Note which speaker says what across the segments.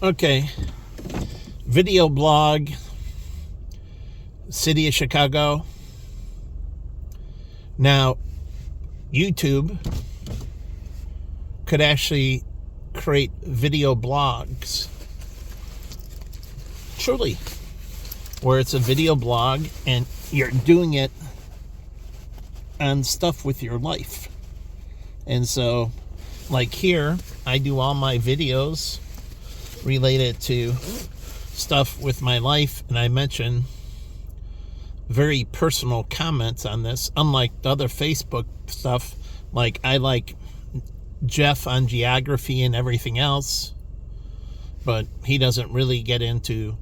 Speaker 1: Okay. Video blog, City of Chicago. Now, YouTube could actually create video blogs. Truly. Where it's a video blog and you're doing it on stuff with your life. And so, like here, I do all my videos related to stuff with my life, and I mention very personal comments on this, unlike the other Facebook stuff. Like, I like Jeff on geography and everything else, but he doesn't really get into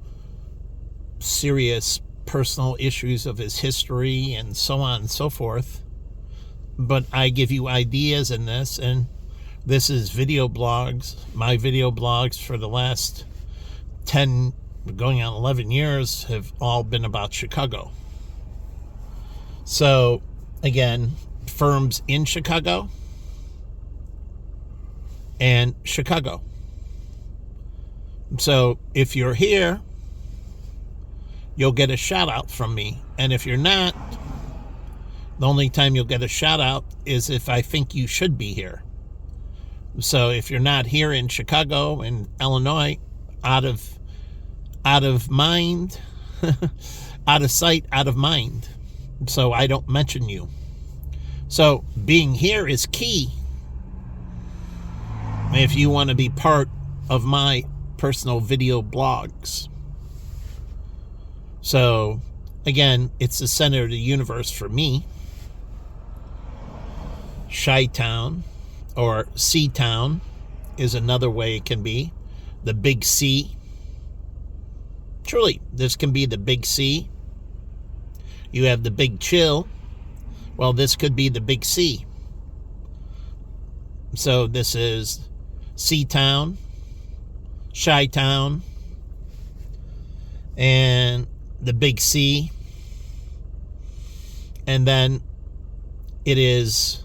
Speaker 1: serious personal issues of his history and so on and so forth. But I give you ideas in this, and this is video blogs. My video blogs for the last 10, going on 11 years have all been about Chicago. So, again, firms in Chicago and Chicago. So, if you're here, you'll get a shout out from me. And if you're not, the only time you'll get a shout out is if I think you should be here. So if you're not here in Chicago and Illinois, out of mind, out of sight, out of mind. So I don't mention you. So being here is key if you want to be part of my personal video blogs. So again, it's the center of the universe for me. Chi-Town or C-Town is another way it can be. The Big C. Truly, this can be the Big C. You have the Big Chill. Well, this could be the Big C. So this is C-Town, Chi-Town, and the Big C. And then it is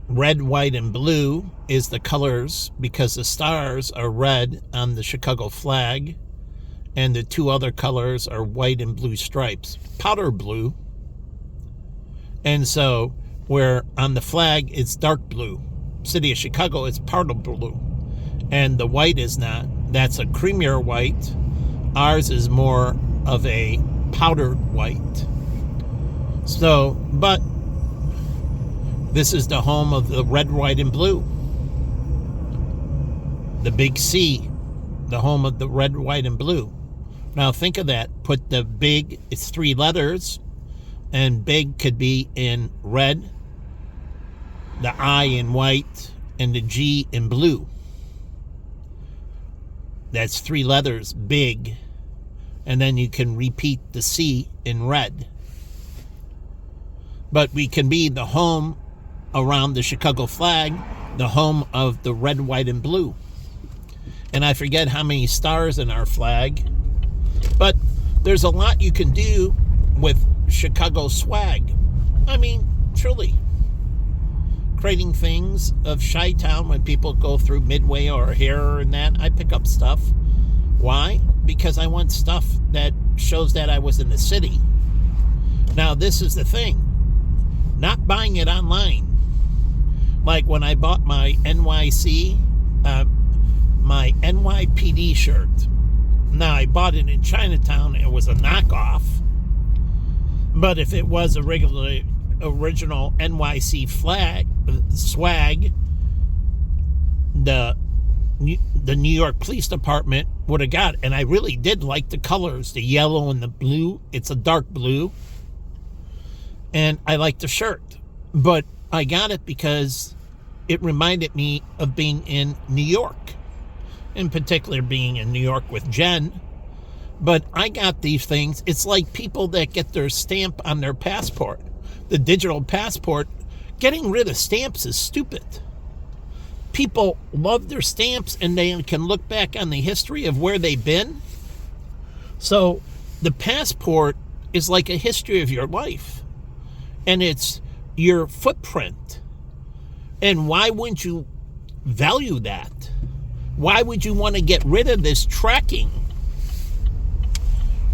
Speaker 1: red, white, and blue is the colors because the stars are red on the Chicago flag, and the two other colors are white and blue stripes, powder blue. And so where on the flag it's dark blue, City of Chicago is powder blue, and the white is not. That's a creamier white. Ours is more of a powdered white. So, but this is the home of the red, white, and blue. The Big C, the home of the red, white, and blue. Now think of that. Put the big, it's 3 letters, and big could be in red, the I in white, and the G in blue. That's 3 letters, big. And then you can repeat the C in red. But we can be the home around the Chicago flag, the home of the red, white, and blue. And I forget how many stars in our flag, but there's a lot you can do with Chicago swag. I mean, truly. Creating things of Chi-Town when people go through Midway or here and that, I pick up stuff. Why? Because I want stuff that shows that I was in the city. Now, this is the thing. Not buying it online. Like when I bought my NYC, my NYPD shirt. Now, I bought it in Chinatown. It was a knockoff. But if it was a original NYC swag, the New York Police Department would have got it. And I really did like the colors, the yellow and the blue. It's a dark blue. And I like the shirt. But I got it because it reminded me of being in New York. In particular, being in New York with Jen. But I got these things. It's like people that get their stamp on their passport. The digital passport. Getting rid of stamps is stupid. People love their stamps and they can look back on the history of where they've been. So the passport is like a history of your life. And it's your footprint. And why wouldn't you value that? Why would you want to get rid of this tracking?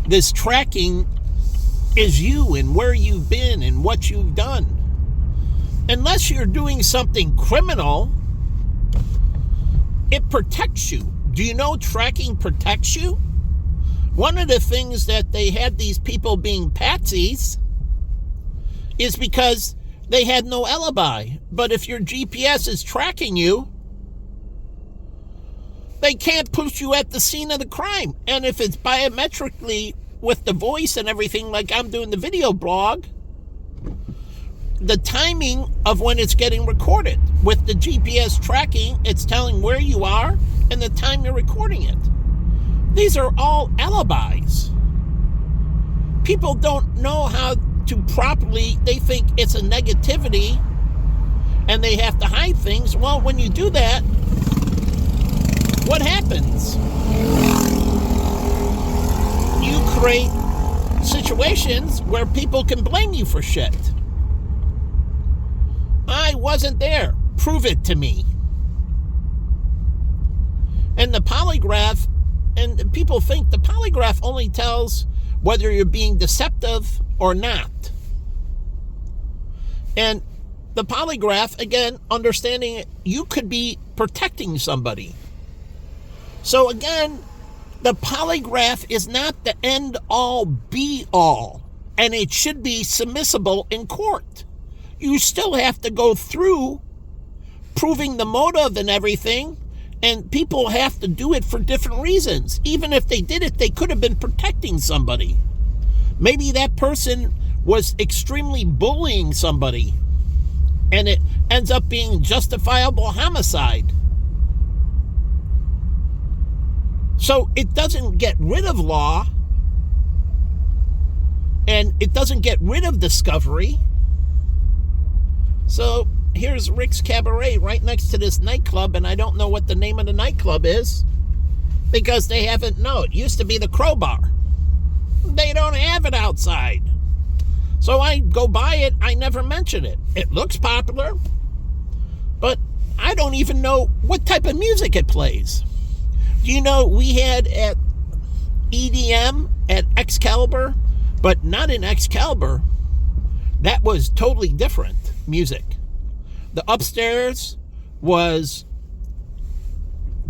Speaker 1: This tracking is you and where you've been and what you've done. Unless you're doing something criminal, it protects you. Do you know tracking protects you? One of the things that they had these people being patsies is because they had no alibi. But if your GPS is tracking you, they can't put you at the scene of the crime. And if it's biometrically with the voice and everything, like I'm doing the video blog, the timing of when it's getting recorded. With the GPS tracking, it's telling where you are and the time you're recording it. These are all alibis. People don't know how to properly, they think it's a negativity and they have to hide things. Well, when you do that, what happens? You create situations where people can blame you for shit. I wasn't there. Prove it to me. And the polygraph, and people think the polygraph only tells whether you're being deceptive or not. And the polygraph, again, understanding it, you could be protecting somebody. So again, the polygraph is not the end-all, be-all, and it should be submissible in court. You still have to go through proving the motive and everything, and people have to do it for different reasons. Even if they did it, they could have been protecting somebody. Maybe that person was extremely bullying somebody, and it ends up being justifiable homicide. So it doesn't get rid of law, and it doesn't get rid of discovery. So here's Rick's Cabaret right next to this nightclub, and I don't know what the name of the nightclub is because they haven't. No, it used to be the Crowbar. They don't have it outside. So I go by it, I never mention it. It looks popular, but I don't even know what type of music it plays. Do you know we had at EDM at Excalibur, but not in Excalibur. That was totally different music. The upstairs was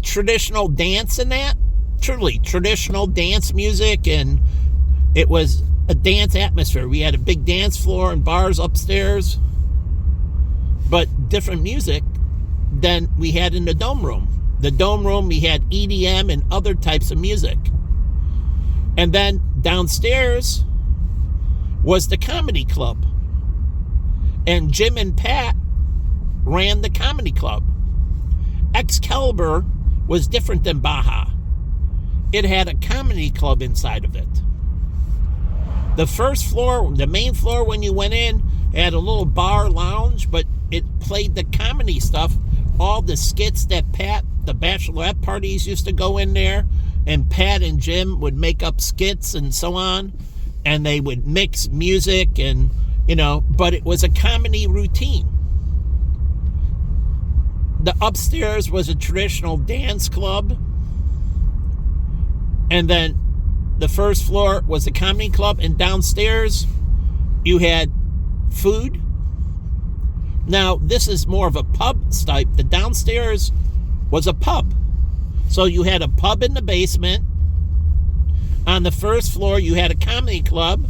Speaker 1: traditional dance and that. Truly traditional dance music, and it was a dance atmosphere. We had a big dance floor and bars upstairs, but different music than we had in the Dome Room. The Dome Room, we had EDM and other types of music. And then downstairs was the comedy club. And Jim and Pat ran the comedy club. Excalibur was different than Baja. It had a comedy club inside of it. The first floor, the main floor when you went in, had a little bar lounge, but it played the comedy stuff. All the skits that Pat, the bachelorette parties used to go in there, and Pat and Jim would make up skits and so on, and they would mix music and, but it was a comedy routine. The upstairs was a traditional dance club, and then the first floor was the comedy club, and downstairs you had food. Now, this is more of a pub type. The downstairs was a pub. So you had a pub in the basement. On the first floor, you had a comedy club.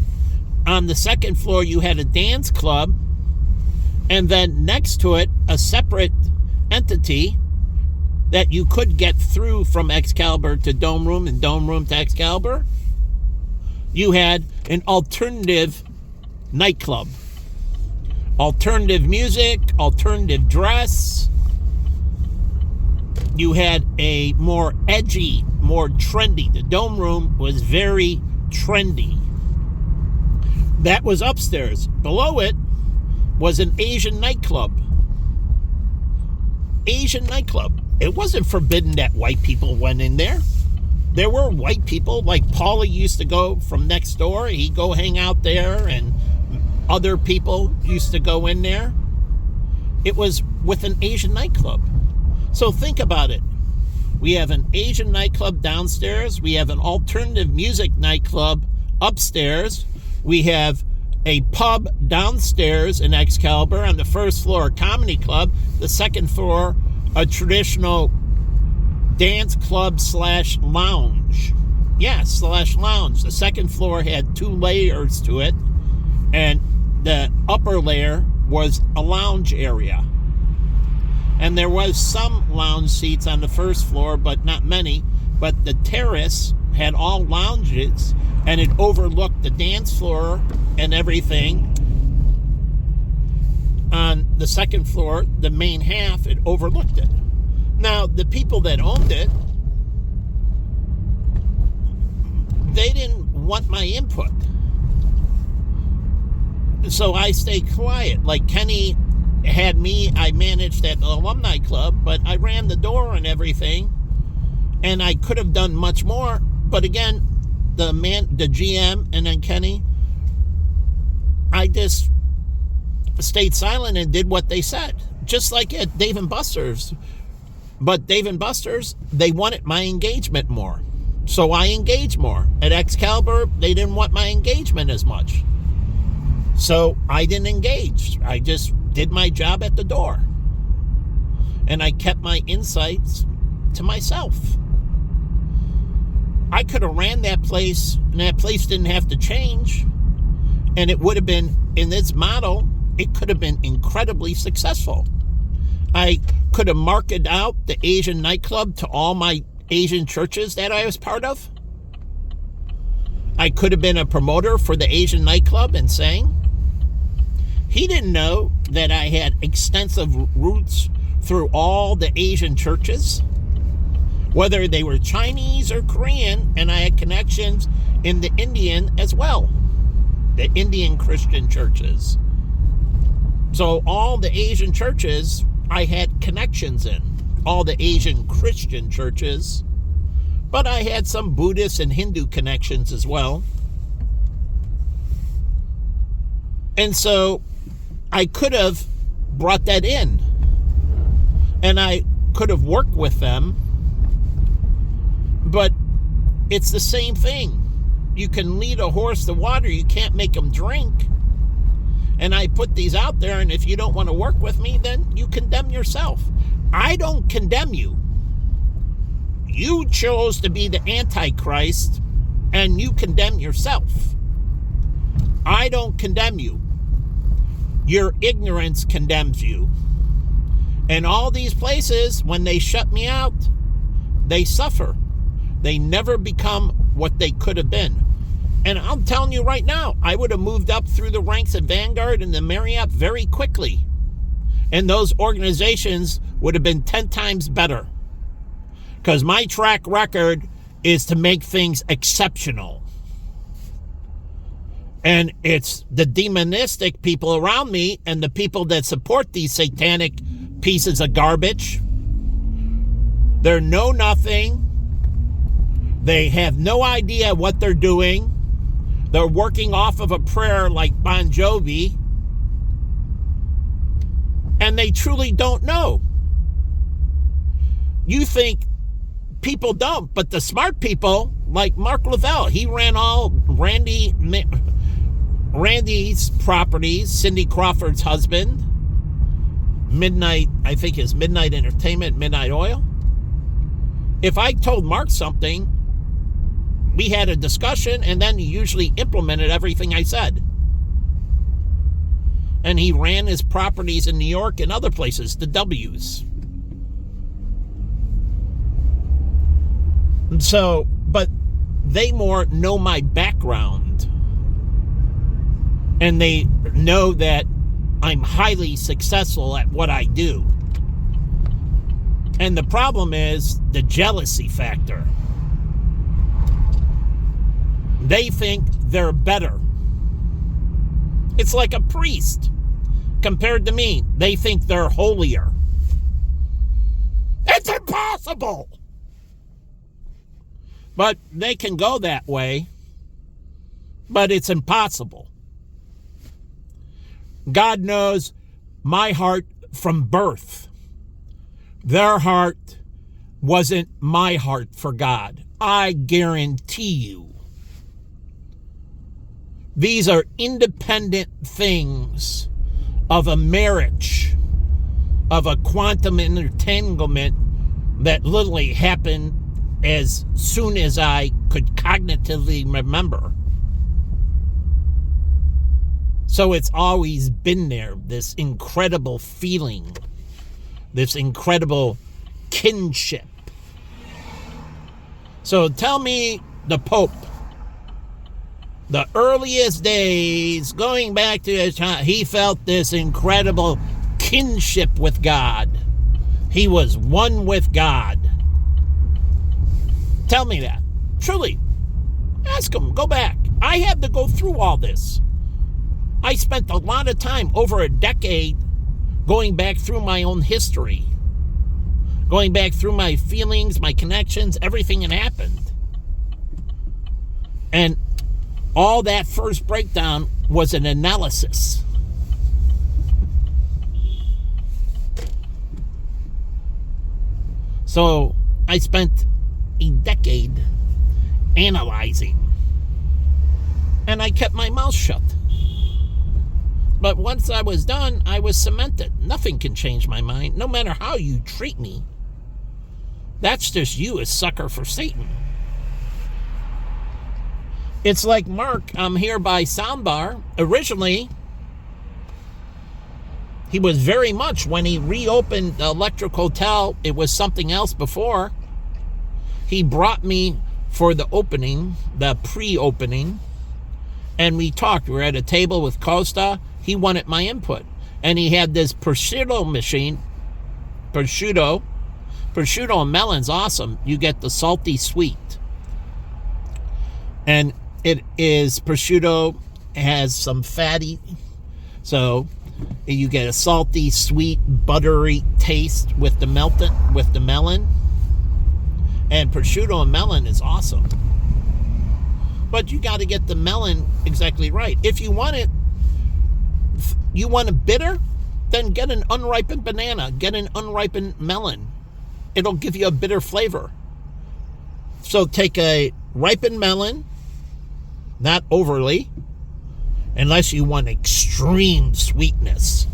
Speaker 1: On the second floor, you had a dance club. And then next to it, a separate entity that you could get through from Excalibur to Dome Room and Dome Room to Excalibur. You had an alternative nightclub. Alternative music, alternative dress. You had a more edgy, more trendy. The Dome Room was very trendy. That was upstairs. Below it was an Asian nightclub. Asian nightclub. It wasn't forbidden that white people went in there. There were white people, like Paulie used to go from next door. He'd go hang out there, and other people used to go in there. It was with an Asian nightclub. So think about it. We have an Asian nightclub downstairs. We have an alternative music nightclub upstairs. We have a pub downstairs in Excalibur. On the first floor, a comedy club. The second floor, a traditional dance club / lounge. Yeah, / lounge. The second floor had 2 layers to it, and the upper layer was a lounge area. And there was some lounge seats on the first floor, but not many. But the terrace had all lounges, and it overlooked the dance floor and everything. On the second floor, the main half, it overlooked it. Now, the people that owned it, they didn't want my input. So I stayed quiet. Like Kenny had me, I managed that alumni club, but I ran the door and everything, and I could have done much more. But again, the GM, and then Kenny, I just stayed silent and did what they said, just like at Dave & Buster's. But Dave & Buster's, they wanted my engagement more, so I engaged more. At Excalibur, they didn't want my engagement as much, so I didn't engage. I just did my job at the door, and I kept my insights to myself. I could have ran that place, and that place didn't have to change, and it would have been, in this model, it could have been incredibly successful. I could have marketed out the Asian nightclub to all my Asian churches that I was part of. I could have been a promoter for the Asian nightclub and sang. He didn't know that I had extensive roots through all the Asian churches, whether they were Chinese or Korean, and I had connections in the Indian as well, the Indian Christian churches. So all the Asian churches I had connections in, all the Asian Christian churches, but I had some Buddhist and Hindu connections as well. And so I could have brought that in, and I could have worked with them, but it's the same thing. You can lead a horse to water, you can't make him drink. And I put these out there, and if you don't want to work with me, then you condemn yourself. I don't condemn you. You chose to be the Antichrist, and you condemn yourself. I don't condemn you. Your ignorance condemns you. And all these places, when they shut me out, they suffer. They never become what they could have been. And I'm telling you right now, I would have moved up through the ranks of Vanguard and the Marriott very quickly. And those organizations would have been 10 times better. Because my track record is to make things exceptional. And it's the demonistic people around me and the people that support these satanic pieces of garbage. They're know nothing. They have no idea what they're doing. They're working off of a prayer like Bon Jovi. And they truly don't know. You think people don't, but the smart people, like Mark Lavelle, he ran all Randy's properties, Cindy Crawford's husband, Midnight, I think it's Midnight Entertainment, Midnight Oil. If I told Mark something, we had a discussion, and then he usually implemented everything I said. And he ran his properties in New York and other places, the W's. And so, but they more know my background. And they know that I'm highly successful at what I do. And the problem is the jealousy factor. They think they're better. It's like a priest compared to me. They think they're holier. It's impossible. But they can go that way. But it's impossible. God knows my heart from birth. Their heart wasn't my heart for God. I guarantee you. These are independent things of a marriage, of a quantum entanglement that literally happened as soon as I could cognitively remember. So it's always been there, this incredible feeling, this incredible kinship. So tell me, the Pope, the earliest days, going back to his time, he felt this incredible kinship with God. He was one with God. Tell me that. Truly. Ask him. Go back. I had to go through all this. I spent a lot of time, over a decade, going back through my own history. Going back through my feelings, my connections, everything that happened. And all that first breakdown was an analysis. So I spent a decade analyzing. And I kept my mouth shut. But once I was done, I was cemented. Nothing can change my mind, no matter how you treat me. That's just you, a sucker for Satan. It's like Mark, I'm here by Soundbar. Originally, he was very much, when he reopened the Electric Hotel, it was something else before. He brought me for the opening, the pre-opening, and we talked. We were at a table with Costa. He wanted my input. And he had this prosciutto machine. Prosciutto and melon's awesome. You get the salty sweet. And it is, prosciutto has some fatty. So you get a salty, sweet, buttery taste with the melon. And prosciutto and melon is awesome. But you got to get the melon exactly right. If you want it bitter, then get an unripened banana. Get an unripened melon. It'll give you a bitter flavor. So take a ripened melon, not overly, unless you want extreme sweetness.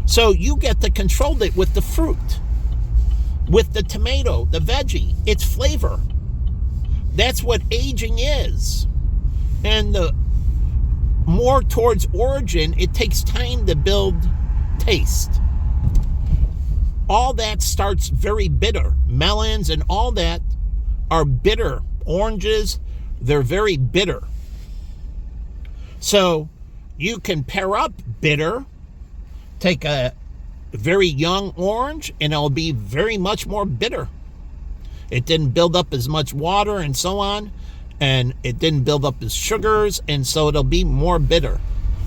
Speaker 1: So you get to control it with the fruit, with the tomato, the veggie, its flavor. That's what aging is. And the more towards origin, it takes time to build taste. All that starts very bitter. Melons and all that are bitter. Oranges, they're very bitter. So you can pair up bitter, take a very young orange, and it'll be very much more bitter. It didn't build up as much water and so on, and it didn't build up as sugars, and so it'll be more bitter.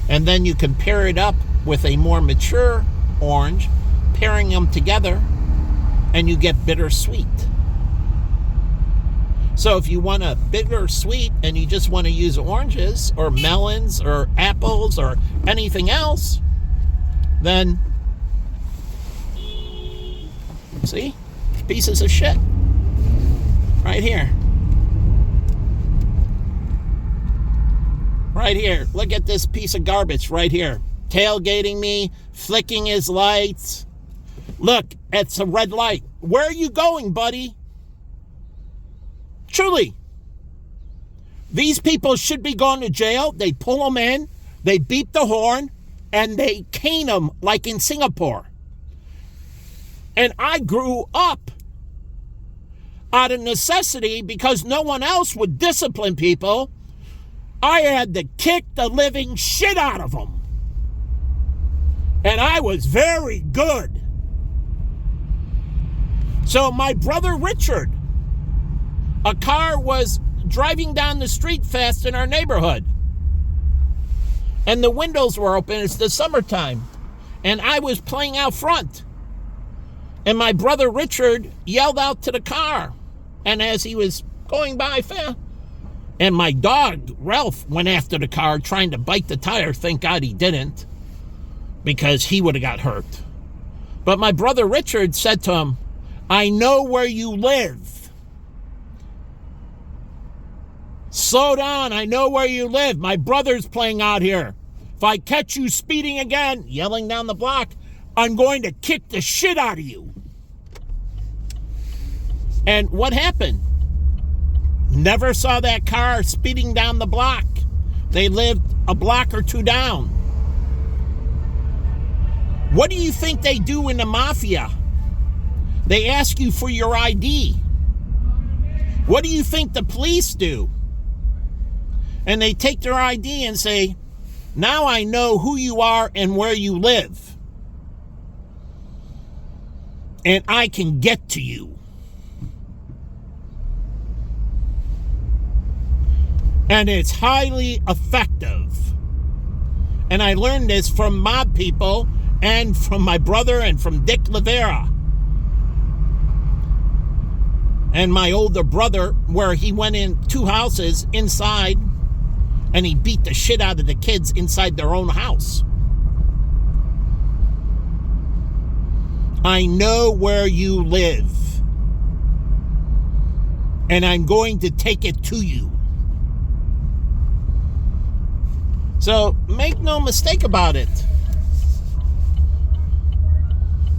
Speaker 1: And then you can pair it up with a more mature orange, pairing them together, and you get bittersweet. So if you want a bittersweet and you just want to use oranges or melons or apples or anything else, then see, pieces of shit right here. Right here. Look at this piece of garbage right here. Tailgating me, flicking his lights. Look, it's a red light. Where are you going, buddy? Truly. These people should be going to jail. They pull them in, they beep the horn, and they cane them like in Singapore. And I grew up out of necessity because no one else would discipline people. I had to kick the living shit out of them. And I was very good. So my brother Richard, a car was driving down the street fast in our neighborhood. And the windows were open. It's the summertime. And I was playing out front. And my brother Richard yelled out to the car. And as he was going by fast, and my dog, Ralph, went after the car trying to bite the tire. Thank God he didn't, because he would have got hurt. But my brother Richard said to him, I know where you live. Slow down, I know where you live. My brother's playing out here. If I catch you speeding again, yelling down the block, I'm going to kick the shit out of you. And what happened? Never saw that car speeding down the block. They lived a block or two down. What do you think they do in the mafia? They ask you for your ID. What do you think the police do? And they take their ID and say, now I know who you are and where you live. And I can get to you. And it's highly effective. And I learned this from mob people and from my brother and from Dick Rivera. And my older brother, where he went in 2 houses inside and he beat the shit out of the kids inside their own house. I know where you live. And I'm going to take it to you. So make no mistake about it.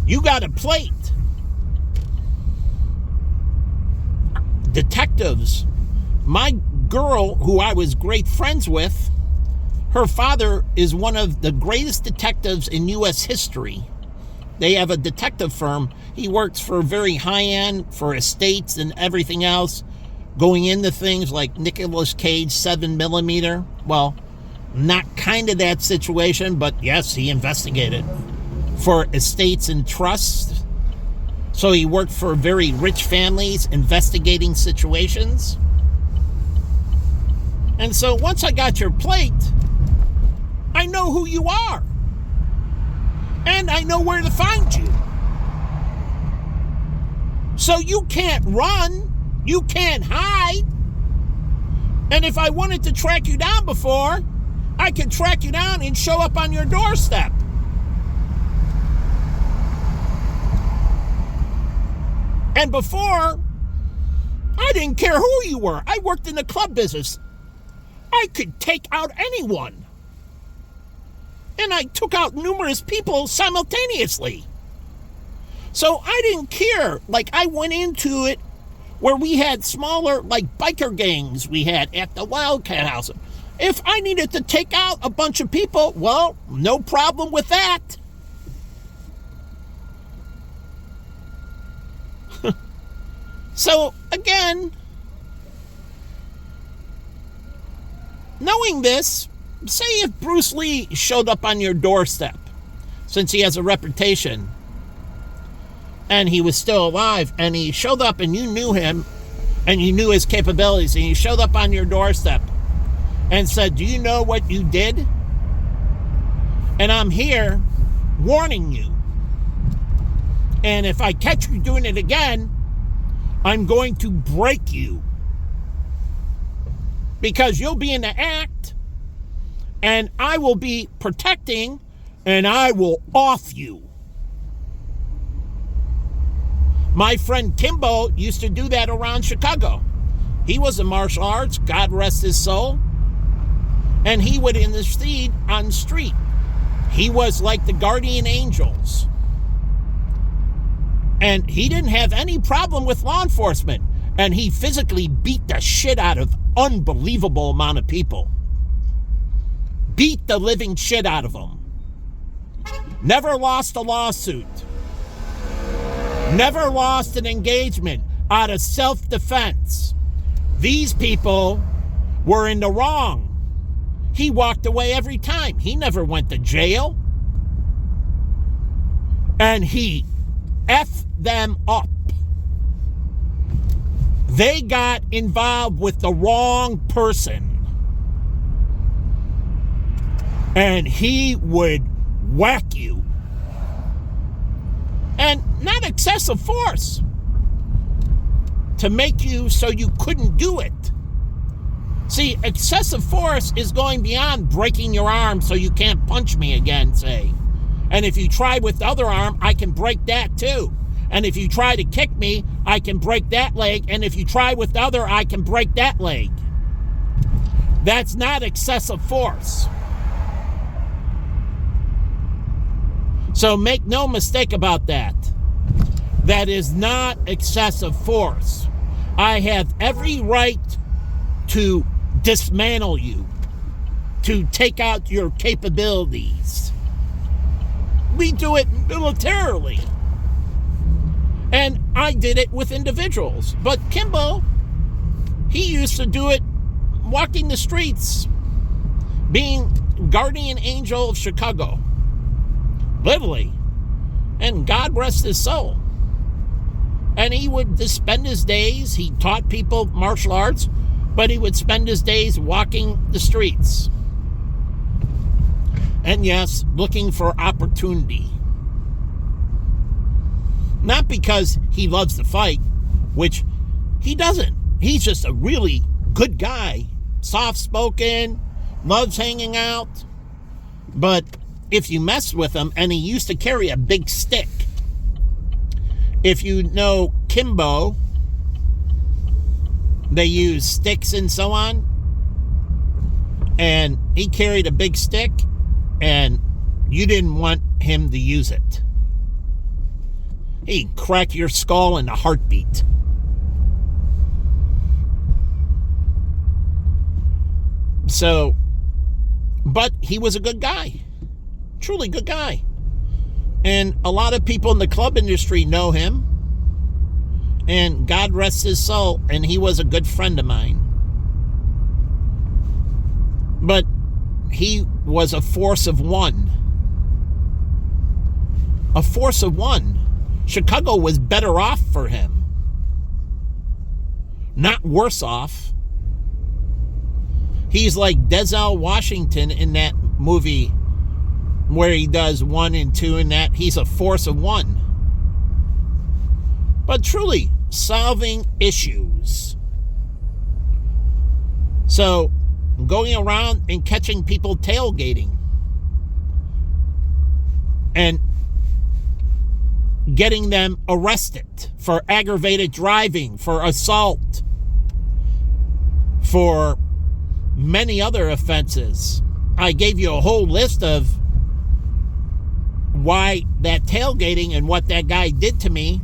Speaker 1: You got a plate. Detectives. My girl, who I was great friends with, her father is one of the greatest detectives in U.S. history. They have a detective firm. He works for very high-end, for estates and everything else, going into things like Nicolas Cage 7mm. Well, not kind of that situation, but yes, he investigated for estates and trusts. So he worked for very rich families investigating situations. And so once I got your plate, I know who you are. And I know where to find you. So you can't run. You can't hide. And if I wanted to track you down before, I could track you down and show up on your doorstep. And before, I didn't care who you were. I worked in the club business. I could take out anyone. And I took out numerous people simultaneously. So I didn't care. Like, I went into it where we had smaller, like, biker gangs we had at the Wildcat House. If I needed to take out a bunch of people, well, no problem with that. So, again, knowing this, say if Bruce Lee showed up on your doorstep, since he has a reputation, and he was still alive, and he showed up and you knew him, and you knew his capabilities, and he showed up on your doorstep and said, do you know what you did? And I'm here warning you. And if I catch you doing it again, I'm going to break you. Because you'll be in the act, and I will be protecting, and I will off you. My friend Kimbo used to do that around Chicago. He was a martial arts, God rest his soul. And he would intercede on the street. He was like the guardian angels. And he didn't have any problem with law enforcement. And he physically beat the shit out of unbelievable amount of people. Beat the living shit out of them. Never lost a lawsuit. Never lost an engagement out of self-defense. These people were in the wrong. He walked away every time. He never went to jail. And he effed them up. They got involved with the wrong person. And he would whack you. And not excessive force to make you so you couldn't do it. See, excessive force is going beyond breaking your arm so you can't punch me again, say. And if you try with the other arm, I can break that too. And if you try to kick me, I can break that leg. And if you try with the other, I can break that leg. That's not excessive force. So make no mistake about that. That is not excessive force. I have every right to dismantle you, to take out your capabilities. We do it militarily. And I did it with individuals. But Kimbo, he used to do it walking the streets, being guardian angel of Chicago. Literally. And God rest his soul. And he would just spend his days, he taught people martial arts, but he would spend his days walking the streets. And yes, looking for opportunity. Not because he loves to fight, which he doesn't. He's just a really good guy. Soft-spoken, loves hanging out. But if you mess with him, and he used to carry a big stick. If you know Kimbo, they use sticks and so on. And he carried a big stick, and you didn't want him to use it. He'd crack your skull in a heartbeat. So, but he was a good guy. Truly good guy. And a lot of people in the club industry know him. And God rest his soul, and he was a good friend of mine. But he was a force of one. A force of one. Chicago was better off for him. Not worse off. He's like Denzel Washington in that movie where he does 1 and 2 and that. He's a force of one. But truly, solving issues. So, going around and catching people tailgating. And getting them arrested for aggravated driving, for assault, for many other offenses. I gave you a whole list of why that tailgating and what that guy did to me.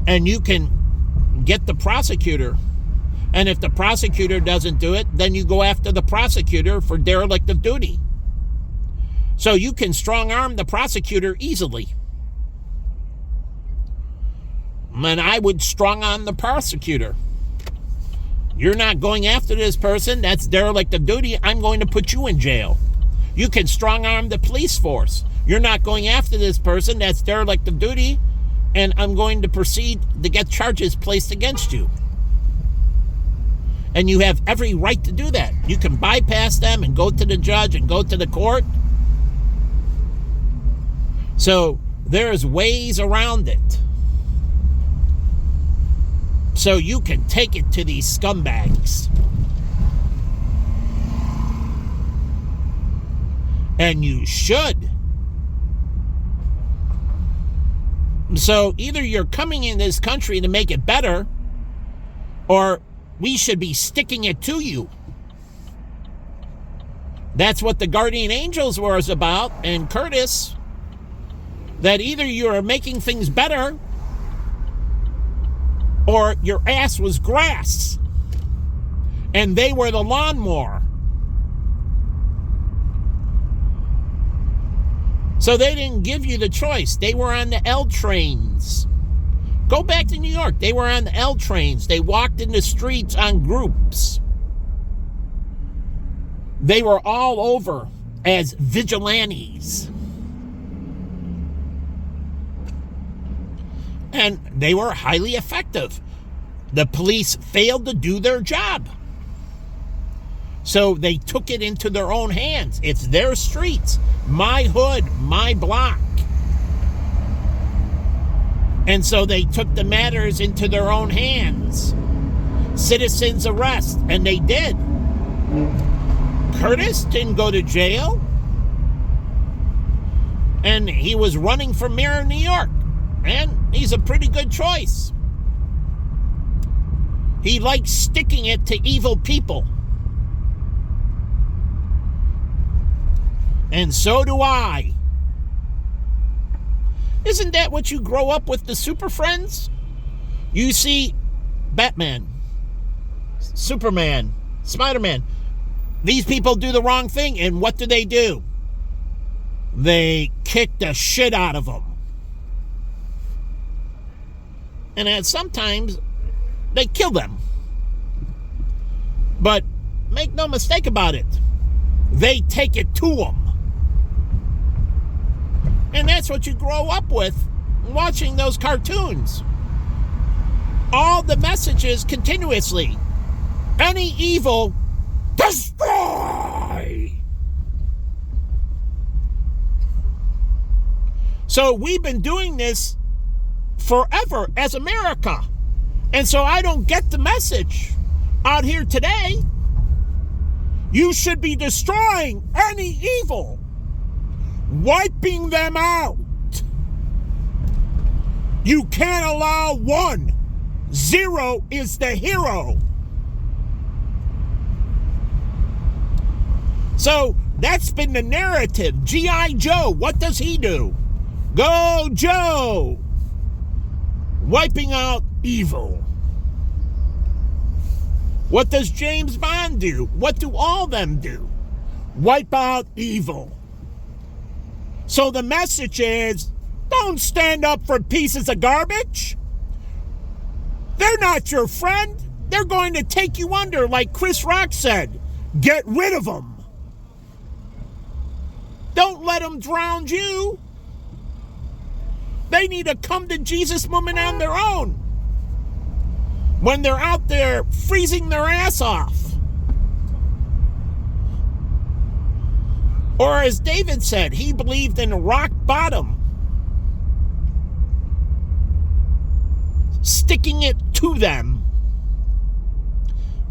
Speaker 1: And you can get the prosecutor. And if the prosecutor doesn't do it, then you go after the prosecutor for derelict of duty. So you can strong arm the prosecutor easily. And I would strong arm the prosecutor. You're not going after this person. That's derelict of duty. I'm going to put you in jail. You can strong arm the police force. You're not going after this person. That's derelict of duty. And I'm going to proceed to get charges placed against you. And you have every right to do that. You can bypass them and go to the judge and go to the court. So there's ways around it. So you can take it to these scumbags. And you should. So either you're coming in this country to make it better, or we should be sticking it to you. That's what the Guardian Angels was about, and Curtis. That either you are making things better, or your ass was grass, and they were the lawnmower. So they didn't give you the choice. They were on the L trains. Go back to New York. They were on the L trains. They walked in the streets on groups. They were all over as vigilantes. And they were highly effective. The police failed to do their job. So they took it into their own hands. It's their streets, my hood, my block. And so they took the matters into their own hands. Citizens arrest, and they did. Curtis didn't go to jail. And he was running for mayor of New York. And he's a pretty good choice. He likes sticking it to evil people. And so do I. Isn't that what you grow up with, the Super Friends? You see Batman, Superman, Spider-Man. These people do the wrong thing, and what do? They kick the shit out of them. And sometimes they kill them. But make no mistake about it, they take it to them. And that's what you grow up with watching those cartoons. All the messages continuously. Any evil, destroy! So we've been doing this forever as America. And so I don't get the message out here today. You should be destroying any evil, wiping them out. You can't allow one. Zero is the hero. So that's been the narrative. G.I. Joe, what does he do? Go Joe! Wiping out evil. What does James Bond do? What do all them do? Wipe out evil. So the message is, don't stand up for pieces of garbage. They're not your friend. They're going to take you under, like Chris Rock said. Get rid of them. Don't let them drown you. They need to come to Jesus movement on their own when they're out there freezing their ass off. Or as David said, he believed in rock bottom. Sticking it to them.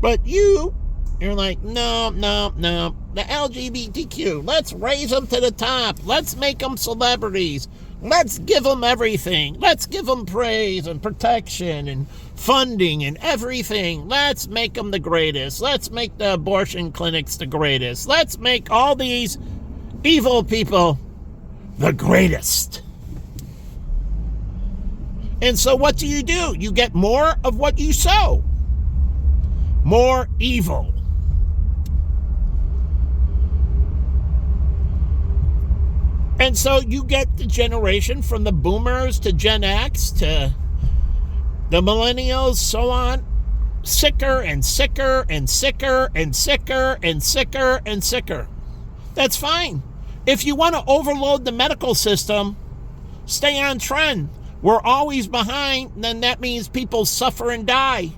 Speaker 1: But you're like, no. The LGBTQ, let's raise them to the top. Let's make them celebrities. Let's give them everything. Let's give them praise and protection and funding and everything. Let's make them the greatest. Let's make the abortion clinics the greatest. Let's make all these evil people the greatest. And so what do? You get more of what you sow. More evil. And so you get the generation from the boomers to Gen X to the millennials, so on, sicker and sicker and sicker and sicker and sicker and sicker. That's fine. If you want to overload the medical system, stay on trend. We're always behind, then that means people suffer and die.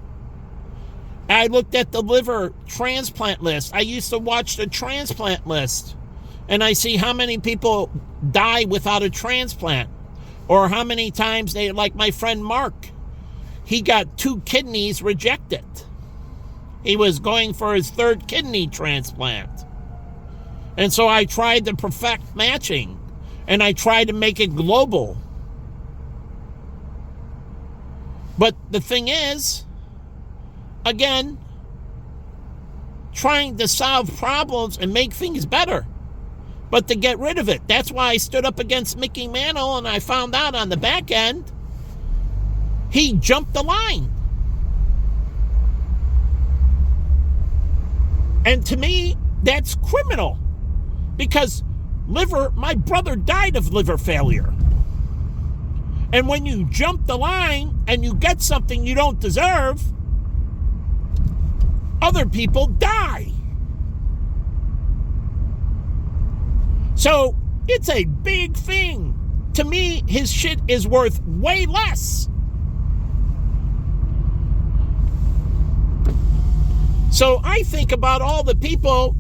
Speaker 1: I looked at the liver transplant list. I used to watch the transplant list. And I see how many people die without a transplant. Or how many times they, like my friend Mark, he got 2 kidneys rejected. He was going for his 3rd kidney transplant. And so I tried to perfect matching. And I tried to make it global. But the thing is, again, trying to solve problems and make things better. But to get rid of it. That's why I stood up against Mickey Mantle, and I found out on the back end, he jumped the line. And to me, that's criminal. Because my brother died of liver failure. And when you jump the line and you get something you don't deserve, other people die. So it's a big thing. To me, his shit is worth way less. So I think about all the people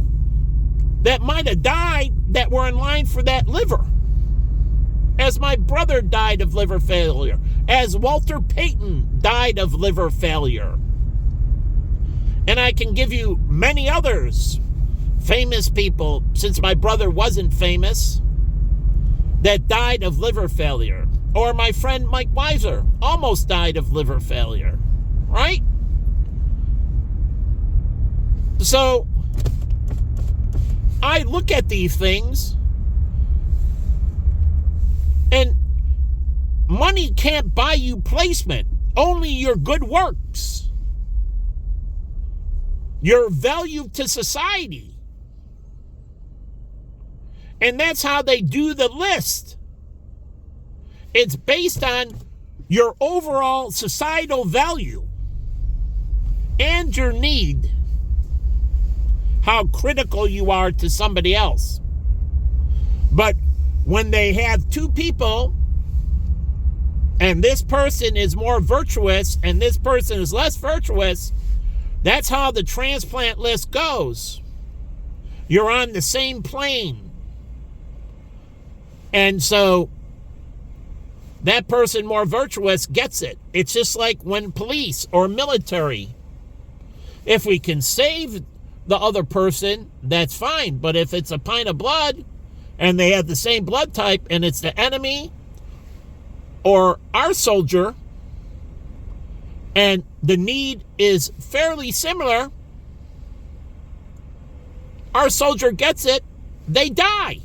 Speaker 1: that might have died that were in line for that liver. As my brother died of liver failure. As Walter Payton died of liver failure. And I can give you many others. Famous people, since my brother wasn't famous. that died of liver failure. Or my friend Mike Weiser almost died of liver failure, right? So I look at these things, and money can't buy you placement, only your good works, your value to society. And that's how they do the list. It's based on your overall societal value and your need, how critical you are to somebody else. But when they have two people, and this person is more virtuous and this person is less virtuous, that's how the transplant list goes. You're on the same plane. And so that person more virtuous gets it. It's just like when police or military. If we can save the other person, that's fine. But if it's a pint of blood and they have the same blood type and it's the enemy or our soldier and the need is fairly similar, our soldier gets it, they die.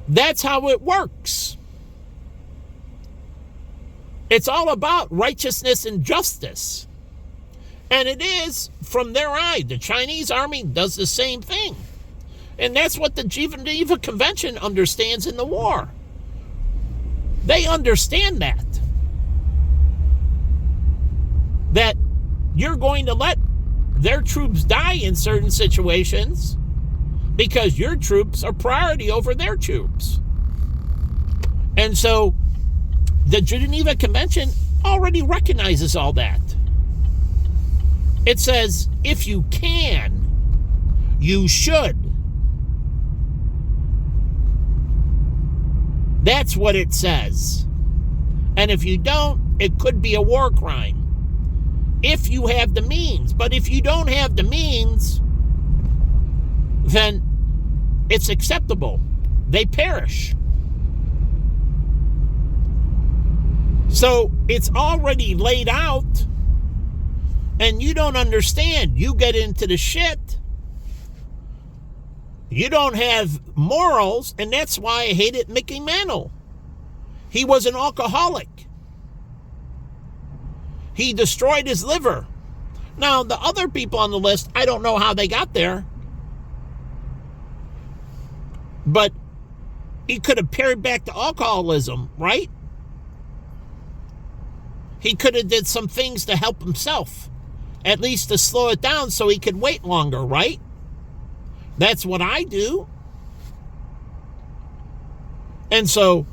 Speaker 1: That's how it works. It's all about righteousness and justice. And it is from their eye. The Chinese army does the same thing. And that's what the Geneva Convention understands in the war. They understand that. That you're going to let their troops die in certain situations because your troops are priority over their troops. And so the Geneva Convention already recognizes all that. It says, if you can, you should. That's what it says. And if you don't, it could be a war crime. If you have the means. But if you don't have the means, then it's acceptable. They perish. So it's already laid out, and you don't understand. You get into the shit. You don't have morals, and that's why I hated Mickey Mantle. He was an alcoholic. He destroyed his liver. Now, the other people on the list, I don't know how they got there. But he could have pared back to alcoholism, right? He could have did some things to help himself, at least to slow it down so he could wait longer, right? That's what I do. And so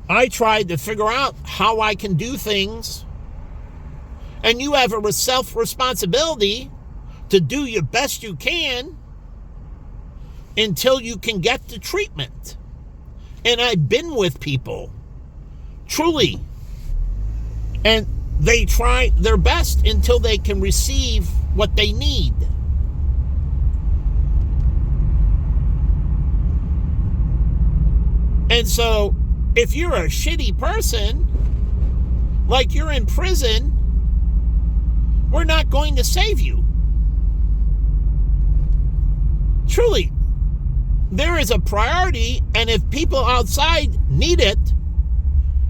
Speaker 1: I tried to figure out how I can do things. And you have a self-responsibility to do your best you can until you can get the treatment. And I've been with people, truly, and they try their best until they can receive what they need. And so if you're a shitty person, like you're in prison, we're not going to save you. Truly, there is a priority, and if people outside need it,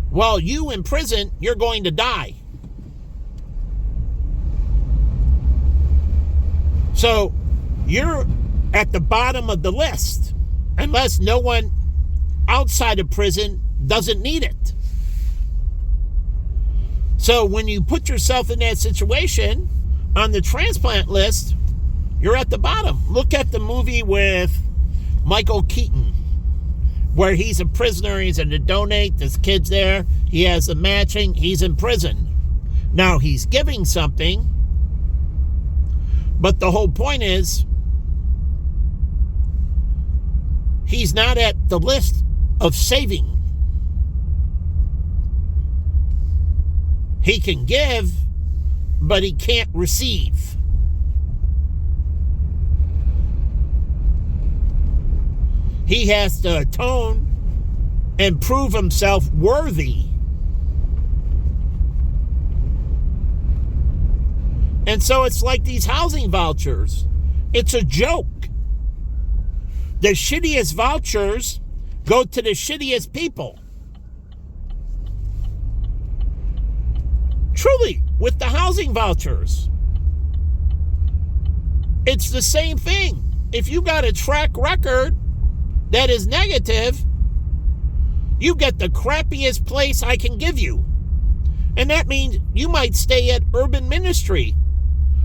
Speaker 1: while you in prison, you're going to die. So you're at the bottom of the list, unless no one outside of prison doesn't need it. So when you put yourself in that situation on the transplant list, you're at the bottom. Look at the movie with Michael Keaton, where he's a prisoner, he's going to donate, there's kids there, he has the matching, he's in prison. Now he's giving something, but the whole point is, he's not at the list of saving. He can give, but he can't receive. he has to atone and prove himself worthy. And so it's like these housing vouchers. It's a joke. The shittiest vouchers go to the shittiest people. Truly, with the housing vouchers, it's the same thing. If you got a track record that is negative, you get the crappiest place I can give you. And that means you might stay at urban ministry,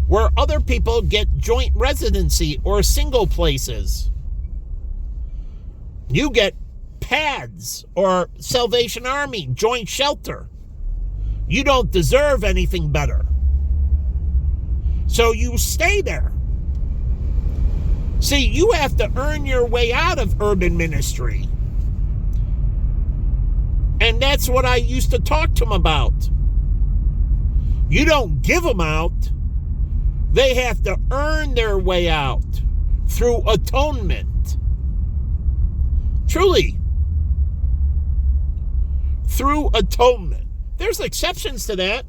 Speaker 1: where other people get joint residency or single places. You get PADS or Salvation Army, joint shelter. You don't deserve anything better. So you stay there. See, you have to earn your way out of urban ministry. And that's what I used to talk to them about. You don't give them out. They have to earn their way out through atonement. Truly. Through atonement. There's exceptions to that.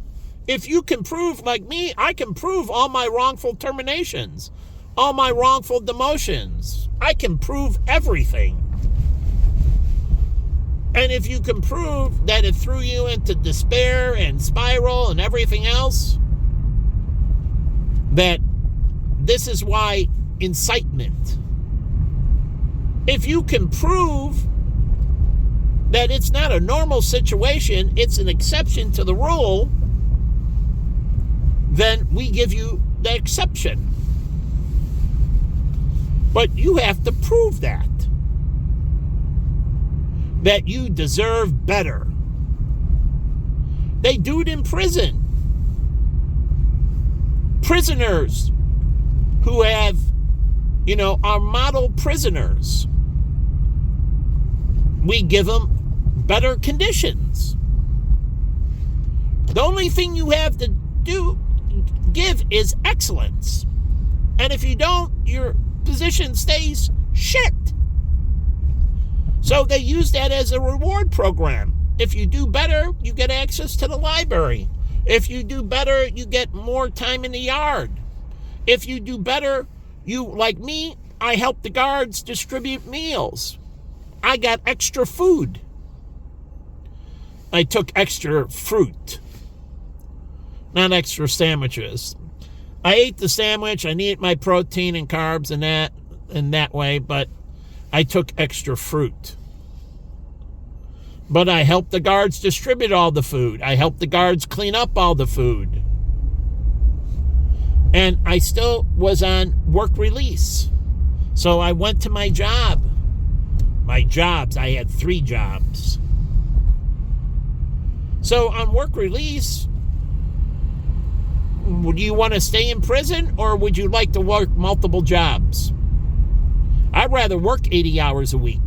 Speaker 1: If you can prove, like me, I can prove all my wrongful terminations, all my wrongful demotions. I can prove everything. And if you can prove that it threw you into despair and spiral and everything else, that this is why incitement. If you can prove that it's not a normal situation, it's an exception to the rule, then we give you the exception. But you have to prove that you deserve better. They do it in prison. Prisoners who have, are model prisoners, we give them better conditions. The only thing you have to give is excellence. And if you don't, your position stays shit. So they use that as a reward program. If you do better, you get access to the library. If you do better, you get more time in the yard. If you do better, like me, I help the guards distribute meals. I got extra food. I took extra fruit, not extra sandwiches. I ate the sandwich. I needed my protein and carbs and that way, but I took extra fruit. But I helped the guards distribute all the food. I helped the guards clean up all the food. And I still was on work release. So I went to my job. My jobs, I had 3 jobs. So on work release, would you want to stay in prison or would you like to work multiple jobs? I'd rather work 80 hours a week.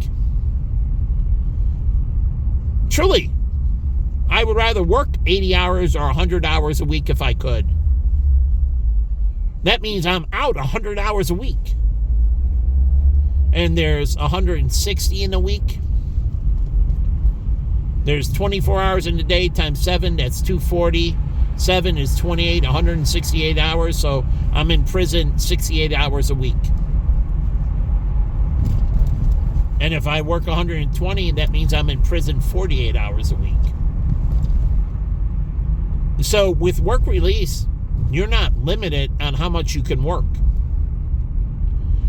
Speaker 1: Truly, I would rather work 80 hours or 100 hours a week if I could. That means I'm out 100 hours a week. And there's 160 in a week. There's 24 hours in the day times 7, that's 240. 7 is 28, 168 hours. So I'm in prison 68 hours a week. And if I work 120, that means I'm in prison 48 hours a week. So with work release, you're not limited on how much you can work.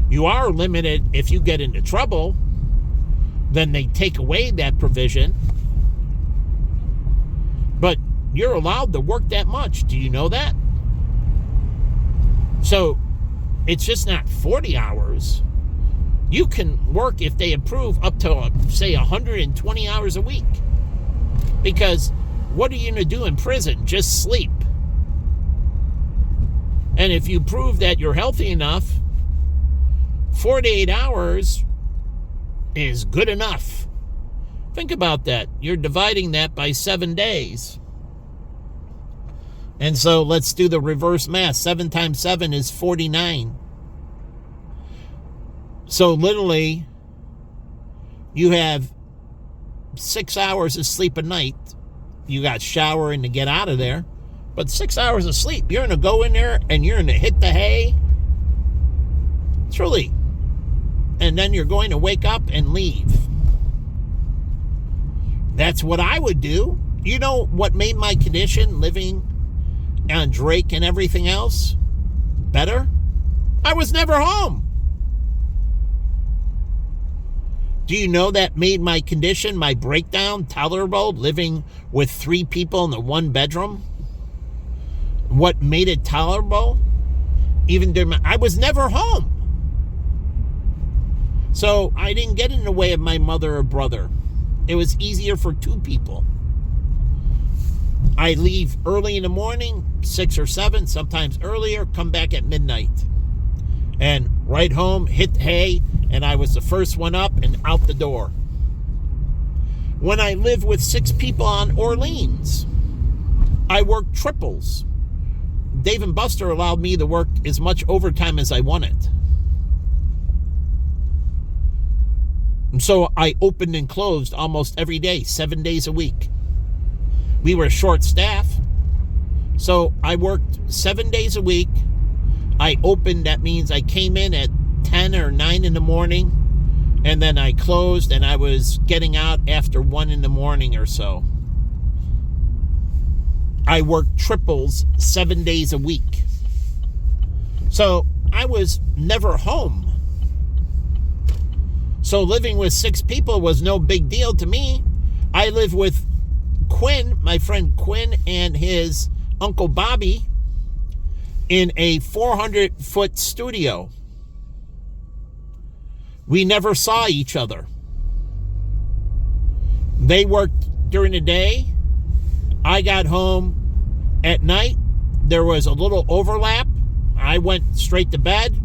Speaker 1: You are limited if you get into trouble, then they take away that provision. But you're allowed to work that much. Do you know that? So it's just not 40 hours. You can work, if they approve, up to, say, 120 hours a week. Because what are you going to do in prison? Just sleep. And if you prove that you're healthy enough, 48 hours is good enough. Think about that. You're dividing that by 7 days. And so let's do the reverse math. 7 times 7 is 49. So literally, you have 6 hours of sleep a night. You got showering to get out of there. But 6 hours of sleep, you're going to go in there and you're going to hit the hay. Truly. And then you're going to wake up and leave. That's what I would do. You know what made my condition living on Drake and everything else better? I was never home. Do you know that made my condition, my breakdown, tolerable, living with 3 people in the 1 bedroom? What made it tolerable? Even during I was never home. So I didn't get in the way of my mother or brother. It was easier for 2 people. I leave early in the morning, 6 or 7, sometimes earlier, come back at midnight. And right home, hit hay, and I was the first one up and out the door. When I lived with 6 people on Orleans, I worked triples. Dave and Buster allowed me to work as much overtime as I wanted. And so I opened and closed almost every day, 7 days a week. We were short staff, so I worked 7 days a week. I opened, that means I came in at 10 or 9 in the morning, and then I closed, and I was getting out after 1 in the morning or so. I worked triples 7 days a week. So I was never home. So living with 6 people was no big deal to me. I lived with Quinn, my friend Quinn, and his Uncle Bobby in a 400-foot studio. We never saw each other. They worked during the day. I got home at night. There was a little overlap. I went straight to bed,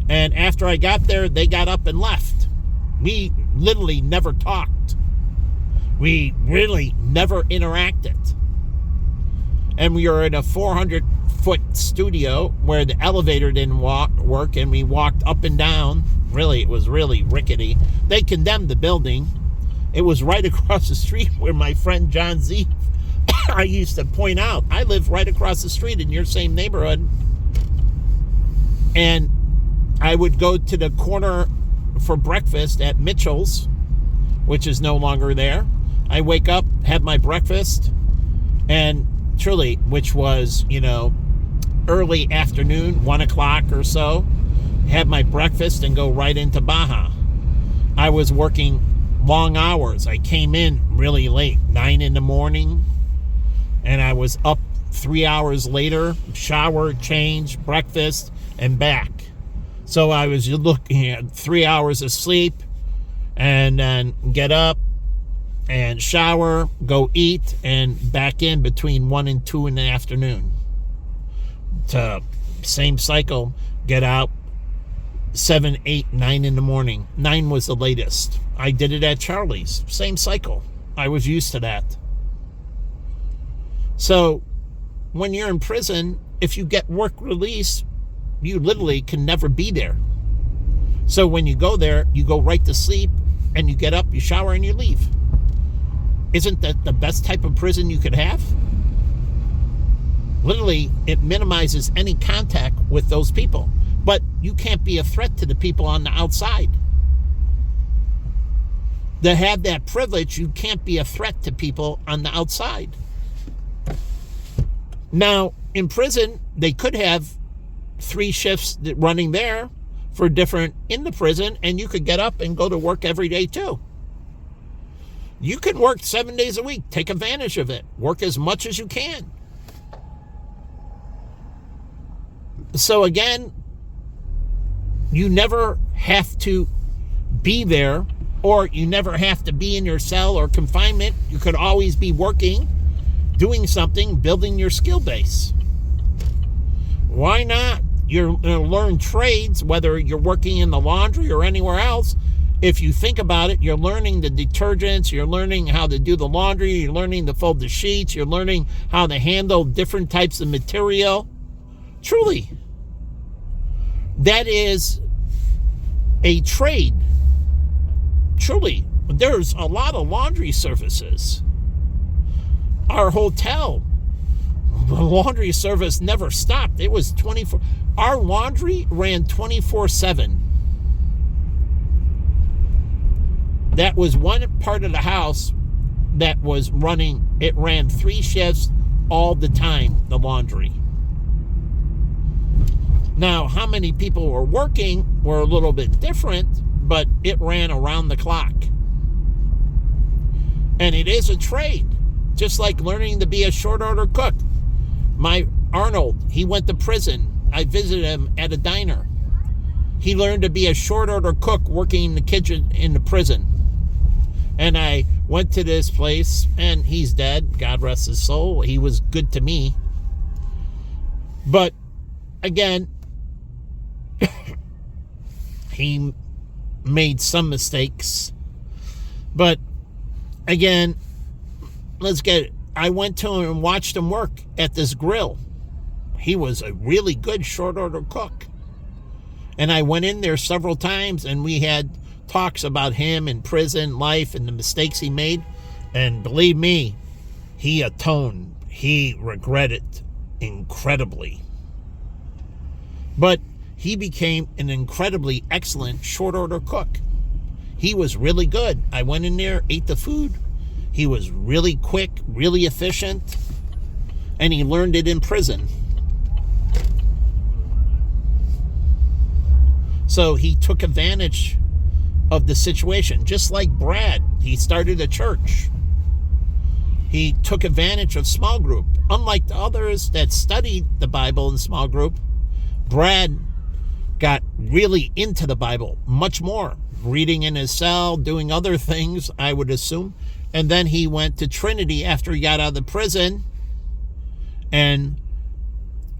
Speaker 1: and after I got there, they got up and left. We literally never talked. We really never interacted. And we were in a 400-foot studio where the elevator didn't work, and we walked up and down. Really, it was really rickety. They condemned the building. It was right across the street where my friend John Z, I used to point out, I live right across the street in your same neighborhood. And I would go to the corner for breakfast at Mitchell's, which is no longer there. I wake up, have my breakfast, and truly, which was, early afternoon, 1 o'clock or so, have my breakfast and go right into Baja. I was working long hours. I came in really late, 9 in the morning, and I was up 3 hours later, shower, change, breakfast, and back. So I was looking at 3 hours of sleep, and then get up and shower, go eat, and back in between 1 and 2 in the afternoon. Same cycle, get out 7, 8, 9 in the morning. 9 was the latest. I did it at Charlie's. Same cycle. I was used to that. So when you're in prison, if you get work release, you literally can never be there. So when you go there, you go right to sleep, and you get up, you shower, and you leave. Isn't that the best type of prison you could have? Literally, it minimizes any contact with those people. But you can't be a threat to the people on the outside. To have that privilege, you can't be a threat to people on the outside. Now, in prison, they could have 3 shifts running there for different in the prison, and you could get up and go to work every day too. You can work 7 days a week. Take advantage of it. Work as much as you can. So again, you never have to be there, or you never have to be in your cell or confinement. You could always be working, doing something, building your skill base. Why not? You're going to learn trades, whether you're working in the laundry or anywhere else. If you think about it, you're learning the detergents, you're learning how to do the laundry, you're learning to fold the sheets, you're learning how to handle different types of material. Truly, that is a trade. Truly, there's a lot of laundry services. Our hotel, the laundry service never stopped. It was 24. Our laundry ran 24/7. That was one part of the house that was running. It ran 3 shifts all the time, the laundry. Now, how many people were working were a little bit different, but it ran around the clock. And it is a trade, just like learning to be a short order cook. My Arnold, he went to prison. I visited him at a diner. He learned to be a short order cook working in the kitchen in the prison. And I went to this place, and he's dead. God rest his soul. He was good to me. But again, he made some mistakes. But again, I went to him and watched him work at this grill. He was a really good short order cook. And I went in there several times, and we had talks about him and prison life and the mistakes he made. And believe me, he atoned. He regretted incredibly. But he became an incredibly excellent short order cook. He was really good. I went in there, ate the food. He was really quick, really efficient, and he learned it in prison. So he took advantage of the situation, just like Brad. He started a church. He took advantage of small group. Unlike the others that studied the Bible in small group, Brad got really into the Bible much more, reading in his cell, doing other things, I would assume. And then he went to Trinity after he got out of the prison and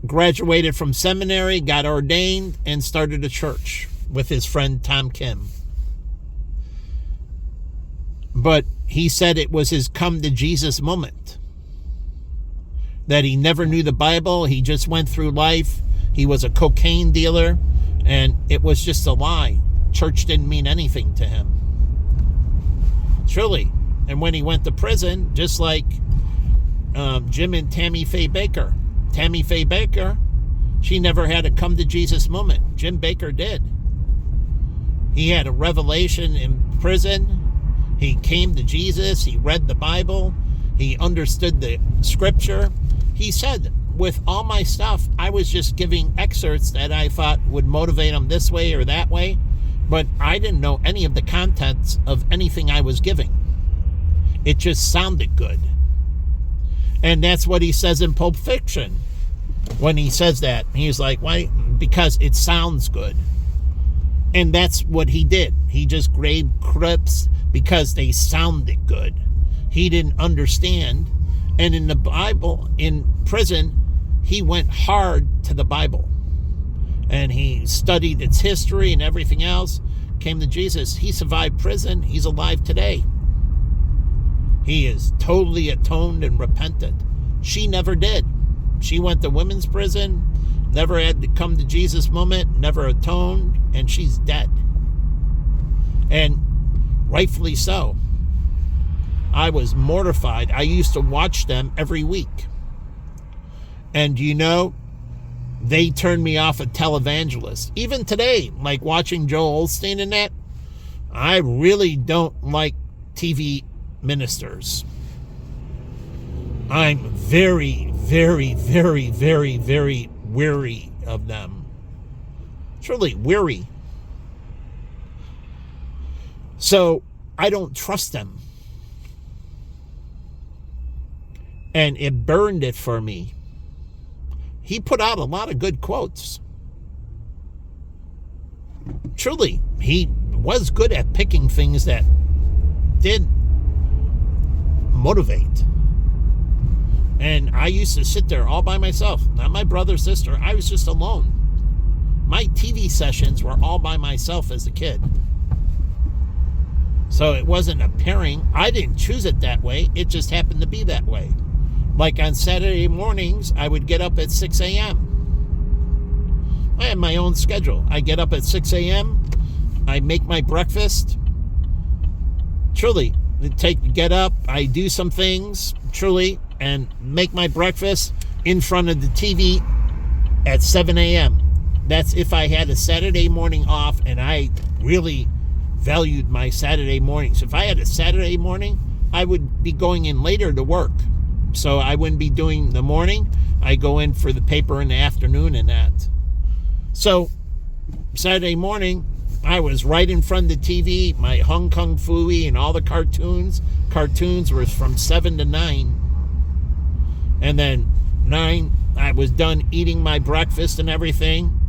Speaker 1: graduated from seminary, got ordained, and started a church with his friend Tom Kim. But he said it was his come to Jesus moment, that he never knew the Bible. He just went through life. He was a cocaine dealer, and it was just a lie. Church didn't mean anything to him. Truly. And when he went to prison, just like Jim and Tammy Faye Baker. Tammy Faye Baker, she never had a come to Jesus moment. Jim Baker did. He had a revelation in prison. He came to Jesus. He read the Bible. He understood the scripture. He said, with all my stuff, I was just giving excerpts that I thought would motivate him this way or that way, but I didn't know any of the contents of anything I was giving. It just sounded good. And that's what he says in Pulp Fiction. When he says that, he's like, why? Because it sounds good. And that's what he did. He just grabbed clips because they sounded good. He didn't understand. And in the Bible, in prison, he went hard to the Bible. And he studied its history and everything else. Came to Jesus. He survived prison. He's alive today. He is totally atoned and repentant. She never did. She went to women's prison, never had to come to Jesus moment, never atoned, and she's dead. And rightfully so. I was mortified. I used to watch them every week. And you know, they turned me off of televangelists. Even today, like watching Joel Osteen and that, I really don't like TV ministers. I'm very, very, very, very, very weary of them. Truly weary. So I don't trust them. And it burned it for me. He put out a lot of good quotes. Truly, he was good at picking things that did motivate. And I used to sit there all by myself. Not my brother, sister. I was just alone. My TV sessions were all by myself as a kid. So it wasn't a pairing. I didn't choose it that way. It just happened to be that way. Like on Saturday mornings, I would get up at 6 a.m. I had my own schedule. I get up at 6 a.m. I make my breakfast. truly, get up, I do some things, truly, and make my breakfast in front of the TV at 7 a.m. That's if I had a Saturday morning off and I really valued my Saturday mornings. If I had a Saturday morning, I would be going in later to work. So I wouldn't be doing the morning. I go in for the paper in the afternoon and that. So Saturday morning, I was right in front of the TV, my Hong Kong Phooey and all the cartoons. Cartoons were from 7 to 9. And then 9, I was done eating my breakfast and everything.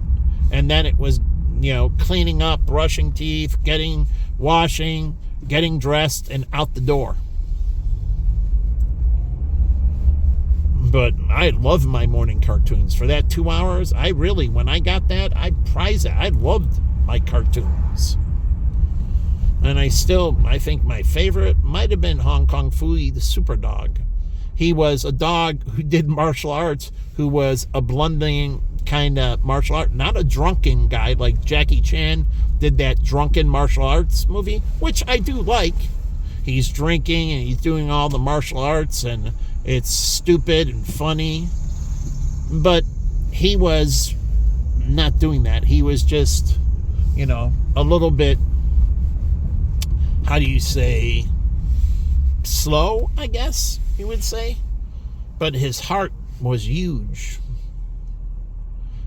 Speaker 1: And then it was, cleaning up, brushing teeth, washing, getting dressed, and out the door. But I love my morning cartoons. For that 2 hours, when I got that, I prize it. I loved my cartoons. And I think my favorite might have been Hong Kong Phooey, the super dog. He was a dog who did martial arts, who was a blundering kind of martial art, not a drunken guy like Jackie Chan did that drunken martial arts movie, which I do like. He's drinking and he's doing all the martial arts and it's stupid and funny. But he was not doing that. He was just, a little bit, how do you say, slow, I guess you would say. But his heart was huge.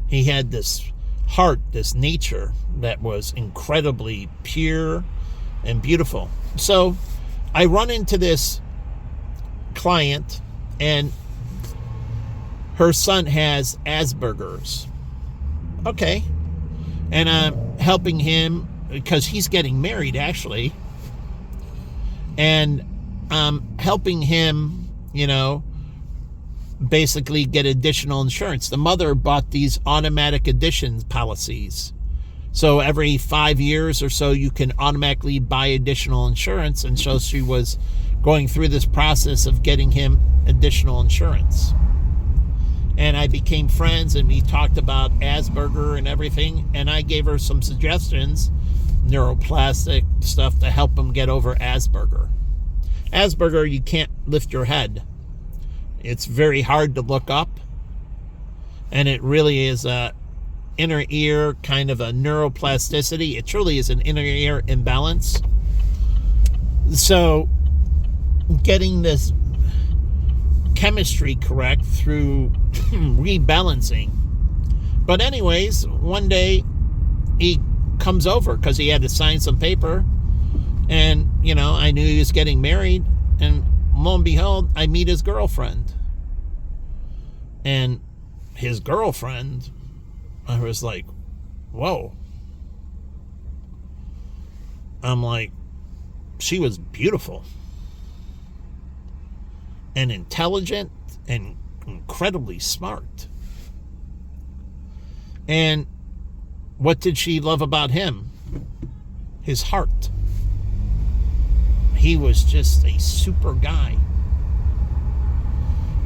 Speaker 1: He had this heart, this nature that was incredibly pure and beautiful. So I run into this client and her son has Asperger's. Okay. And I'm helping him because he's getting married, actually. And I'm helping him, basically get additional insurance. The mother bought these automatic additions policies. So every 5 years or so, you can automatically buy additional insurance. And so she was going through this process of getting him additional insurance. And I became friends and we talked about Asperger and everything. And I gave her some suggestions, neuroplastic stuff to help him get over Asperger. Asperger, you can't lift your head. It's very hard to look up. And it really is a inner ear kind of a neuroplasticity. It truly is an inner ear imbalance. So getting this chemistry correct through rebalancing. But anyways, one day he comes over because he had to sign some paper. And, I knew he was getting married. And lo and behold, I meet his girlfriend. And his girlfriend, I was like, whoa. I'm like, she was beautiful and intelligent and incredibly smart. And what did she love about him? His heart. He was just a super guy.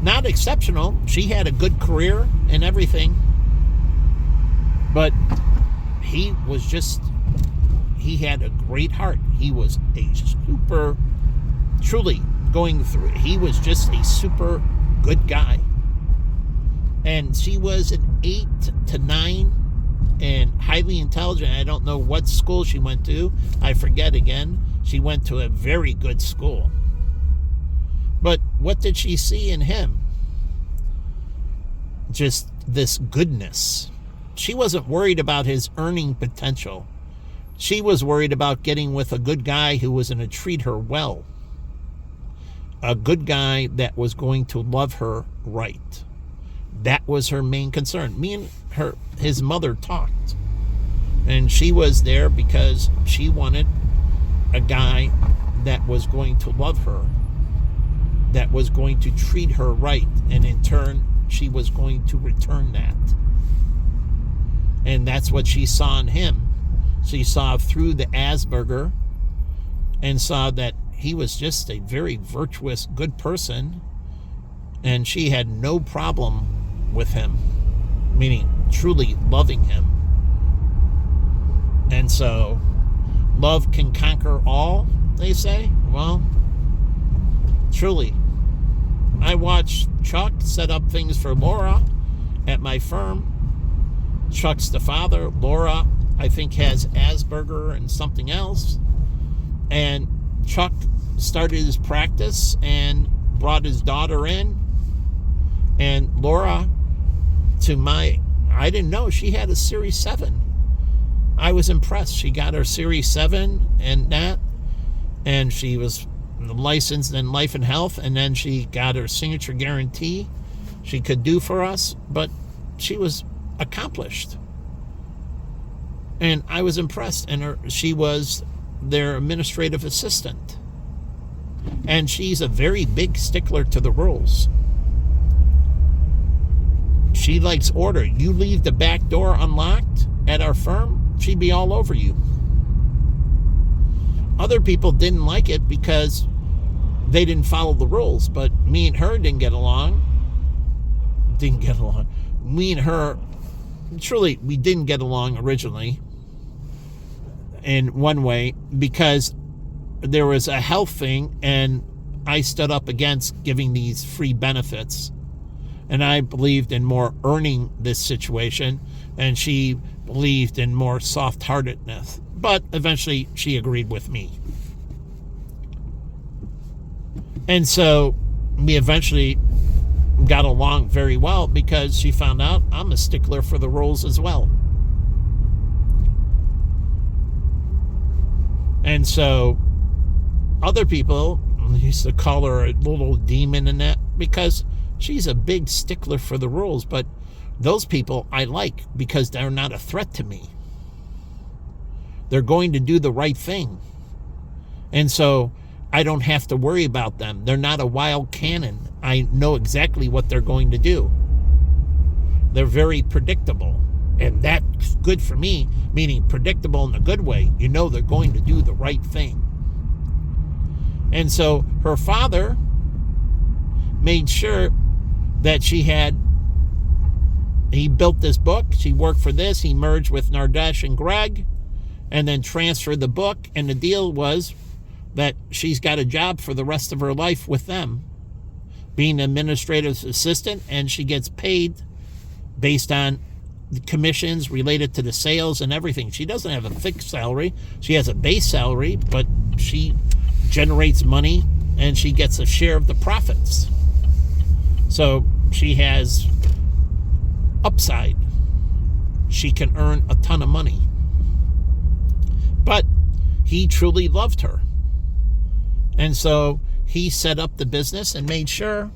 Speaker 1: Not exceptional. She had a good career and everything. But he had a great heart. He was a super, truly going through it. He was just a super good guy. And she was an 8 to 9 and highly intelligent. I don't know what school she went to. I forget again. She went to a very good school. But what did she see in him? Just this goodness. She wasn't worried about his earning potential. She was worried about getting with a good guy who was going to treat her well. A good guy that was going to love her right. That was her main concern. Me and his mother talked. And she was there because she wanted a guy that was going to love her, that was going to treat her right, and in turn, she was going to return that. And that's what she saw in him. She saw through the Asperger and saw that he was just a very virtuous, good person, and she had no problem with him, meaning truly loving him. And so love can conquer all, they say. Well, truly, I watched Chuck set up things for Laura at my firm. Chuck's the father. Laura, I think, has Asperger and something else. And Chuck started his practice and brought his daughter in. And Laura, I didn't know she had a Series 7. I was impressed. She got her Series 7 and that. And she was licensed in life and health. And then she got her signature guarantee she could do for us. But she was accomplished. And I was impressed. And she was their administrative assistant. And she's a very big stickler to the rules. She likes order. You leave the back door unlocked at our firm, she'd be all over you. Other people didn't like it because they didn't follow the rules, but me and her didn't get along. Me and her, truly, we didn't get along originally in one way because there was a health thing and I stood up against giving these free benefits. And I believed in more earning this situation, and she believed in more soft-heartedness. But eventually, she agreed with me. And so, we eventually got along very well because she found out I'm a stickler for the rules as well. And so, other people used to call her a little demon and that because she's a big stickler for the rules, but those people I like because they're not a threat to me. They're going to do the right thing. And so I don't have to worry about them. They're not a wild cannon. I know exactly what they're going to do. They're very predictable. And that's good for me, meaning predictable in a good way. You know they're going to do the right thing. And so her father made sure that he built this book. She worked for this. He merged with Nardesh and Greg and then transferred the book. And the deal was that she's got a job for the rest of her life with them, being an administrative assistant, and she gets paid based on the commissions related to the sales and everything. She doesn't have a fixed salary. She has a base salary, but she generates money and she gets a share of the profits. So she has upside. She can earn a ton of money. But he truly loved her. And so he set up the business and made sure.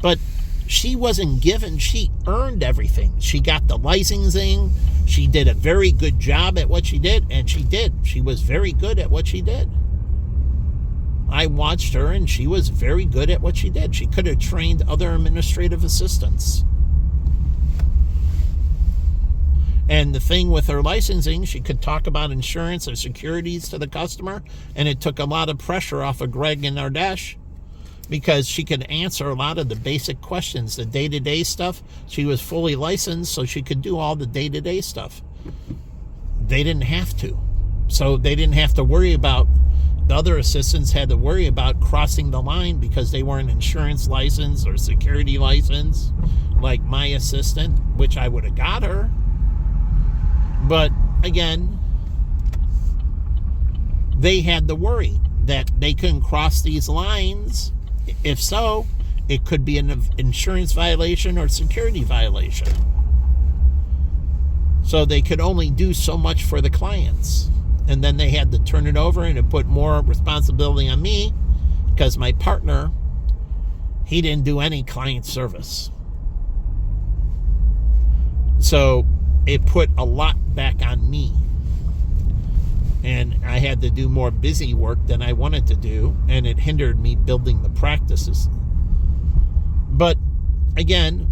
Speaker 1: But she wasn't given. She earned everything. She got the licensing. She did a very good job at what she did. And she did. She was very good at what she did. I watched her, and she was very good at what she did. She could have trained other administrative assistants. And the thing with her licensing, she could talk about insurance or securities to the customer, and it took a lot of pressure off of Greg and Nardesh because she could answer a lot of the basic questions, the day-to-day stuff. She was fully licensed, so she could do all the day-to-day stuff. They didn't have to. So they didn't have to worry about, the other assistants had to worry about crossing the line because they weren't insurance licensed or security licensed like my assistant, which I would have got her. But again, they had the worry that they couldn't cross these lines. If so, it could be an insurance violation or security violation. So they could only do so much for the clients. And then they had to turn it over and it put more responsibility on me because my partner, he didn't do any client service. So it put a lot back on me. And I had to do more busy work than I wanted to do, and it hindered me building the practices. But again,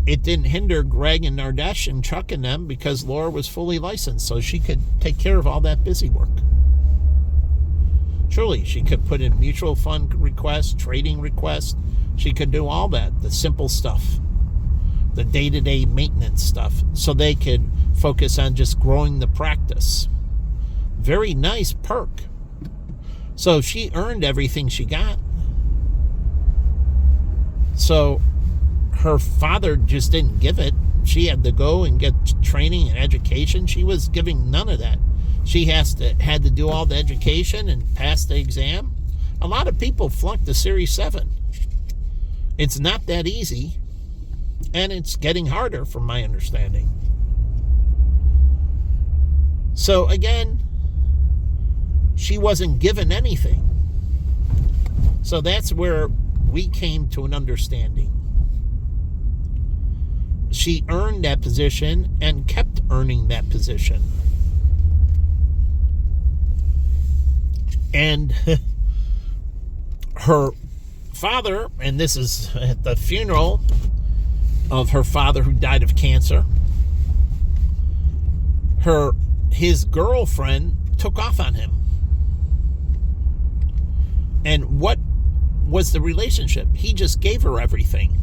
Speaker 1: it didn't hinder Greg and Nardesh and Chuck and them because Laura was fully licensed, so she could take care of all that busy work. Truly, she could put in mutual fund requests, trading requests. She could do all that, the simple stuff, the day-to-day maintenance stuff, so they could focus on just growing the practice. Very nice perk. So she earned everything she got. So her father just didn't give it. She had to go and get training and education. She was giving none of that. She had to do all the education and pass the exam. A lot of people flunk the Series 7. It's not that easy, and it's getting harder from my understanding. So again, she wasn't given anything. So that's where we came to an understanding. She earned that position and kept earning that position. And her father, and this is at the funeral of her father who died of cancer, his girlfriend took off on him. And what was the relationship? He just gave her everything.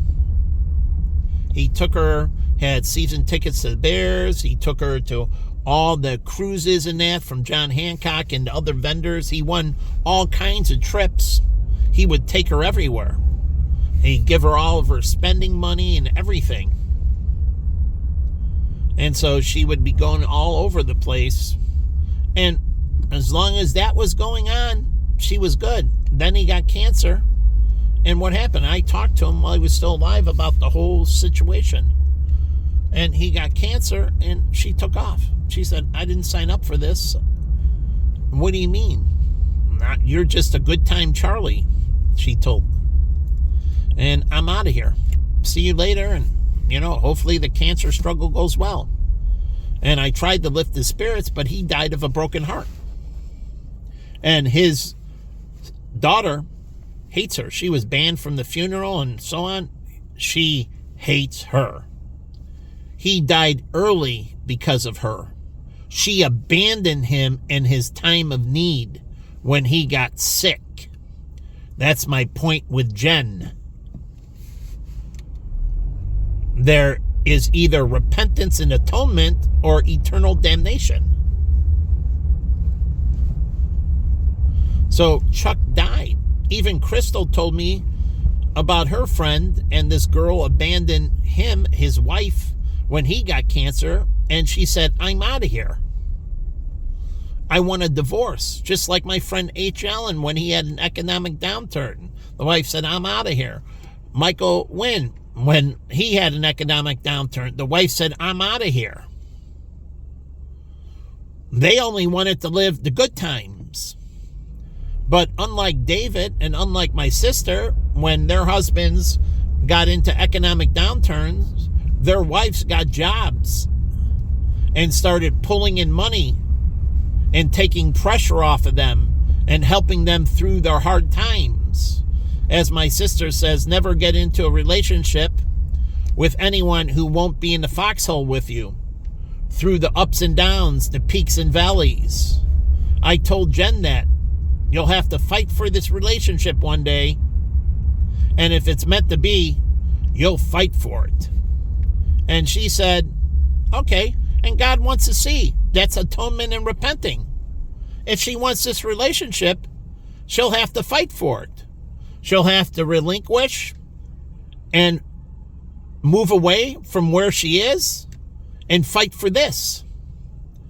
Speaker 1: He took her, had season tickets to the Bears. He took her to all the cruises and that from John Hancock and other vendors. He won all kinds of trips. He would take her everywhere. He'd give her all of her spending money and everything. And so she would be going all over the place. And as long as that was going on, she was good. Then he got cancer. And what happened? I talked to him while he was still alive about the whole situation. And he got cancer, and she took off. She said, I didn't sign up for this. What do you mean? You're just a good time Charlie, she told. And I'm out of here. See you later, and, hopefully the cancer struggle goes well. And I tried to lift his spirits, but he died of a broken heart. And his daughter hates her. She was banned from the funeral and so on. She hates her. He died early because of her. She abandoned him in his time of need when he got sick. That's my point with Jen. There is either repentance and atonement or eternal damnation. So Chuck died. Even Crystal told me about her friend, and this girl abandoned him, his wife, when he got cancer, and she said, I'm out of here. I want a divorce, just like my friend H. Allen when he had an economic downturn. The wife said, I'm out of here. Michael Wynn, when he had an economic downturn, the wife said, I'm out of here. They only wanted to live the good times. But unlike David and unlike my sister, when their husbands got into economic downturns, their wives got jobs and started pulling in money and taking pressure off of them and helping them through their hard times. As my sister says, never get into a relationship with anyone who won't be in the foxhole with you through the ups and downs, the peaks and valleys. I told Jen that. You'll have to fight for this relationship one day. And if it's meant to be, you'll fight for it. And she said, okay, and God wants to see. That's atonement and repenting. If she wants this relationship, she'll have to fight for it. She'll have to relinquish and move away from where she is and fight for this.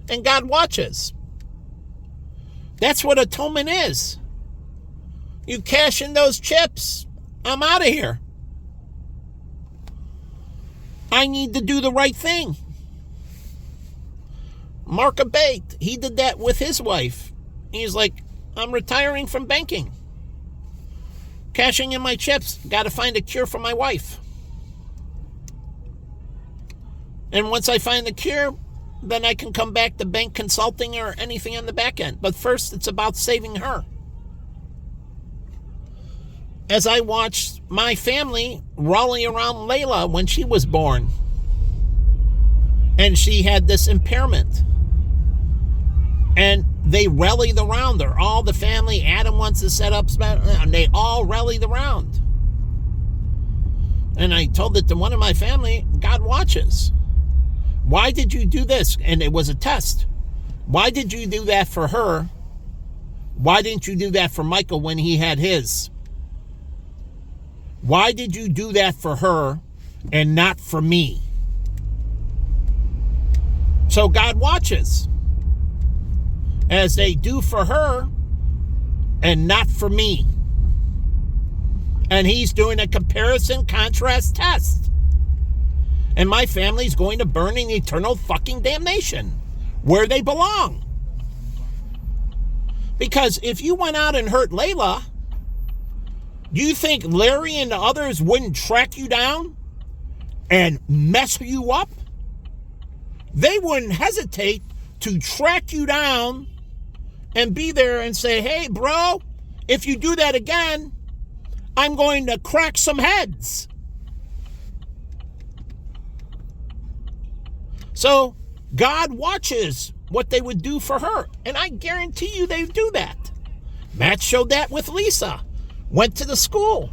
Speaker 1: And God watches. That's what atonement is. You cash in those chips. I'm out of here. I need to do the right thing. Mark Abate, he did that with his wife. He's like, I'm retiring from banking. Cashing in my chips. Got to find a cure for my wife. And once I find the cure, then I can come back to bank consulting or anything on the back end. But first, it's about saving her. As I watched my family rally around Layla when she was born, and she had this impairment, and they rallied around her. All the family, Adam wants to set up, and they all rallied around. And I told it to one of my family, God watches. Why did you do this? And it was a test. Why did you do that for her Why didn't you do that for Michael when he had his? Why did you do that for her and not for me? So God watches as they do for her and not for me. And he's doing a comparison contrast test. And my family's going to burn in eternal fucking damnation where they belong. Because if you went out and hurt Layla, do you think Larry and the others wouldn't track you down and mess you up? They wouldn't hesitate to track you down and be there and say, hey, bro, if you do that again, I'm going to crack some heads. So God watches what they would do for her. And I guarantee you they do that. Matt showed that with Lisa. Went to the school.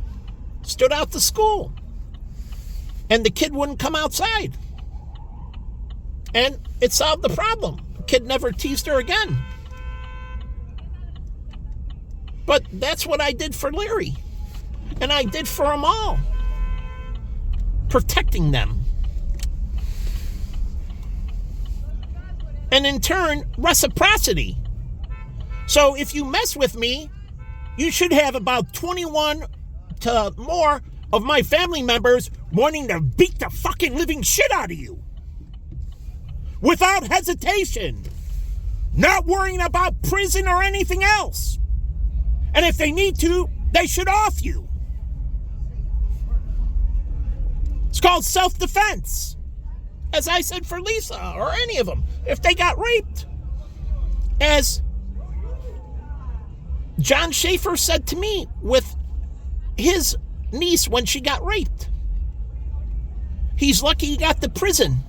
Speaker 1: Stood out the school. And the kid wouldn't come outside. And it solved the problem. The kid never teased her again. But that's what I did for Larry. And I did for them all. Protecting them. And in turn, reciprocity. So if you mess with me, you should have about 21 to more of my family members wanting to beat the fucking living shit out of you. Without hesitation. Not worrying about prison or anything else. And if they need to, they should off you. It's called self-defense. As I said for Lisa or any of them, if they got raped. As John Schaefer said to me with his niece when she got raped. He's lucky he got to prison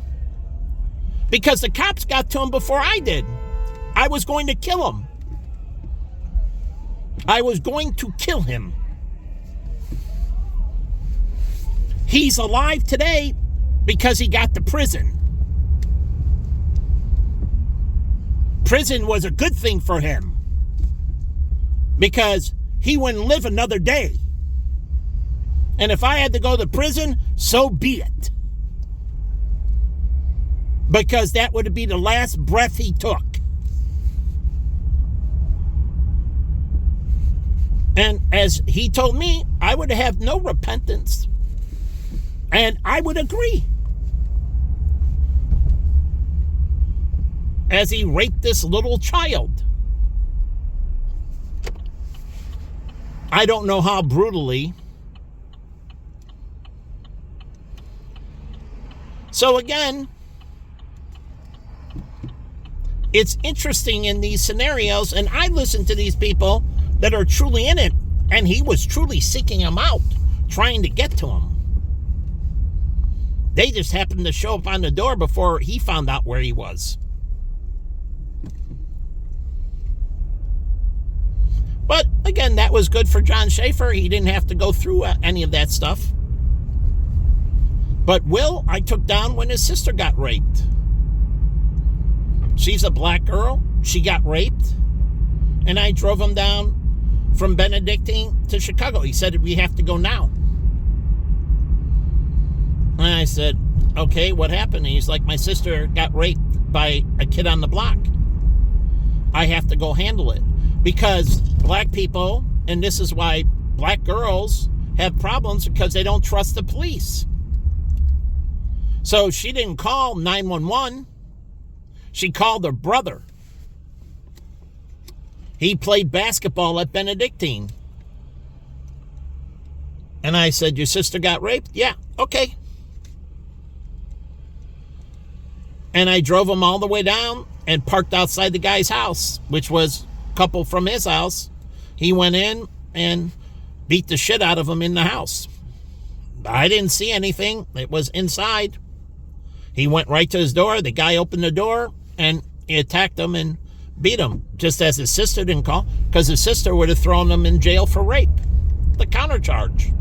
Speaker 1: because the cops got to him before I did. I was going to kill him. I was going to kill him. He's alive today because he got to prison. Prison was a good thing for him because he wouldn't live another day. And if I had to go to prison, so be it. Because that would be the last breath he took. And as he told me, I would have no repentance. And I would agree. As he raped this little child. I don't know how brutally. So again, it's interesting in these scenarios, and I listen to these people that are truly in it, and he was truly seeking him out, trying to get to him. They just happened to show up on the door before he found out where he was. But again, that was good for John Schaefer. He didn't have to go through any of that stuff. But Will, I took down when his sister got raped. She's a black girl. She got raped. And I drove him down from Benedictine to Chicago. He said, we have to go now. And I said, okay, what happened? And he's like, my sister got raped by a kid on the block. I have to go handle it. Because black people, and this is why black girls have problems, because they don't trust the police. So she didn't call 911. She called her brother. He played basketball at Benedictine. And I said, your sister got raped? Yeah, okay. And I drove him all the way down and parked outside the guy's house, which was a couple from his house. He went in and beat the shit out of him in the house. I didn't see anything. It was inside. He went right to his door. The guy opened the door and he attacked him and beat him, just as his sister didn't call, because his sister would have thrown him in jail for rape, the countercharge.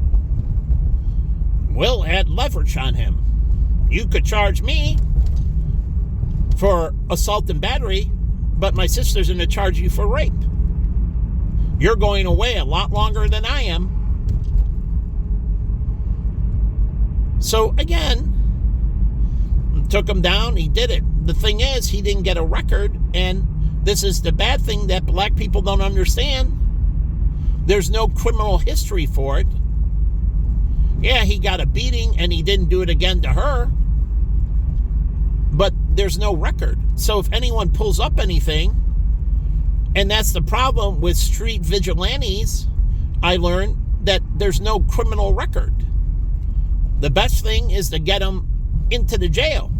Speaker 1: Will had leverage on him. You could charge me for assault and battery, but my sister's going to charge you for rape. You're going away a lot longer than I am. So again, took him down. He did it. The thing is, he didn't get a record. And this is the bad thing that black people don't understand. There's no criminal history for it. Yeah, he got a beating and he didn't do it again to her. But there's no record. So if anyone pulls up anything, and that's the problem with street vigilantes, I learned that there's no criminal record. The best thing is to get them into the jail.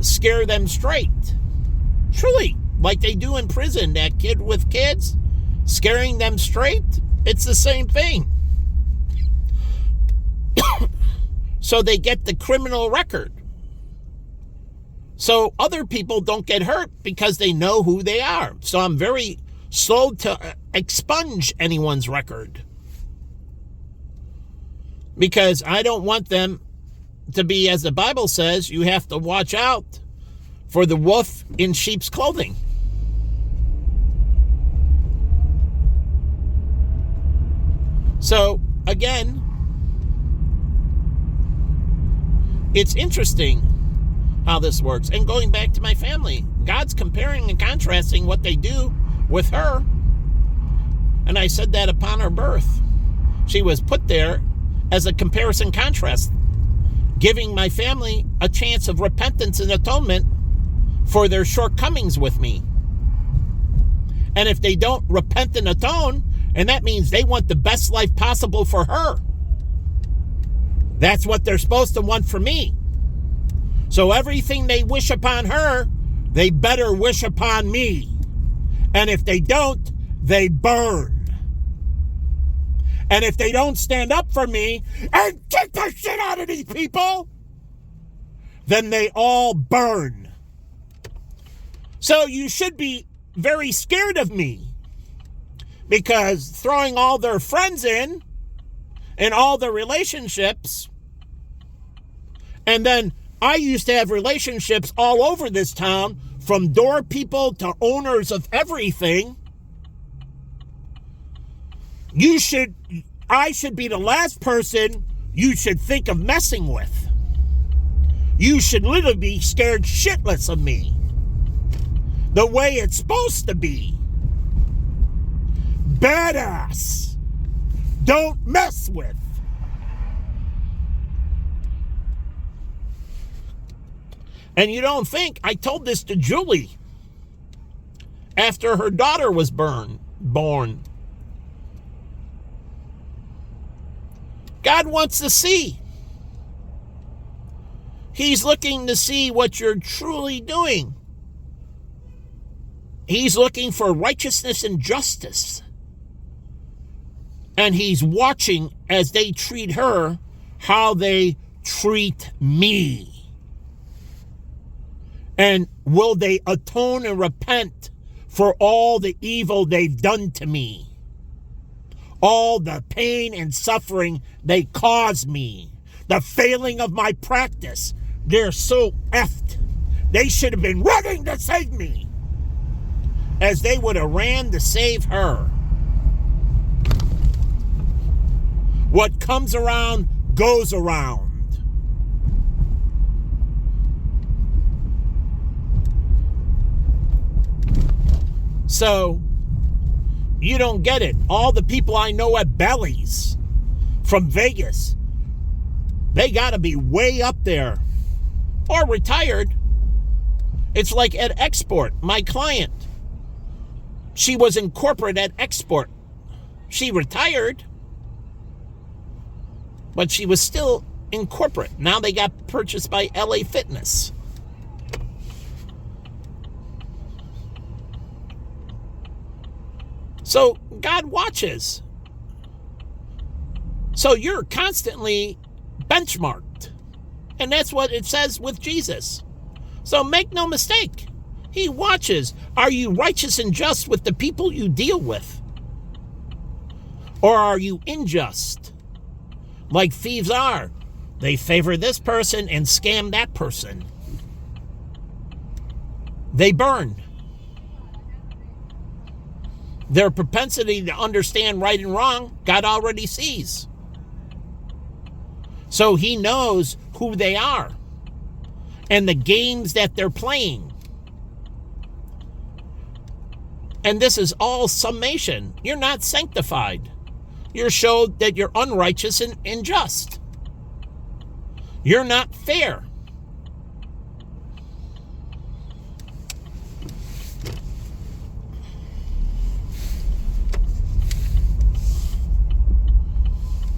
Speaker 1: Scare them straight. Truly, like they do in prison, that kid with kids, scaring them straight, it's the same thing. So they get the criminal record. So other people don't get hurt because they know who they are. So I'm very slow to expunge anyone's record, because I don't want them to be, as the Bible says, you have to watch out for the wolf in sheep's clothing. So again, it's interesting how this works. And going back to my family, God's comparing and contrasting what they do with her. And I said that upon her birth, she was put there as a comparison contrast, giving my family a chance of repentance and atonement for their shortcomings with me. And if they don't repent and atone, and that means they want the best life possible for her, that's what they're supposed to want for me. So everything they wish upon her, they better wish upon me. And if they don't, they burn. And if they don't stand up for me and kick the shit out of these people, then they all burn. So you should be very scared of me, because throwing all their friends in and all their relationships, and then I used to have relationships all over this town, from door people to owners of everything. I should be the last person you should think of messing with. You should literally be scared shitless of me, the way it's supposed to be. Badass. Don't mess with. And you don't think, I told this to Julie after her daughter was born. God wants to see. He's looking to see what you're truly doing. He's looking for righteousness and justice. And he's watching as they treat her, how they treat me. And will they atone and repent for all the evil they've done to me? All the pain and suffering they caused me. The failing of my practice. They're so effed. They should have been running to save me, as they would have ran to save her. What comes around goes around. So, you don't get it. All the people I know at Belly's from Vegas, they got to be way up there or retired. It's like at Export, my client. She was in corporate at Export. She retired, but she was still in corporate. Now they got purchased by LA Fitness. So God watches. So you're constantly benchmarked. And that's what it says with Jesus. So make no mistake. He watches. Are you righteous and just with the people you deal with? Or are you unjust? Like thieves are. They favor this person and scam that person. They burn. Their propensity to understand right and wrong, God already sees. So he knows who they are and the games that they're playing. And this is all summation. You're not sanctified. You're showed that you're unrighteous and unjust. You're not fair.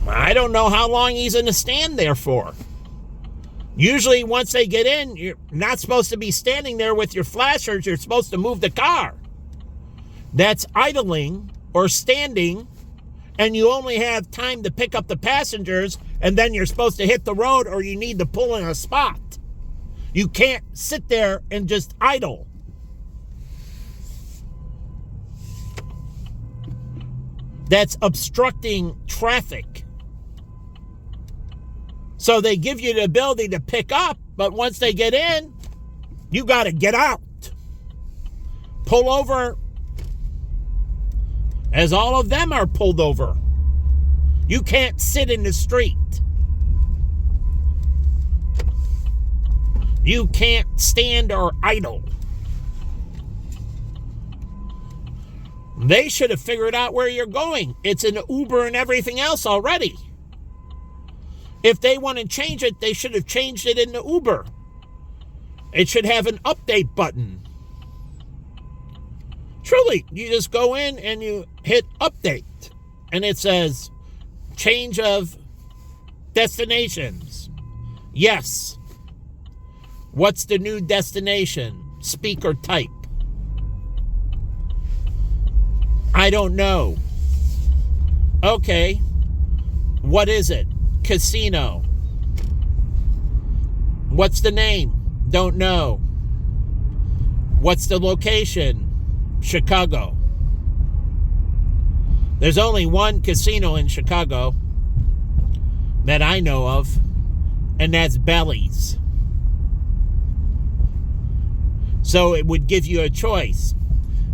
Speaker 1: I don't know how long he's going to stand there for. Usually once they get in, you're not supposed to be standing there with your flashers. You're supposed to move the car. That's idling or standing, and you only have time to pick up the passengers, and then you're supposed to hit the road or you need to pull in a spot. You can't sit there and just idle. That's obstructing traffic. So they give you the ability to pick up, but once they get in, you got to get out. Pull over, as all of them are pulled over. You can't sit in the street. You can't stand or idle. They should have figured out where you're going. It's an Uber and everything else already. If they want to change it, they should have changed it in the Uber. It should have an update button. Truly, you just go in and you hit update. And it says, change of destinations. Yes. What's the new destination? Speak or type. I don't know. Okay. What is it? Casino. What's the name? Don't know. What's the location? Chicago. There's only one casino in Chicago that I know of, and that's Bally's. So it would give you a choice.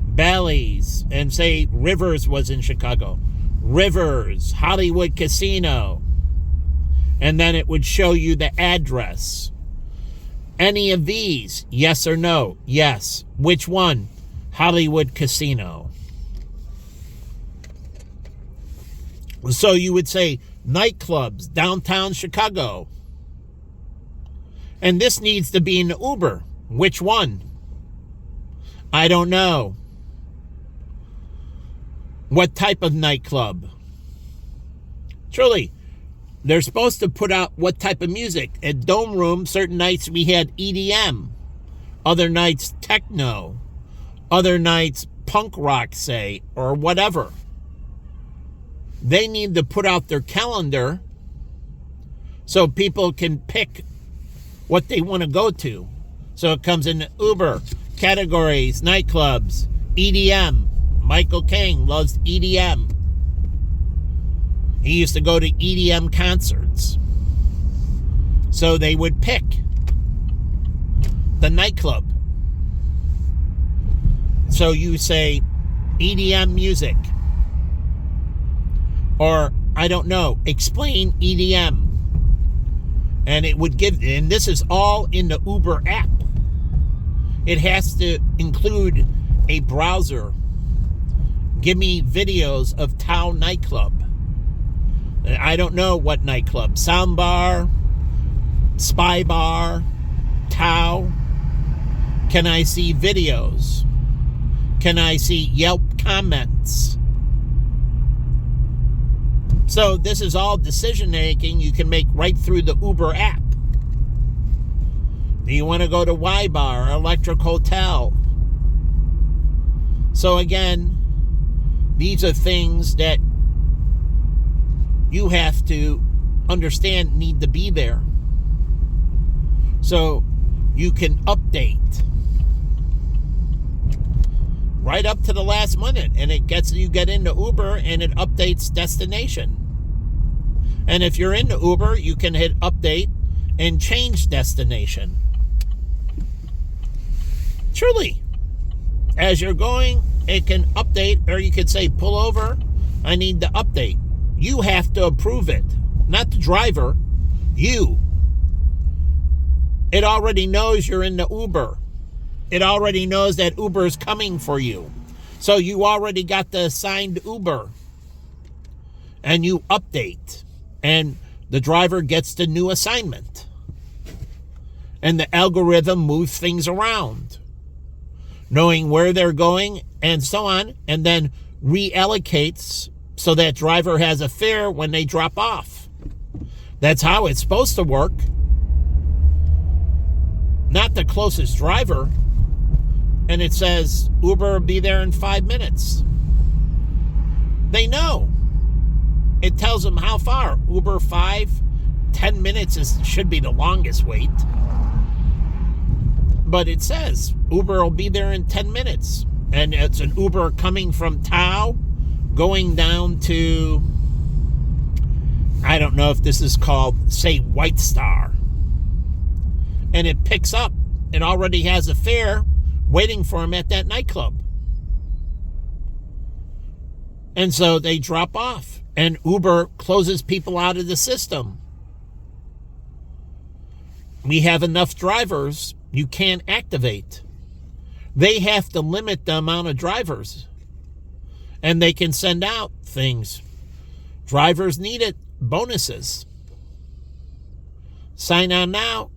Speaker 1: Bally's, and say Rivers was in Chicago. Rivers, Hollywood Casino. And then it would show you the address. Any of these, yes or no? Yes. Which one? Hollywood Casino. So you would say nightclubs, downtown Chicago. And this needs to be an Uber. Which one? I don't know. What type of nightclub? Truly, they're supposed to put out what type of music. At Dome Room, certain nights we had EDM. Other nights, techno. Other nights, punk rock, say, or whatever. They need to put out their calendar so people can pick what they want to go to. So it comes in Uber, categories, nightclubs, EDM. Michael King loves EDM. He used to go to EDM concerts. So they would pick the nightclub. So you say EDM music. Or, I don't know, explain EDM. And it would give, and this is all in the Uber app. It has to include a browser. Give me videos of Tao nightclub. I don't know what nightclub. Soundbar, Spy Bar, Tao. Can I see videos? Can I see Yelp comments? So this is all decision making you can make right through the Uber app. Do you want to go to Y Bar, Electric Hotel? So again, these are things that you have to understand need to be there. So you can update right up to the last minute, and it gets you get into Uber and it updates destination. And if you're into Uber, you can hit update and change destination. Truly, as you're going it can update, or you could say, pull over, I need to update. You have to approve it, not the driver, you. It already knows you're in the Uber. It already knows that Uber is coming for you. So you already got the assigned Uber. And you update. And the driver gets the new assignment. And the algorithm moves things around, knowing where they're going and so on, and then reallocates so that driver has a fare when they drop off. That's how it's supposed to work. Not the closest driver. And it says Uber will be there in 5 minutes. They know. It tells them how far. Uber 10 minutes should be the longest wait. But it says Uber will be there in 10 minutes. And it's an Uber coming from Tao, going down to, I don't know if this is called, say, White Star. And it picks up. It already has a fare waiting for him at that nightclub. And so they drop off. And Uber closes people out of the system. We have enough drivers you can't activate. They have to limit the amount of drivers. And they can send out things. Drivers need it. Bonuses. Sign on now.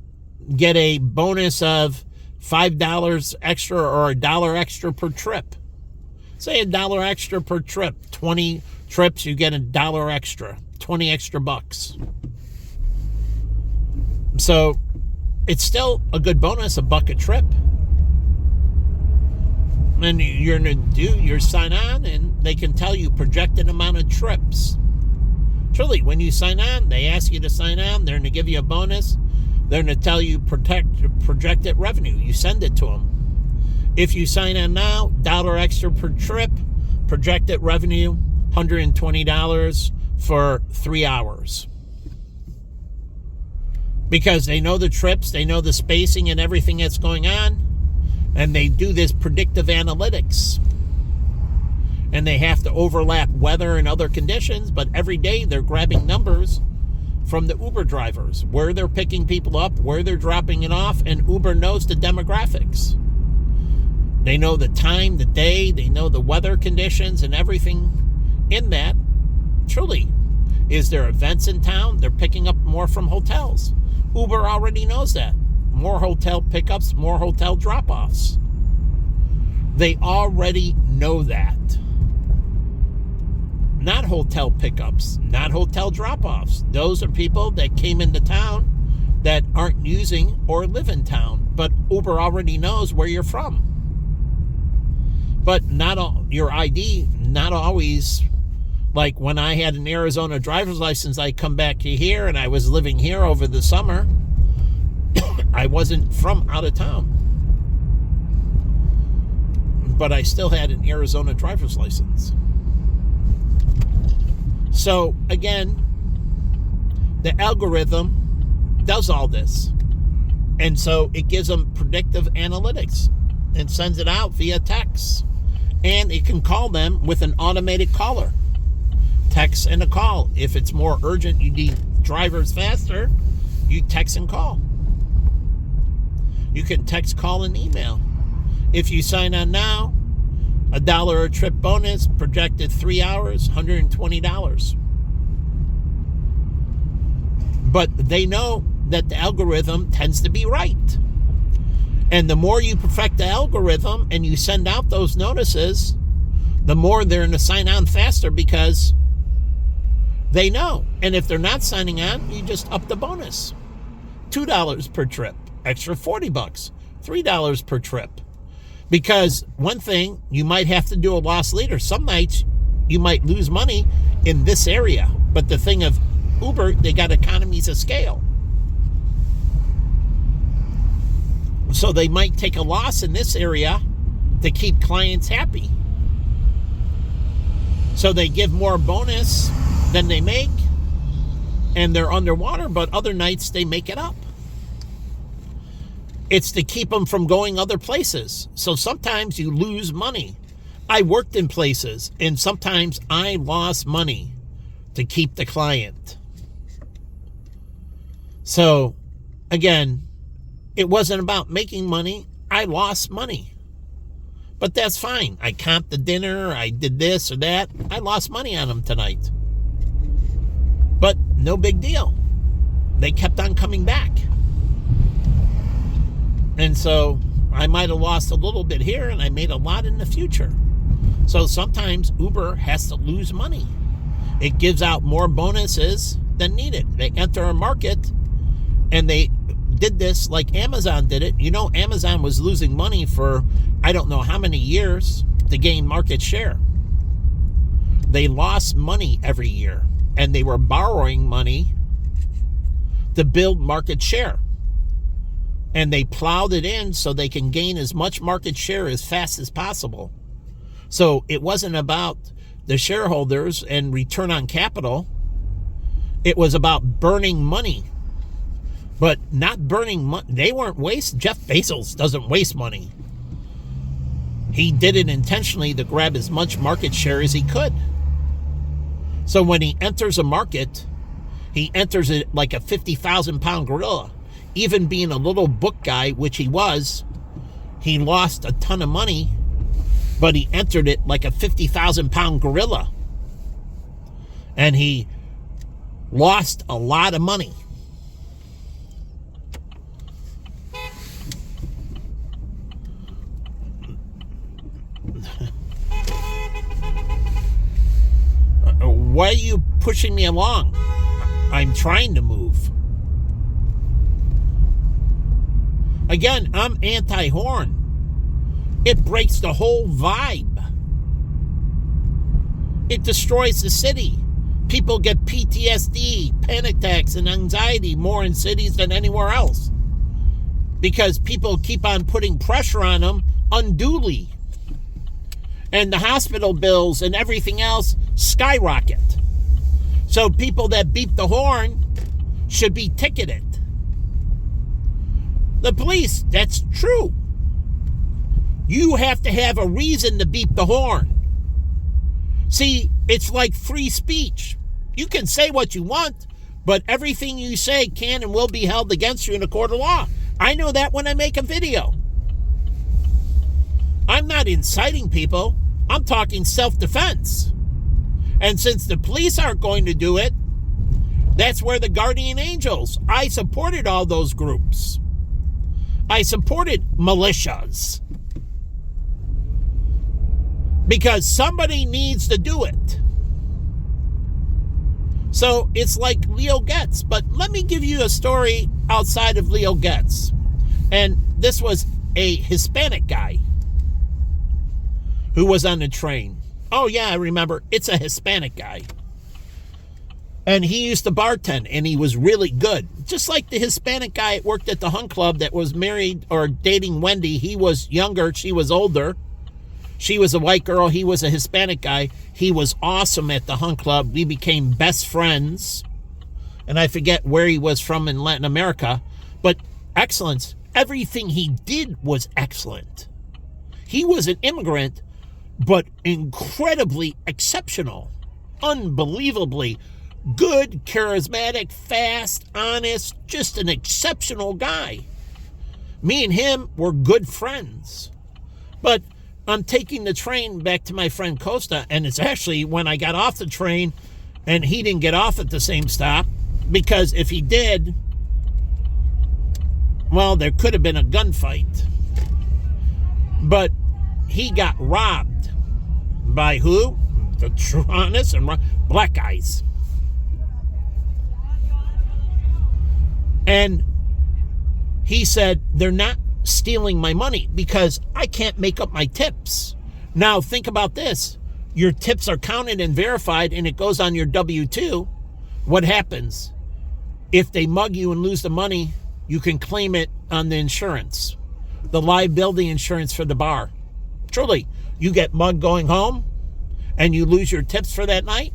Speaker 1: Get a bonus of $5 extra or $1 extra per trip. Say $1 extra per trip. 20 trips, you get $1 extra. 20 extra bucks. So it's still a good bonus, $1 a trip. And you're going to do your sign on, and they can tell you projected amount of trips. Truly, when you sign on, they ask you to sign on. They're going to give you a bonus. They're going to tell you projected revenue. You send it to them. If you sign on now, $1 extra per trip, projected revenue, $120 for 3 hours. Because they know the trips, they know the spacing and everything that's going on, and they do this predictive analytics. And they have to overlap weather and other conditions, but every day they're grabbing numbers from the Uber drivers, where they're picking people up, where they're dropping it off, and Uber knows the demographics. They know the time, the day, they know the weather conditions and everything in that. Truly, is there events in town? They're picking up more from hotels. Uber already knows that. More hotel pickups, more hotel drop-offs. They already know that. Not hotel pickups, not hotel drop-offs. Those are people that came into town that aren't using or live in town. But Uber already knows where you're from. But not all, your ID, not always. Like when I had an Arizona driver's license, I come back to here and I was living here over the summer. I wasn't from out of town. But I still had an Arizona driver's license. So, again, the algorithm does all this. And so it gives them predictive analytics and sends it out via text. And it can call them with an automated caller. Text and a call. If it's more urgent, you need drivers faster, you text and call. You can text, call, and email. If you sign on now, $1 a trip bonus, projected 3 hours, $120. But they know that the algorithm tends to be right. And the more you perfect the algorithm and you send out those notices, the more they're going to sign on faster because they know. And if they're not signing on, you just up the bonus. $2 per trip, extra $40, $3 per trip. Because one thing, you might have to do a loss leader. Some nights you might lose money in this area. But the thing of Uber, they got economies of scale. So they might take a loss in this area to keep clients happy. So they give more bonus than they make. And they're underwater, but other nights they make it up. It's to keep them from going other places. So sometimes you lose money. I worked in places, and sometimes I lost money to keep the client. So, again, it wasn't about making money. I lost money. But that's fine. I comped the dinner. I did this or that. I lost money on them tonight. But no big deal. They kept on coming back. And so I might have lost a little bit here, and I made a lot in the future. So sometimes Uber has to lose money. It gives out more bonuses than needed. They enter a market, and they did this like Amazon did it. You know, Amazon was losing money for I don't know how many years to gain market share. They lost money every year, and they were borrowing money to build market share. And they plowed it in so they can gain as much market share as fast as possible. So it wasn't about the shareholders and return on capital. It was about burning money. But not burning money. They weren't waste. Jeff Bezos doesn't waste money. He did it intentionally to grab as much market share as he could. So when he enters a market, he enters it like a 50,000-pound gorilla. Even being a little book guy, which he was, he lost a ton of money, but he entered it like a 50,000-pound gorilla. And he lost a lot of money. Why are you pushing me along? I'm trying to move. Again, I'm anti-horn. It breaks the whole vibe. It destroys the city. People get PTSD, panic attacks, and anxiety more in cities than anywhere else because people keep on putting pressure on them unduly. And the hospital bills and everything else skyrocket. So people that beep the horn should be ticketed. The police, that's true. You have to have a reason to beep the horn. See, it's like free speech. You can say what you want, but everything you say can and will be held against you in a court of law. I know that when I make a video. I'm not inciting people. I'm talking self-defense. And since the police aren't going to do it, that's where the guardian angels. I supported all those groups. I supported militias. Because somebody needs to do it. So it's like Leo Getz. But let me give you a story outside of Leo Getz. And this was a Hispanic guy who was on the train. Oh, yeah, I remember. It's a Hispanic guy. And he used to bartend, and he was really good. Just like the Hispanic guy that worked at the Hunt Club that was married or dating Wendy. He was younger. She was older. She was a white girl. He was a Hispanic guy. He was awesome at the Hunt Club. We became best friends. And I forget where he was from in Latin America. But excellence. Everything he did was excellent. He was an immigrant, but incredibly exceptional. Unbelievably good, charismatic, fast, honest, just an exceptional guy. Me and him were good friends. But I'm taking the train back to my friend Costa, and it's actually when I got off the train, and he didn't get off at the same stop, because if he did, well, there could have been a gunfight. But he got robbed by who? The true honest and black guys. And he said, they're not stealing my money because I can't make up my tips. Now, think about this. Your tips are counted and verified, and it goes on your W-2. What happens? If they mug you and lose the money, you can claim it on the insurance, the liability insurance for the bar. Truly, you get mugged going home and you lose your tips for that night,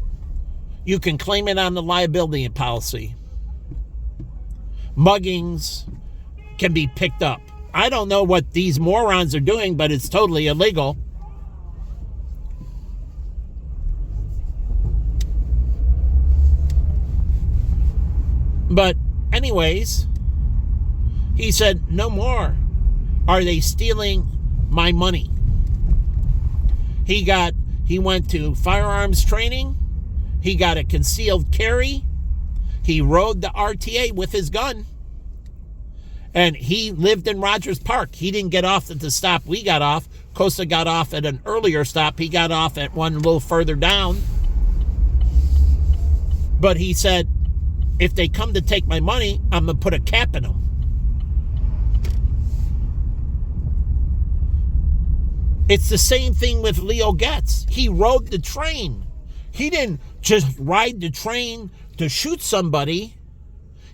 Speaker 1: you can claim it on the liability policy. Muggings can be picked up. I don't know what these morons are doing, but it's totally illegal. But anyways, he said, no more are they stealing my money. He went to firearms training. He got a concealed carry. He rode the RTA with his gun. And he lived in Rogers Park. He didn't get off at the stop we got off. Costa got off at an earlier stop. He got off at one a little further down. But he said, if they come to take my money, I'm going to put a cap in them. It's the same thing with Leo Getz. He rode the train. He didn't just ride the train to shoot somebody.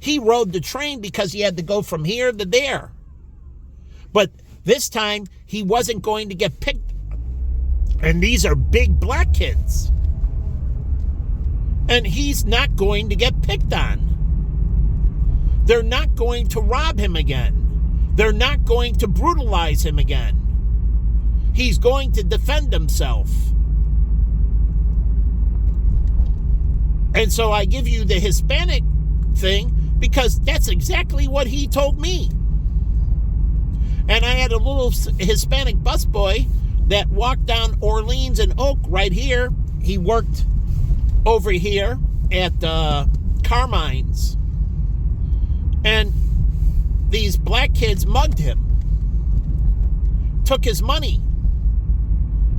Speaker 1: He rode the train because he had to go from here to there. But this time, he wasn't going to get picked. And these are big black kids. And he's not going to get picked on. They're not going to rob him again. They're not going to brutalize him again. He's going to defend himself. And so I give you the Hispanic thing because that's exactly what he told me. And I had a little Hispanic busboy that walked down Orleans and Oak right here. He worked over here at Carmine's. And these black kids mugged him. Took his money.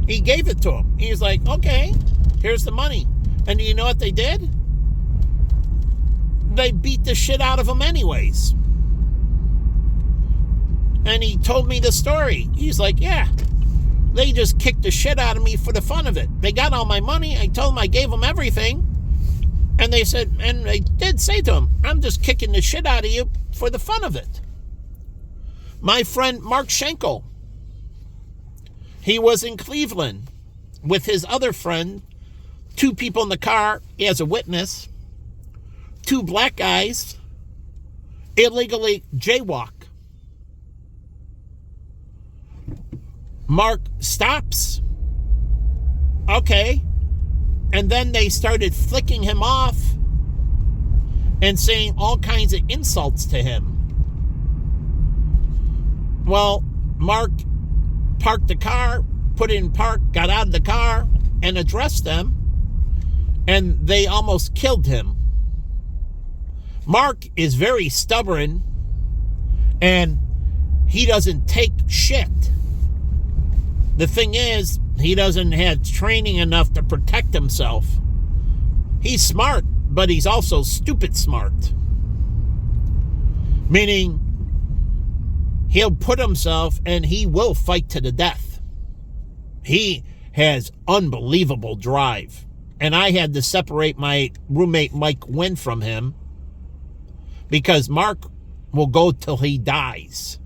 Speaker 1: He gave it to him. He was like, okay, here's the money. And do you know what they did? They beat the shit out of him anyways. And he told me the story. He's like, yeah, they just kicked the shit out of me for the fun of it. They got all my money. I told them I gave them everything. And they said, and they did say to him, I'm just kicking the shit out of you for the fun of it. My friend Mark Schenkel, he was in Cleveland with his other friend, 2 people in the car as a witness, 2 black guys illegally jaywalk. Mark stops. Okay. And then they started flicking him off and saying all kinds of insults to him. Well, Mark parked the car, put it in park, got out of the car, and addressed them, and they almost killed him. Mark is very stubborn, and he doesn't take shit. The thing is, he doesn't have training enough to protect himself. He's smart, but he's also stupid smart. Meaning, he'll put himself and he will fight to the death. He has unbelievable drive. And I had to separate my roommate Mike Wynn from him because Mark will go till he dies.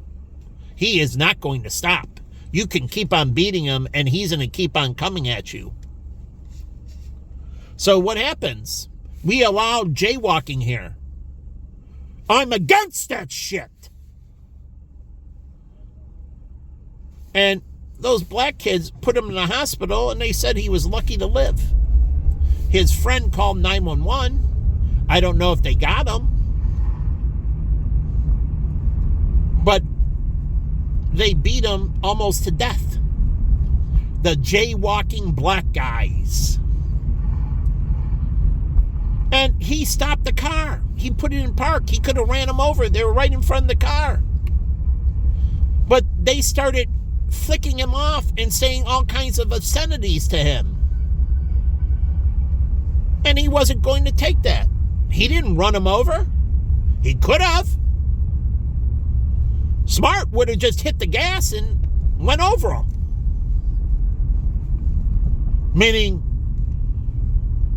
Speaker 1: He is not going to stop. You can keep on beating him and he's going to keep on coming at you. So what happens? We allow jaywalking here. I'm against that shit. And those black kids put him in the hospital and they said he was lucky to live. His friend called 911. I don't know if they got him. But they beat him almost to death. The jaywalking black guys. And he stopped the car. He put it in park. He could have ran them over. They were right in front of the car. But they started flicking him off and saying all kinds of obscenities to him. And he wasn't going to take that. He didn't run him over. He could have. Smart would have just hit the gas and went over him. Meaning,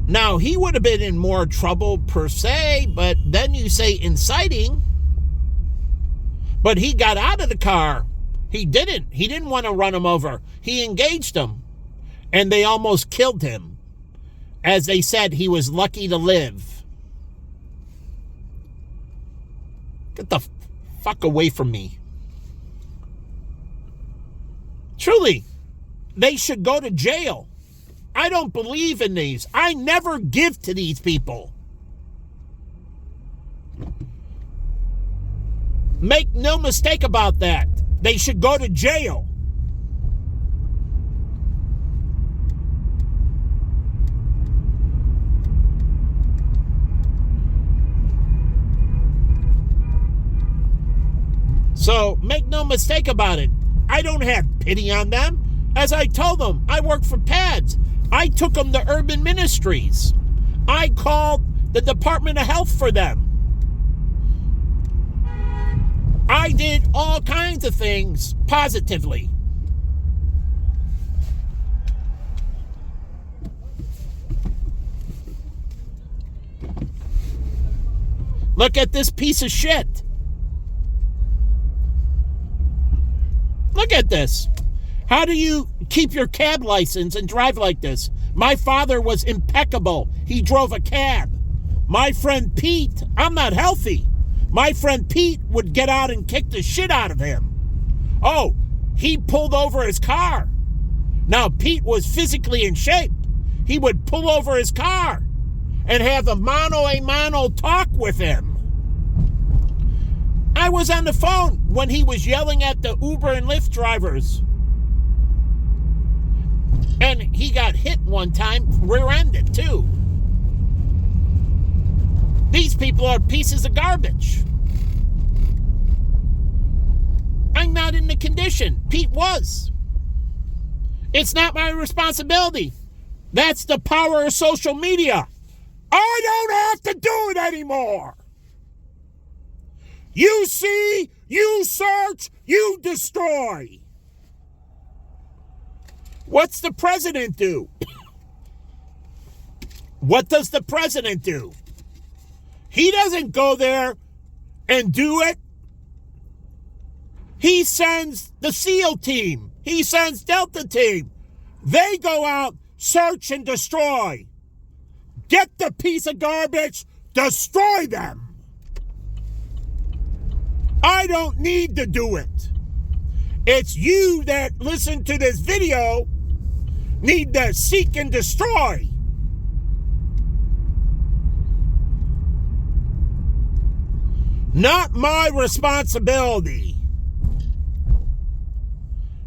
Speaker 1: now he would have been in more trouble per se, but then you say inciting. But he got out of the car. He didn't. He didn't want to run him over. He engaged him. And they almost killed him. As they said, he was lucky to live. Get the fuck away from me. Truly, they should go to jail. I don't believe in these. I never give to these people. Make no mistake about that. They should go to jail. So make no mistake about it. I don't have pity on them. As I told them, I work for PADS. I took them to Urban Ministries. I called the Department of Health for them. I did all kinds of things positively. Look at this piece of shit. Look at this. How do you keep your cab license and drive like this? My father was impeccable. He drove a cab. My friend Pete, I'm not healthy. My friend Pete would get out and kick the shit out of him. Oh, he pulled over his car. Now, Pete was physically in shape. He would pull over his car and have a mano talk with him. I was on the phone when he was yelling at the Uber and Lyft drivers. And he got hit one time, rear-ended too. These people are pieces of garbage. I'm not in the condition. Pete was. It's not my responsibility. That's the power of social media. I don't have to do it anymore. You see, you search, you destroy. What's the president do? What does the president do? He doesn't go there and do it. He sends the SEAL team. He sends Delta team. They go out, search, and destroy. Get the piece of garbage, destroy them. I don't need to do it. It's you that listen to this video need to seek and destroy. Not my responsibility.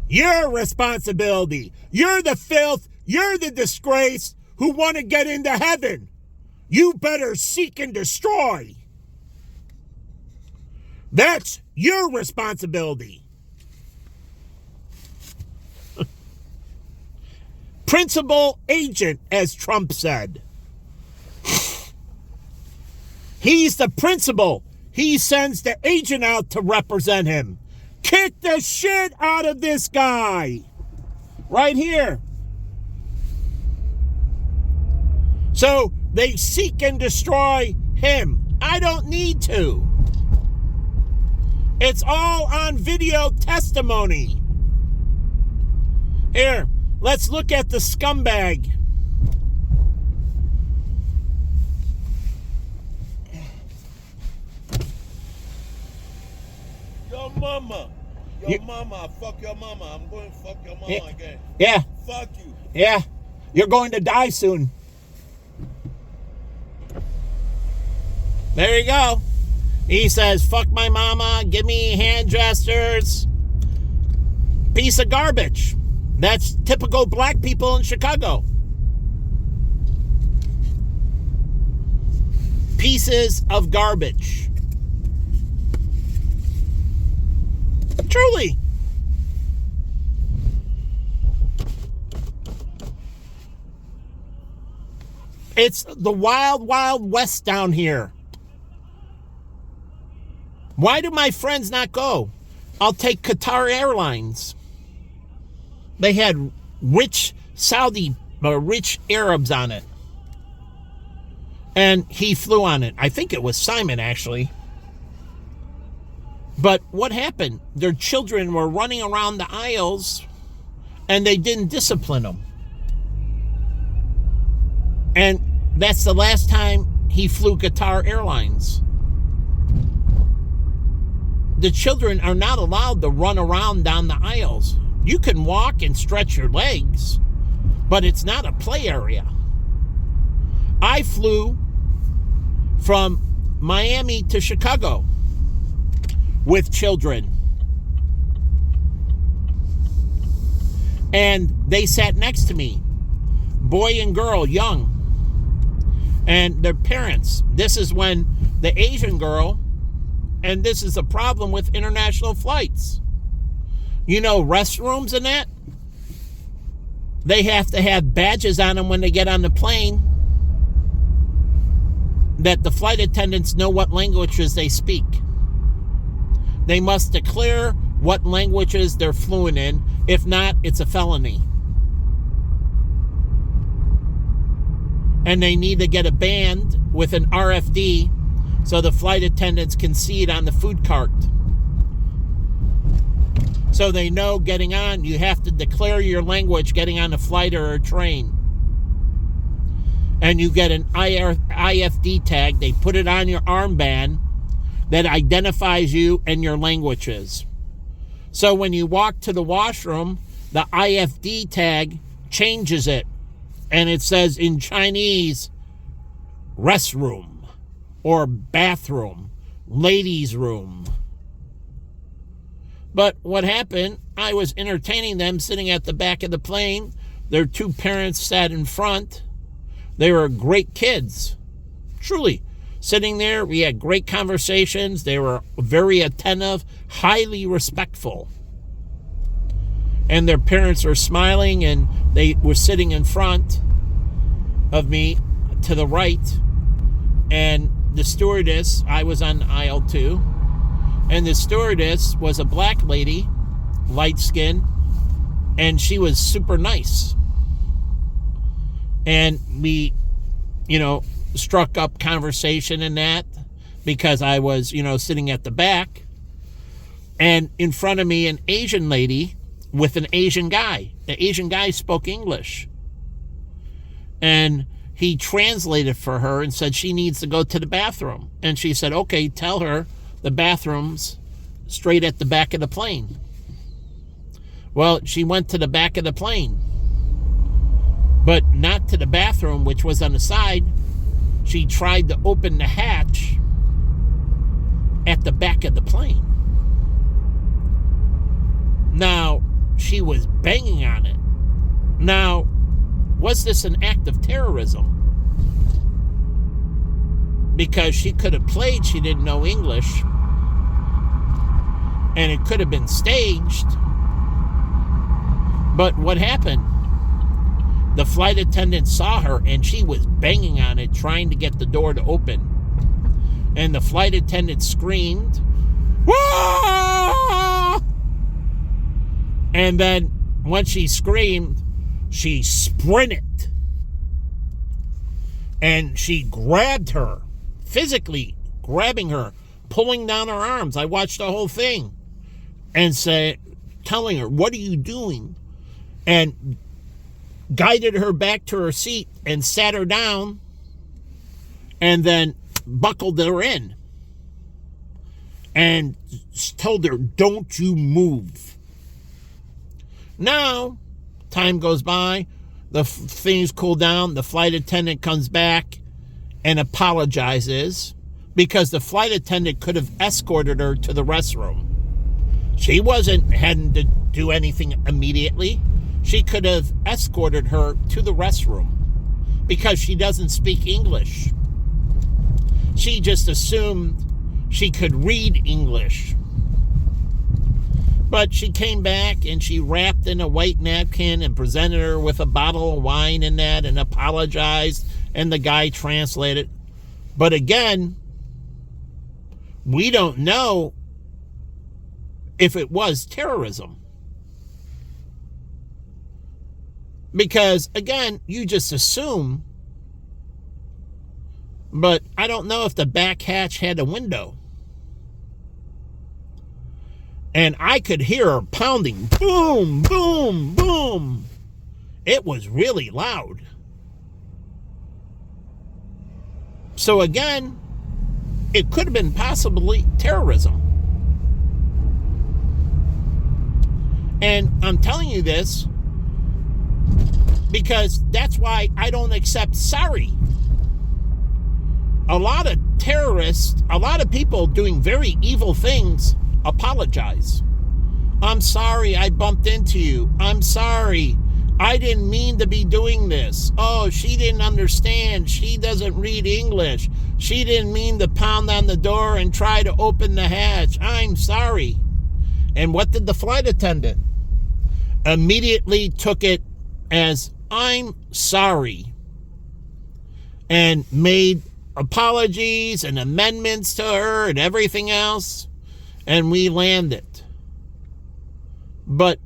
Speaker 1: Your responsibility. You're the filth. You're the disgrace who want to get into heaven. You better seek and destroy. That's your responsibility. Principal agent, as Trump said. He's the principal. He sends the agent out to represent him. Kick the shit out of this guy. Right here. So they seek and destroy him. I don't need to. It's all on video testimony. Here, let's look at the scumbag.
Speaker 2: Your mama. Your mama. Fuck your mama. I'm going to fuck your mama again.
Speaker 1: Yeah.
Speaker 2: Fuck you.
Speaker 1: Yeah. You're going to die soon. There you go. He says, fuck my mama, give me hand gestures. Piece of garbage. That's typical black people in Chicago. Pieces of garbage. Truly. It's the wild, wild west down here. Why do my friends not go? I'll take Qatar Airlines. They had rich Arabs on it. And he flew on it. I think it was Simon, actually. But what happened? Their children were running around the aisles and they didn't discipline them. And that's the last time he flew Qatar Airlines. The children are not allowed to run around down the aisles. You can walk and stretch your legs, but it's not a play area. I flew from Miami to Chicago. with children. And they sat next to me, boy and girl, young, and their parents. This is when the Asian girl, and this is a problem with international flights. You know, restrooms and that, they have to have badges on them when they get on the plane that the flight attendants know what languages they speak. They must declare what languages they're fluent in. If not, it's a felony. And they need to get a band with an RFD so the flight attendants can see it on the food cart. So they know getting on, you have to declare your language getting on a flight or a train. And you get an IFD tag. They put it on your armband that identifies you and your languages. So when you walk to the washroom, the IFD tag changes it. And it says in Chinese, restroom or bathroom, ladies' room. But what happened, I was entertaining them sitting at the back of the plane. Their two parents sat in front. They were great kids, truly. Sitting there, we had great conversations. They were very attentive, highly respectful. And their parents were smiling, and they were sitting in front of me to the right. And the stewardess, I was on aisle 2, and the stewardess was a black lady, light skin, and she was super nice. And we, struck up conversation in that because I was, sitting at the back. And in front of me, an Asian lady with an Asian guy. The Asian guy spoke English. And he translated for her and said she needs to go to the bathroom. And she said, okay, tell her the bathroom's straight at the back of the plane. Well, she went to the back of the plane, but not to the bathroom, which was on the side. She tried to open the hatch at the back of the plane. Now, she was banging on it. Now, was this an act of terrorism? Because she could have played she didn't know English, and it could have been staged. But what happened? The flight attendant saw her, and she was banging on it, trying to get the door to open. And the flight attendant screamed, "Wah!" And then once she screamed, she sprinted. And she grabbed her, physically grabbing her, pulling down her arms. I watched the whole thing. And telling her, "What are you doing?" And guided her back to her seat and sat her down and then buckled her in and told her, "Don't you move." Now, time goes by, the things cool down, the flight attendant comes back and apologizes because the flight attendant could have escorted her to the restroom. She hadn't to do anything immediately. She could have escorted her to the restroom because she doesn't speak English. She just assumed she could read English. But she came back and she wrapped in a white napkin and presented her with a bottle of wine in that and apologized, and the guy translated. But again, we don't know if it was terrorism. Because, again, you just assume. But I don't know if the back hatch had a window. And I could hear her pounding. Boom, boom, boom. It was really loud. So, again, it could have been possibly terrorism. And I'm telling you this because that's why I don't accept sorry. A lot of terrorists, a lot of people doing very evil things apologize. I'm sorry I bumped into you. I'm sorry. I didn't mean to be doing this. Oh, she didn't understand. She doesn't read English. She didn't mean to pound on the door and try to open the hatch. I'm sorry. And what did the flight attendant? Immediately took it as, I'm sorry, and made apologies and amendments to her and everything else, and we landed. But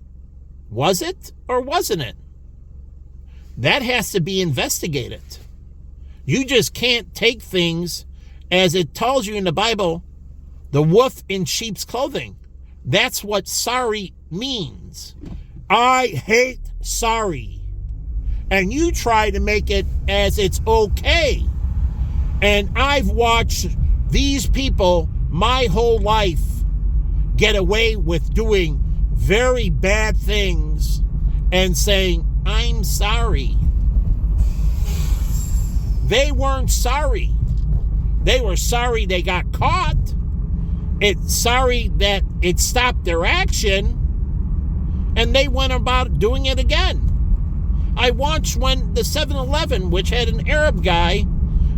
Speaker 1: was it or wasn't it? That has to be investigated. You just can't take things as it tells you in the Bible, the wolf in sheep's clothing. That's what sorry means. I hate sorry. And you try to make it as it's okay. And I've watched these people my whole life get away with doing very bad things and saying, I'm sorry. They weren't sorry. They were sorry they got caught. It's sorry that it stopped their action, and they went about doing it again. I watched when the 7-Eleven, which had an Arab guy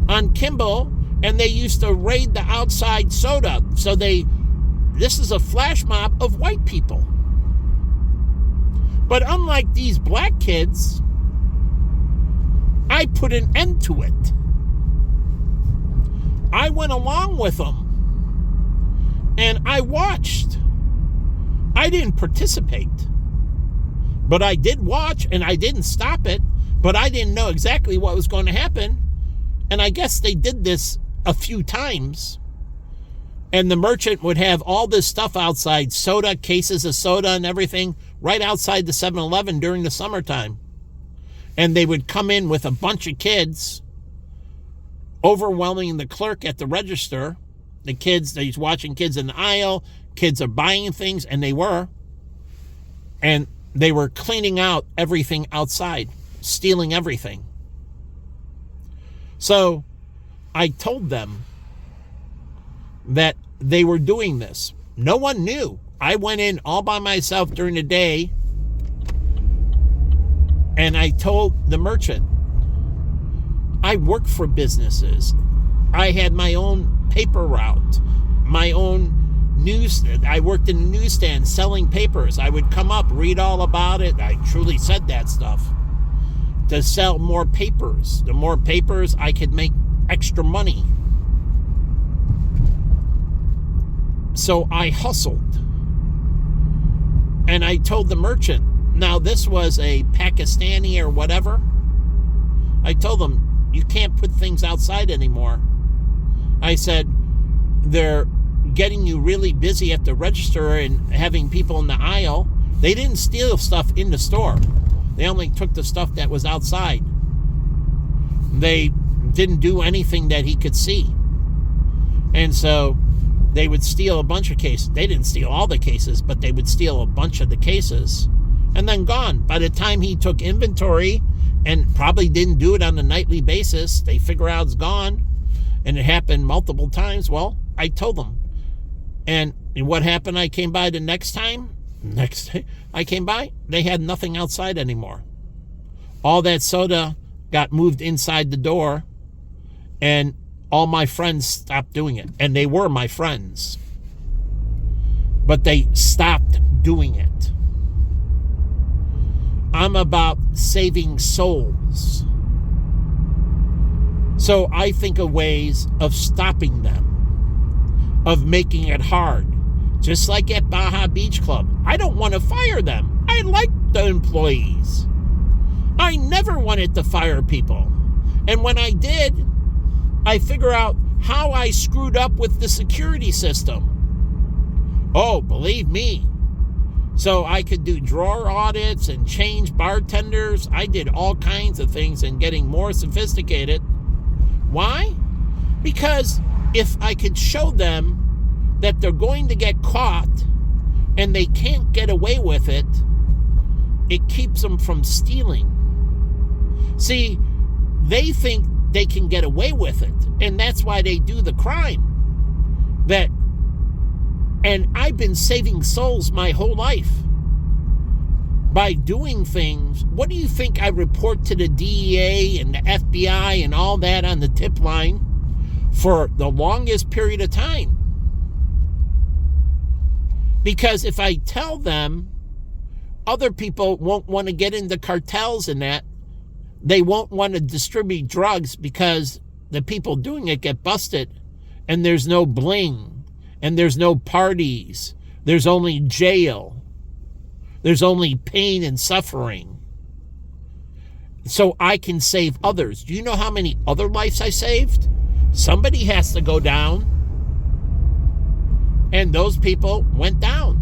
Speaker 1: on Kimball, and they used to raid the outside soda. So this is a flash mob of white people. But unlike these black kids, I put an end to it. I went along with them. And I watched. I didn't participate. But I did watch, and I didn't stop it. But I didn't know exactly what was going to happen. And I guess they did this a few times. And the merchant would have all this stuff outside, soda, cases of soda and everything, right outside the 7-Eleven during the summertime. And they would come in with a bunch of kids, overwhelming the clerk at the register. The kids, he's watching kids in the aisle, kids are buying things, and they were. And they were cleaning out everything outside, stealing everything. So I told them that they were doing this. No one knew. I went in all by myself during the day, and I told the merchant, I work for businesses. I had my own paper route, my own news. I worked in a newsstand selling papers. I would come up, read all about it. I truly said that stuff. To sell more papers. The more papers, I could make extra money. So I hustled. And I told the merchant, now this was a Pakistani or whatever. I told them, you can't put things outside anymore. I said, they're getting you really busy at the register and having people in the aisle. They didn't steal stuff in the store. They only took the stuff that was outside. They didn't do anything that he could see. And so they would steal a bunch of cases. They didn't steal all the cases, but they would steal a bunch of the cases and then gone. By the time he took inventory, and probably didn't do it on a nightly basis, they figure out it's gone, and it happened multiple times. Well, I told them. And what happened? I came by the next time. Next day I came by, they had nothing outside anymore. All that soda got moved inside the door, and all my friends stopped doing it. And they were my friends. But they stopped doing it. I'm about saving souls. So I think of ways of stopping them, of making it hard. Just like at Baja Beach Club. I don't want to fire them. I like the employees. I never wanted to fire people. And when I did, I figure out how I screwed up with the security system. Oh, believe me. So I could do drawer audits and change bartenders. I did all kinds of things and getting more sophisticated. Why? Because if I could show them that they're going to get caught and they can't get away with it, it keeps them from stealing. See, they think they can get away with it, and that's why they do the crime. And I've been saving souls my whole life by doing things. What do you think I report to the DEA and the FBI and all that on the tip line for the longest period of time? Because if I tell them, other people won't want to get into cartels and that. They won't want to distribute drugs because the people doing it get busted and there's no bling and there's no parties. There's only jail. There's only pain and suffering. So I can save others. Do you know how many other lives I saved? Somebody has to go down. And those people went down.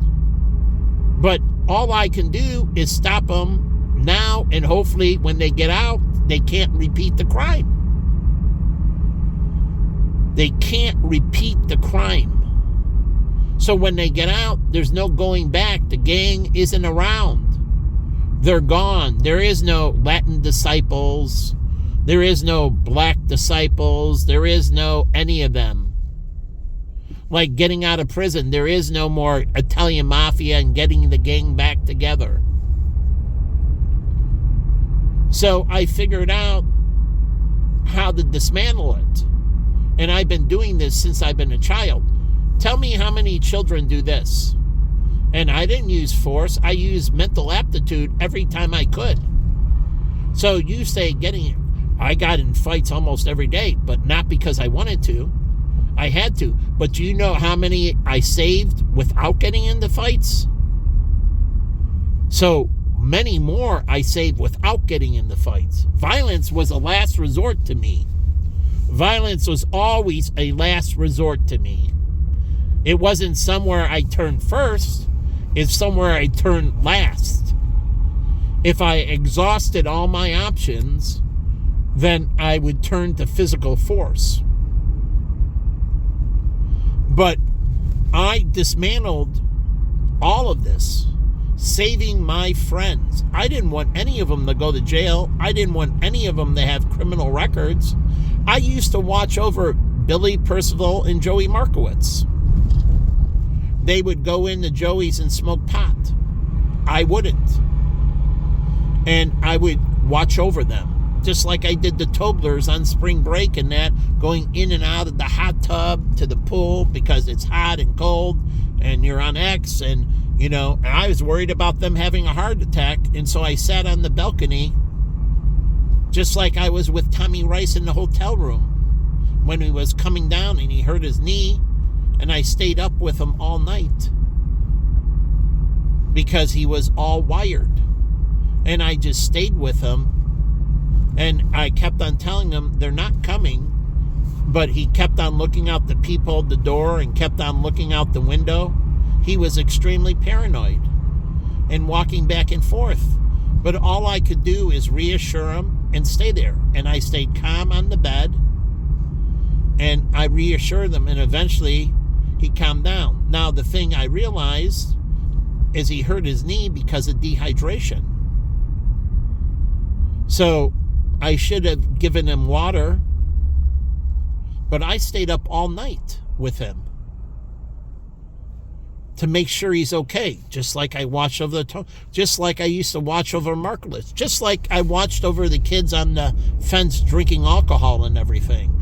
Speaker 1: But all I can do is stop them now, and hopefully when they get out, they can't repeat the crime. They can't repeat the crime. So when they get out, there's no going back. The gang isn't around. They're gone. There is no Latin disciples. There is no black disciples. There is no any of them. Like getting out of prison, there is no more Italian mafia and getting the gang back together. So I figured out how to dismantle it. And I've been doing this since I've been a child. Tell me how many children do this. And I didn't use force. I used mental aptitude every time I could. So you say I got in fights almost every day, but not because I wanted to. I had to. But do you know how many I saved without getting into fights? So many more I saved without getting into fights. Violence was a last resort to me. Violence was always a last resort to me. It wasn't somewhere I turned first. It's somewhere I turned last. If I exhausted all my options, then I would turn to physical force. But I dismantled all of this, saving my friends. I didn't want any of them to go to jail. I didn't want any of them to have criminal records. I used to watch over Billy Percival and Joey Markowitz. They would go into Joey's and smoke pot. I wouldn't. And I would watch over them. Just like I did the Toblers on spring break and that, going in and out of the hot tub to the pool because it's hot and cold and you're on X. And, I was worried about them having a heart attack. And so I sat on the balcony just like I was with Tommy Rice in the hotel room when he was coming down and he hurt his knee. And I stayed up with him all night because he was all wired. And I just stayed with him. And I kept on telling him they're not coming, but he kept on looking out the peephole, the door, and kept on looking out the window. He was extremely paranoid and walking back and forth. But all I could do is reassure him and stay there. And I stayed calm on the bed, and I reassured him, and eventually he calmed down. Now, the thing I realized is he hurt his knee because of dehydration. So I should have given him water, but I stayed up all night with him to make sure he's okay. Just like I watched over just like I used to watch over Markowitz, just like I watched over the kids on the fence drinking alcohol and everything.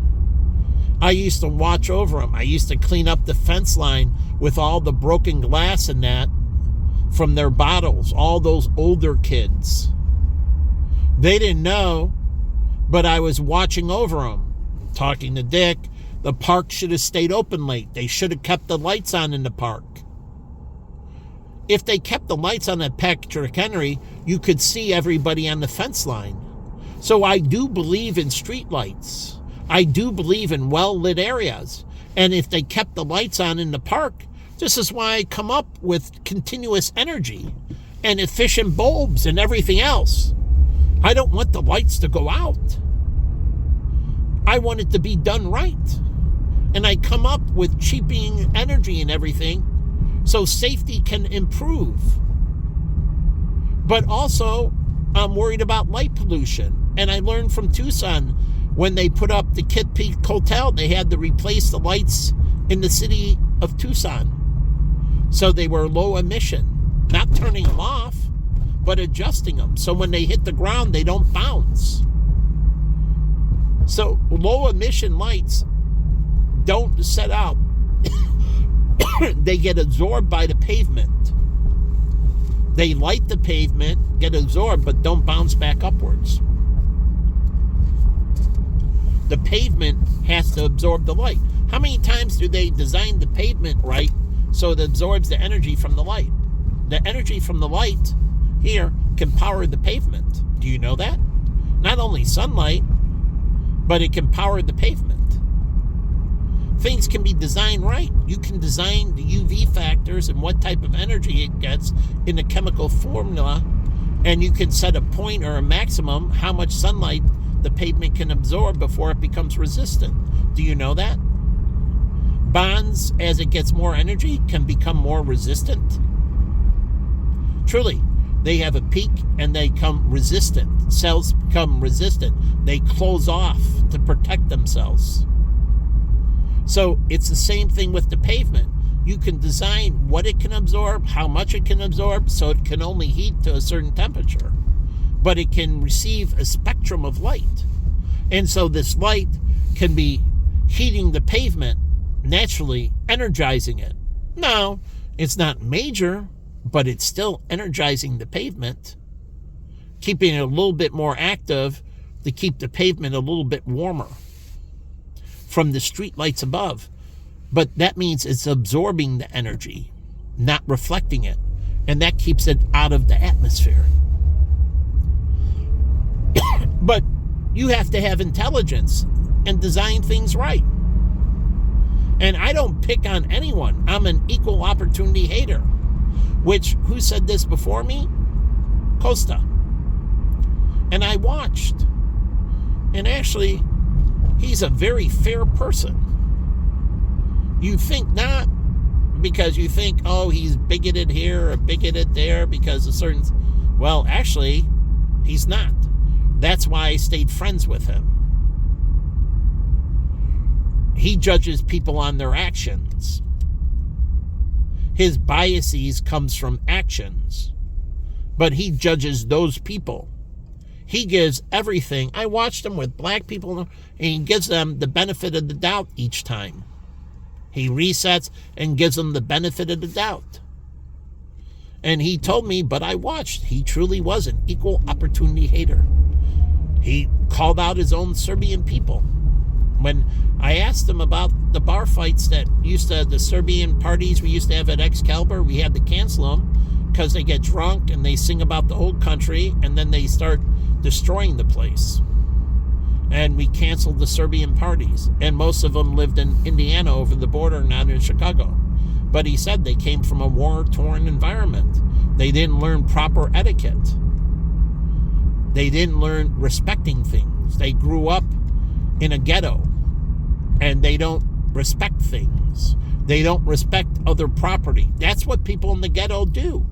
Speaker 1: I used to watch over them. I used to clean up the fence line with all the broken glass and that from their bottles, all those older kids. They didn't know, but I was watching over them, talking to Dick. The park should have stayed open late. They should have kept the lights on in the park. If they kept the lights on at Patrick Henry, you could see everybody on the fence line. So I do believe in street lights. I do believe in well-lit areas. And if they kept the lights on in the park, this is why I come up with continuous energy and efficient bulbs and everything else. I don't want the lights to go out. I want it to be done right. And I come up with cheaping energy and everything so safety can improve. But also, I'm worried about light pollution. And I learned from Tucson, when they put up the Kitt Peak Hotel, they had to replace the lights in the city of Tucson. So they were low emission, not turning them off, but adjusting them. So when they hit the ground, they don't bounce. So low emission lights don't set out. They get absorbed by the pavement. They light the pavement, get absorbed, but don't bounce back upwards. The pavement has to absorb the light. How many times do they design the pavement right so it absorbs the energy from the light? The energy from the light here can power the pavement. Do you know that? Not only sunlight, but it can power the pavement. Things can be designed right. You can design the UV factors and what type of energy it gets in the chemical formula, and you can set a point or a maximum how much sunlight the pavement can absorb before it becomes resistant. Do you know that? Bonds, as it gets more energy, can become more resistant. Truly, they have a peak and they become resistant. Cells become resistant. They close off to protect themselves. So it's the same thing with the pavement. You can design what it can absorb, how much it can absorb, so it can only heat to a certain temperature. But it can receive a spectrum of light. And so this light can be heating the pavement, naturally energizing it. No, it's not major, but it's still energizing the pavement, keeping it a little bit more active to keep the pavement a little bit warmer from the street lights above. But that means it's absorbing the energy, not reflecting it. And that keeps it out of the atmosphere. But you have to have intelligence and design things right. And I don't pick on anyone. I'm an equal opportunity hater. Which, who said this before me? Costa. And I watched. And actually, he's a very fair person. You think not, because you think, oh, he's bigoted here or bigoted there because of certain... Well, actually, he's not. That's why I stayed friends with him. He judges people on their actions. His biases comes from actions. But he judges those people. He gives everything. I watched him with black people, and he gives them the benefit of the doubt each time. He resets and gives them the benefit of the doubt. And he told me, but I watched, he truly was an equal opportunity hater. He called out his own Serbian people. When I asked him about the bar fights that the Serbian parties we used to have at Excalibur, we had to cancel them because they get drunk and they sing about the old country and then they start destroying the place. And we canceled the Serbian parties. And most of them lived in Indiana over the border, not in Chicago. But he said they came from a war-torn environment. They didn't learn proper etiquette. They didn't learn respecting things. They grew up in a ghetto. And they don't respect things. They don't respect other property. That's what people in the ghetto do.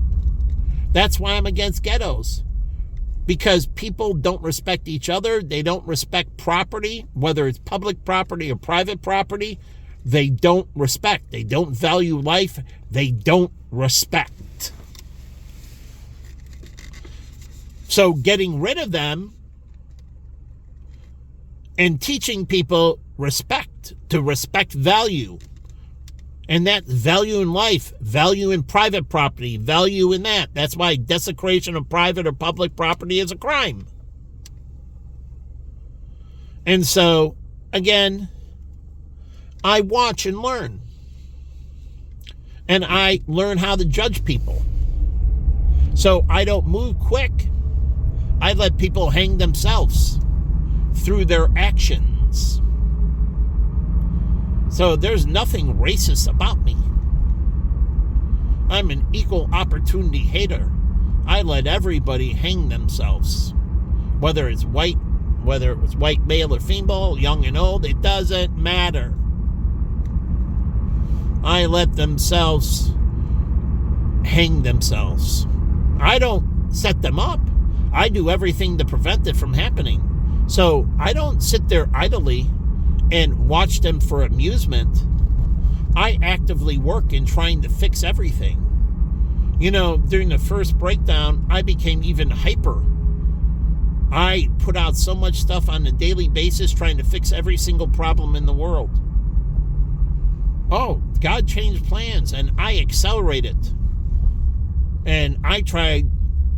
Speaker 1: That's why I'm against ghettos. Because people don't respect each other. They don't respect property, whether it's public property or private property. They don't respect. They don't value life. They don't respect. So getting rid of them and teaching people respect, to respect value. And that value in life, value in private property, value in that. That's why desecration of private or public property is a crime. And so, again, I watch and learn. And I learn how to judge people. So I don't move quick. I let people hang themselves through their actions. So there's nothing racist about me. I'm an equal opportunity hater. I let everybody hang themselves. Whether it's white male or female, young and old, it doesn't matter. I let themselves hang themselves. I don't set them up. I do everything to prevent it from happening. So I don't sit there idly and watch them for amusement, I actively work in trying to fix everything. During the first breakdown, I became even hyper. I put out so much stuff on a daily basis trying to fix every single problem in the world. Oh, God changed plans and I accelerated. And I tried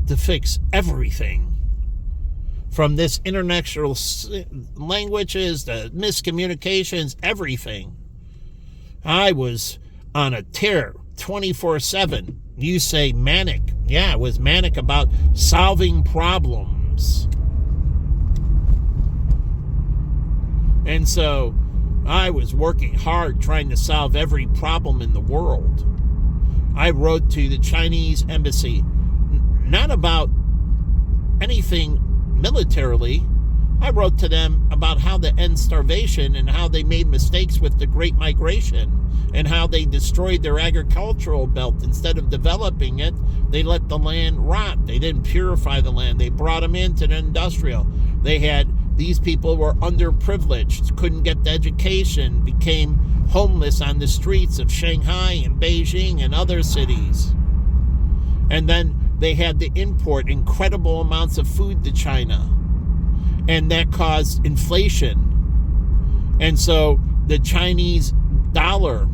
Speaker 1: to fix everything. From this international languages, the miscommunications, everything. I was on a tear 24/7. You say manic. Yeah, I was manic about solving problems. And so I was working hard trying to solve every problem in the world. I wrote to the Chinese embassy, not about anything militarily. I wrote to them about how to end starvation and how they made mistakes with the Great Migration and how they destroyed their agricultural belt. Instead of developing it, they let the land rot. They didn't purify the land. They brought them into the industrial. These people were underprivileged, couldn't get the education, became homeless on the streets of Shanghai and Beijing and other cities. And then they had to import incredible amounts of food to China. And that caused inflation. And so the Chinese dollar,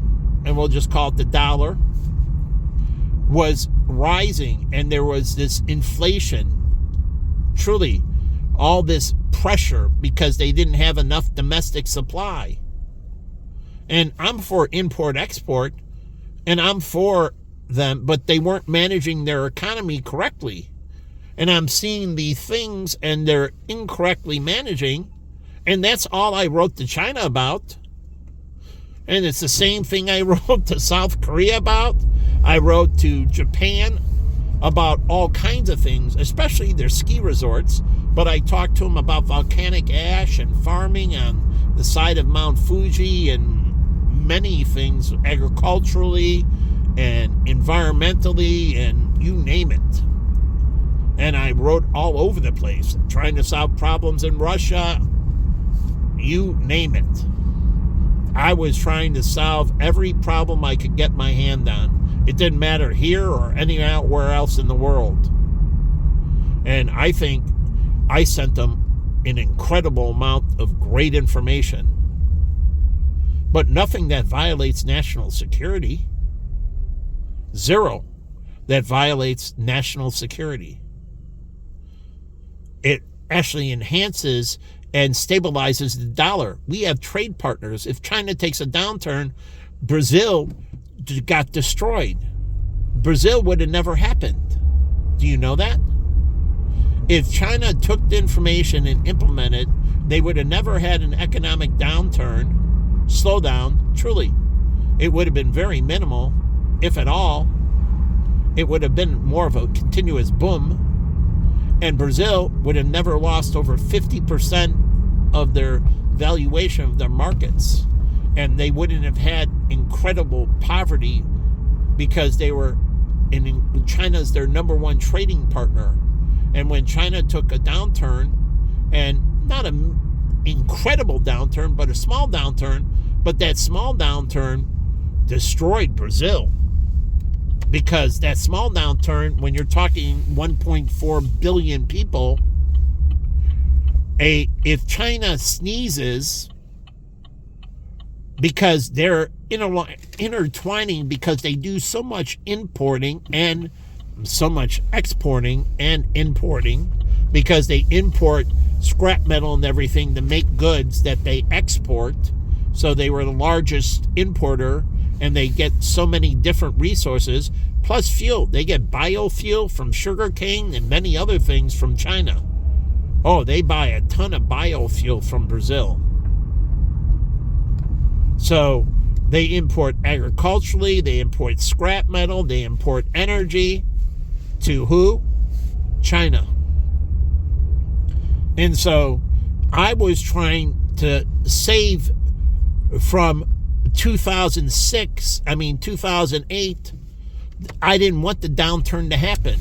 Speaker 1: and we'll just call it the dollar, was rising. And there was this inflation. Truly, all this pressure because they didn't have enough domestic supply. And I'm for import-export, and I'm for them, but they weren't managing their economy correctly. And I'm seeing the things and they're incorrectly managing, and that's all I wrote to China about. And it's the same thing I wrote to South Korea about. I wrote to Japan about all kinds of things, especially their ski resorts. But I talked to them about volcanic ash and farming on the side of Mount Fuji and many things agriculturally and environmentally and you name it. And I wrote all over the place, trying to solve problems in Russia, you name it. I was trying to solve every problem I could get my hand on. It didn't matter here or anywhere else in the world. And I think I sent them an incredible amount of great information. But nothing that violates national security. Zero that violates national security. It actually enhances and stabilizes the dollar. We have trade partners. If China takes a downturn, Brazil got destroyed. Brazil would have never happened. Do you know that? If China took the information and implemented, they would have never had an economic downturn, slowdown, truly. It would have been very minimal, if at all. It would have been more of a continuous boom. And Brazil would have never lost over 50% of their valuation of their markets. And they wouldn't have had incredible poverty because they were China's their number one trading partner. And when China took a downturn, and not an incredible downturn, but a small downturn, but that small downturn destroyed Brazil. Because that small downturn, when you're talking 1.4 billion people, if China sneezes, because they're intertwining, because they do so much importing and so much exporting and importing, because they import scrap metal and everything to make goods that they export. So they were the largest importer, and they get so many different resources, plus fuel. They get biofuel from sugarcane and many other things from China. Oh, they buy a ton of biofuel from Brazil. So they import agriculturally, they import scrap metal, they import energy to who? China. And so I was trying to save from 2008. I didn't want the downturn to happen.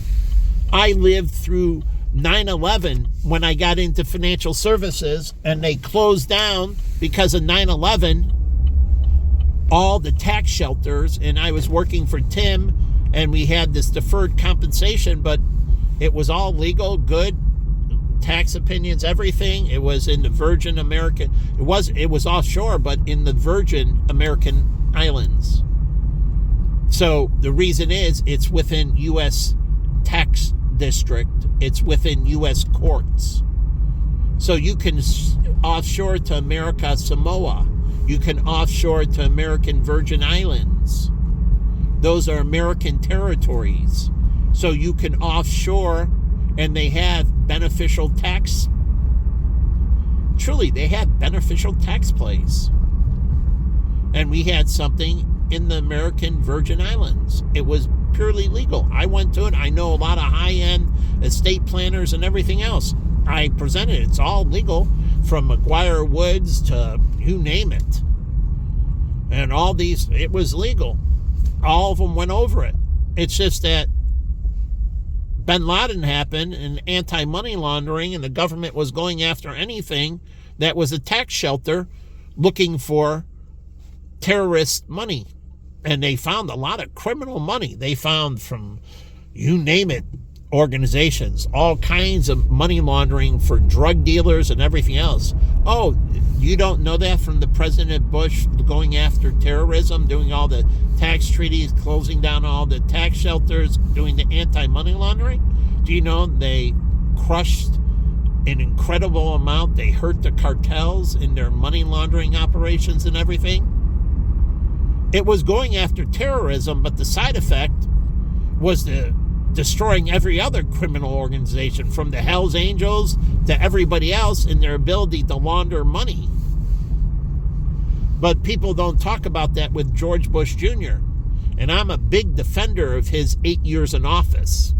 Speaker 1: I lived through 9/11 when I got into financial services, and they closed down because of 9/11. all the tax shelters, and I was working for Tim, and we had this deferred compensation, but it was all legal, good, tax opinions, everything. It was in the Virgin American, it was offshore, but in the Virgin American Islands. So the reason is it's within U.S. tax district. It's within U.S. courts. So you can offshore to America Samoa. You can offshore to American Virgin Islands. Those are American territories. So you can offshore, and they have beneficial tax. Truly, they have beneficial tax plays. And we had something in the American Virgin Islands. It was purely legal. I went to it. I know a lot of high-end estate planners and everything else. I presented it. It's all legal, from McGuire Woods to you name it. And all these, it was legal. All of them went over it. It's just that Bin Laden happened and anti-money laundering, and the government was going after anything that was a tax shelter looking for terrorist money. And they found a lot of criminal money. They found from, you name it, organizations, all kinds of money laundering for drug dealers and everything else. Oh, you don't know that from the President Bush going after terrorism, doing all the tax treaties, closing down all the tax shelters, doing the anti-money laundering? Do you know they crushed an incredible amount? They hurt the cartels in their money laundering operations and everything. It was going after terrorism, but the side effect was destroying every other criminal organization, from the Hells Angels to everybody else, in their ability to launder money. But people don't talk about that with George Bush Jr. And I'm a big defender of his 8 years in office.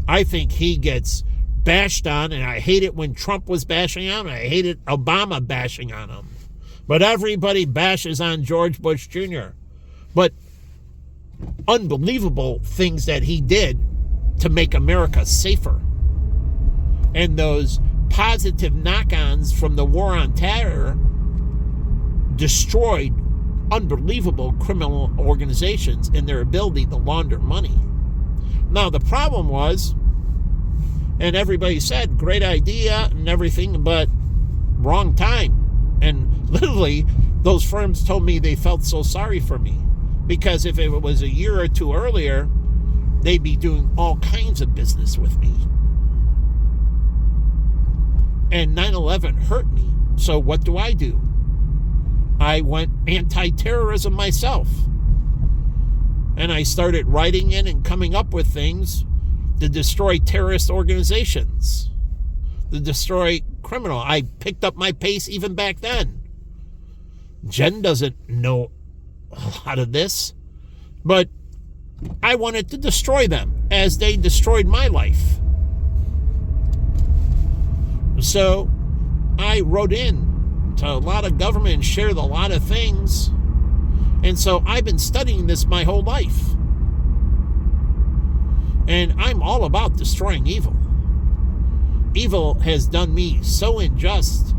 Speaker 1: I think he gets bashed on, and I hate it when Trump was bashing on him. I hated Obama bashing on him. But everybody bashes on George Bush Jr. But unbelievable things that he did to make America safer. And those positive knock-ons from the war on terror destroyed unbelievable criminal organizations in their ability to launder money. Now, the problem was, and everybody said, great idea and everything, but wrong time. And literally, those firms told me they felt so sorry for me, because if it was a year or two earlier, they'd be doing all kinds of business with me. And 9/11 hurt me. So what do? I went anti-terrorism myself. And I started writing in and coming up with things to destroy terrorist organizations, to destroy criminal. I picked up my pace even back then. Jen doesn't know a lot of this, but I wanted to destroy them as they destroyed my life. So I wrote in to a lot of government and shared a lot of things. And so I've been studying this my whole life. And I'm all about destroying evil. Evil has done me so unjust.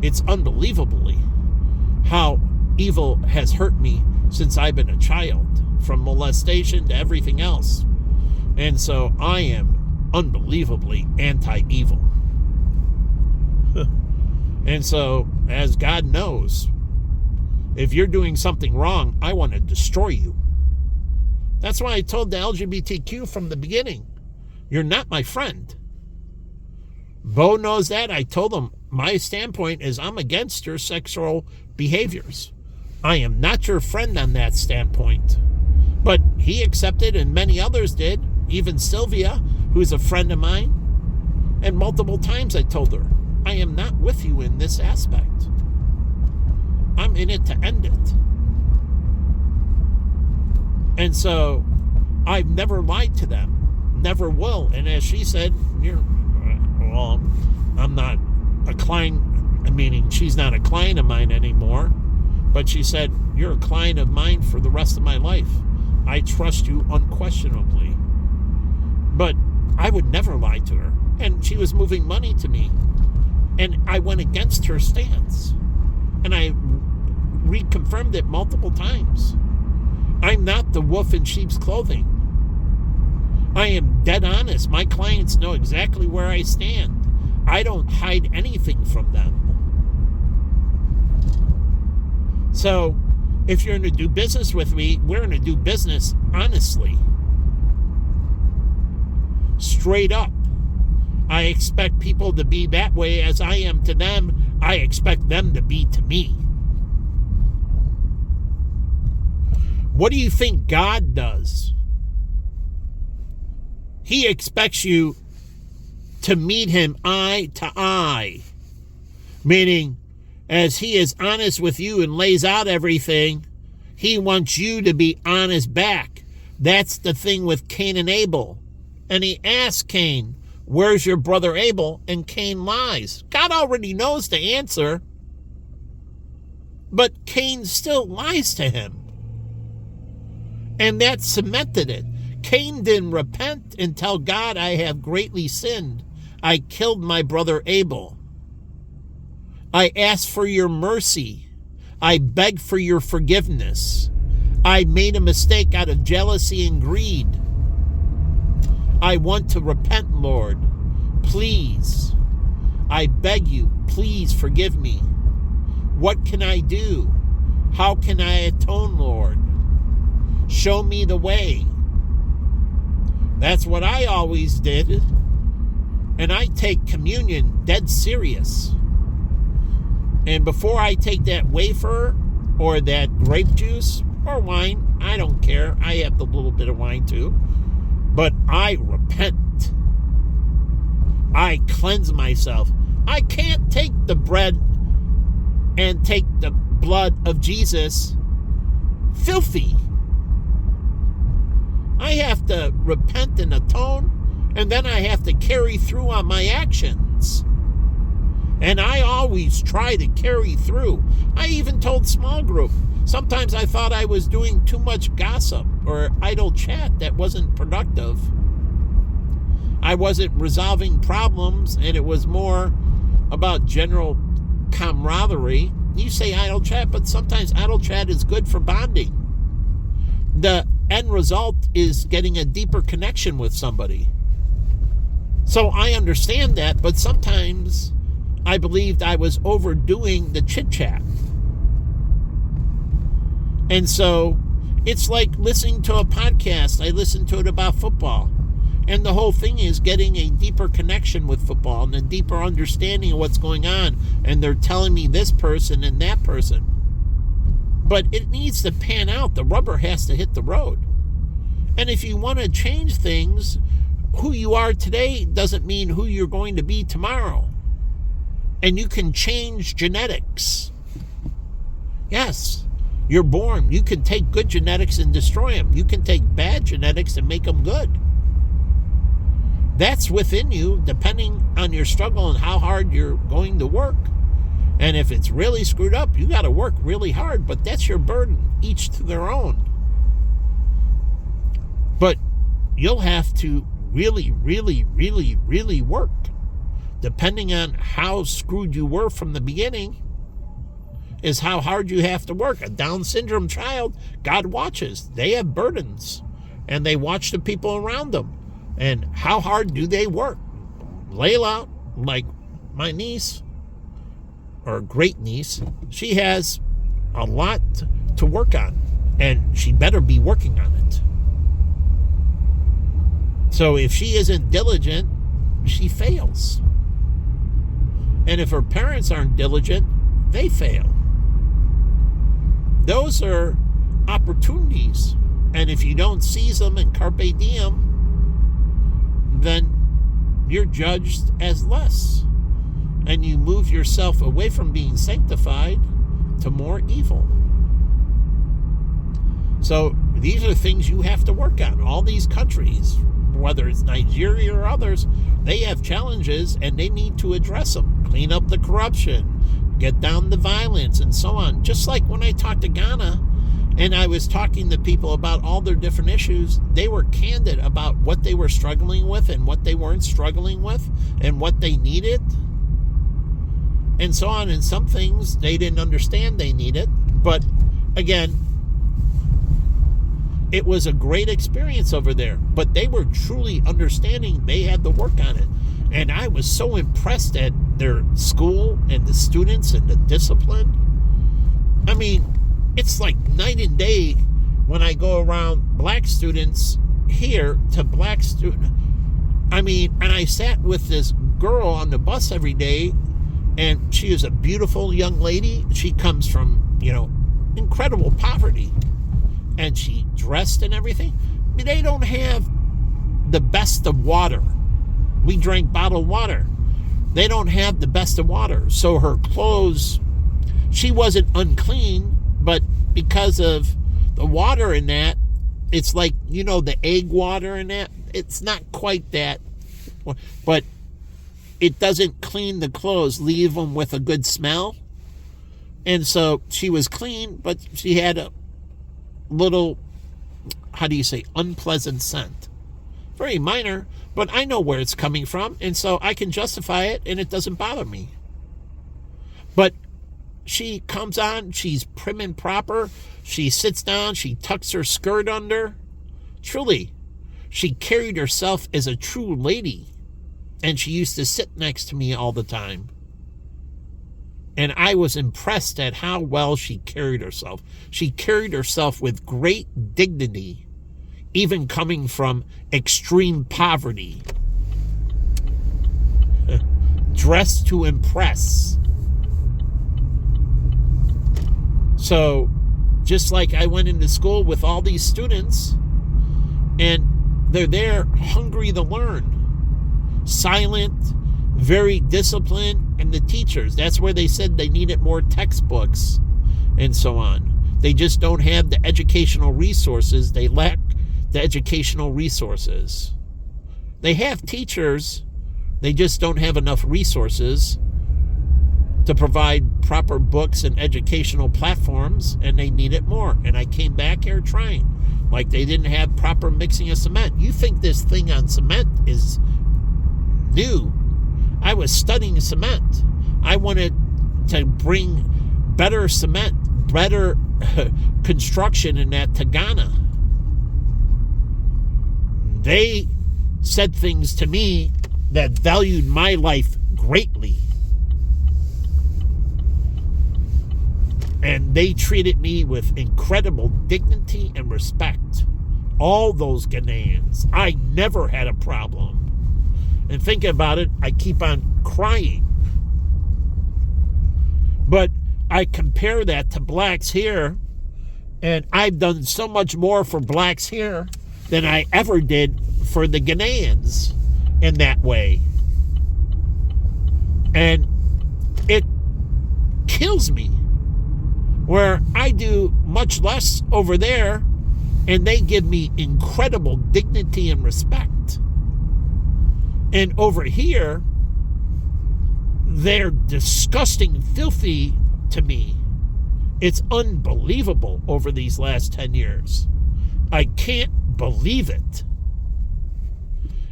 Speaker 1: It's unbelievably how evil has hurt me since I've been a child, from molestation to everything else. And so I am unbelievably anti-evil. And so, as God knows, if you're doing something wrong, I want to destroy you. That's why I told the LGBTQ from the beginning, you're not my friend. Bo knows that. I told him my standpoint is I'm against your sexual behaviors. I am not your friend on that standpoint. But he accepted, and many others did, even Sylvia, who's a friend of mine. And multiple times I told her, I am not with you in this aspect. I'm in it to end it. And so I've never lied to them, never will. And as she said, I'm not a client, meaning she's not a client of mine anymore, but she said, you're a client of mine for the rest of my life. I trust you unquestionably. But I would never lie to her. And she was moving money to me. And I went against her stance. And I reconfirmed it multiple times. I'm not the wolf in sheep's clothing. I am dead honest. My clients know exactly where I stand. I don't hide anything from them. So, if you're going to do business with me, we're going to do business honestly. Straight up. I expect people to be that way as I am to them. I expect them to be to me. What do you think God does? He expects you to meet him eye to eye. Meaning, as he is honest with you and lays out everything, he wants you to be honest back. That's the thing with Cain and Abel. And he asked Cain, where's your brother Abel? And Cain lies. God already knows the answer. But Cain still lies to him. And that cemented it. Cain didn't repent and tell God, I have greatly sinned. I killed my brother Abel. I ask for your mercy. I beg for your forgiveness. I made a mistake out of jealousy and greed. I want to repent, Lord. Please. I beg you, please forgive me. What can I do? How can I atone, Lord? Show me the way. That's what I always did. And I take communion dead serious. And before I take that wafer or that grape juice or wine, I don't care. I have a little bit of wine too. But I repent. I cleanse myself. I can't take the bread and take the blood of Jesus filthy. I have to repent and atone, and then I have to carry through on my actions. And I always try to carry through. I even told small group, sometimes I thought I was doing too much gossip or idle chat that wasn't productive. I wasn't resolving problems, and it was more about general camaraderie. You say idle chat, but sometimes idle chat is good for bonding. The end result is getting a deeper connection with somebody. So I understand that, but sometimes I believed I was overdoing the chit-chat. And so it's like listening to a podcast. I listened to it about football. And the whole thing is getting a deeper connection with football and a deeper understanding of what's going on. And they're telling me this person and that person. But it needs to pan out. The rubber has to hit the road. And if you want to change things, who you are today doesn't mean who you're going to be tomorrow. And you can change genetics. Yes, you're born. You can take good genetics and destroy them. You can take bad genetics and make them good. That's within you, depending on your struggle and how hard you're going to work. And if it's really screwed up, you got to work really hard, but that's your burden, each to their own. But you'll have to really, really, really, really work. Depending on how screwed you were from the beginning is how hard you have to work. A Down syndrome child, God watches. They have burdens, and they watch the people around them. And how hard do they work? Layla, like my niece, or great niece, she has a lot to work on, and she better be working on it. So if she isn't diligent, she fails. And if her parents aren't diligent, they fail. Those are opportunities. And if you don't seize them and carpe diem, then you're judged as less. And you move yourself away from being sanctified to more evil. So these are things you have to work on. All these countries, whether it's Nigeria or others, they have challenges and they need to address them. Clean up the corruption, get down the violence, and so on. Just like when I talked to Ghana and I was talking to people about all their different issues, they were candid about what they were struggling with and what they weren't struggling with and what they needed and so on. And some things they didn't understand they needed, But again, it was a great experience over there. But they were truly understanding. They had the work on it. And I was so impressed at their school and the students and the discipline. I mean, it's like night and day when I go around black students here to black students. I mean, and I sat with this girl on the bus every day, and she is a beautiful young lady. She comes from, incredible poverty. And she dressed and everything. I mean, they don't have the best of water. We drank bottled water. They don't have the best of water. So her clothes, she wasn't unclean, but because of the water in that, it's like, the egg water in that. It's not quite that, but it doesn't clean the clothes, leave them with a good smell. And so she was clean, but she had a little, unpleasant scent. Very minor, but I know where it's coming from, and so I can justify it, and it doesn't bother me. But she comes on, she's prim and proper, she sits down, she tucks her skirt under. Truly, she carried herself as a true lady, and she used to sit next to me all the time. And I was impressed at how well she carried herself. She carried herself with great dignity, even coming from extreme poverty. Dressed to impress. So, just like I went into school with all these students, and they're there hungry to learn. Silent, very disciplined, and the teachers, that's where they said they needed more textbooks and so on. They just don't have the educational resources. They lack the educational resources. They have teachers, they just don't have enough resources to provide proper books and educational platforms, and they need it more. And I came back here trying. Like they didn't have proper mixing of cement. You think this thing on cement is new? I was studying cement. I wanted to bring better cement, better construction in that to Ghana. They said things to me that valued my life greatly. And they treated me with incredible dignity and respect. All those Ghanaians. I never had a problem. And thinking about it, I keep on crying. But I compare that to blacks here, and I've done so much more for blacks here than I ever did for the Ghanaians in that way. And it kills me, where I do much less over there, and they give me incredible dignity and respect. And over here, they're disgusting, filthy to me. It's unbelievable over these last 10 years. I can't believe it.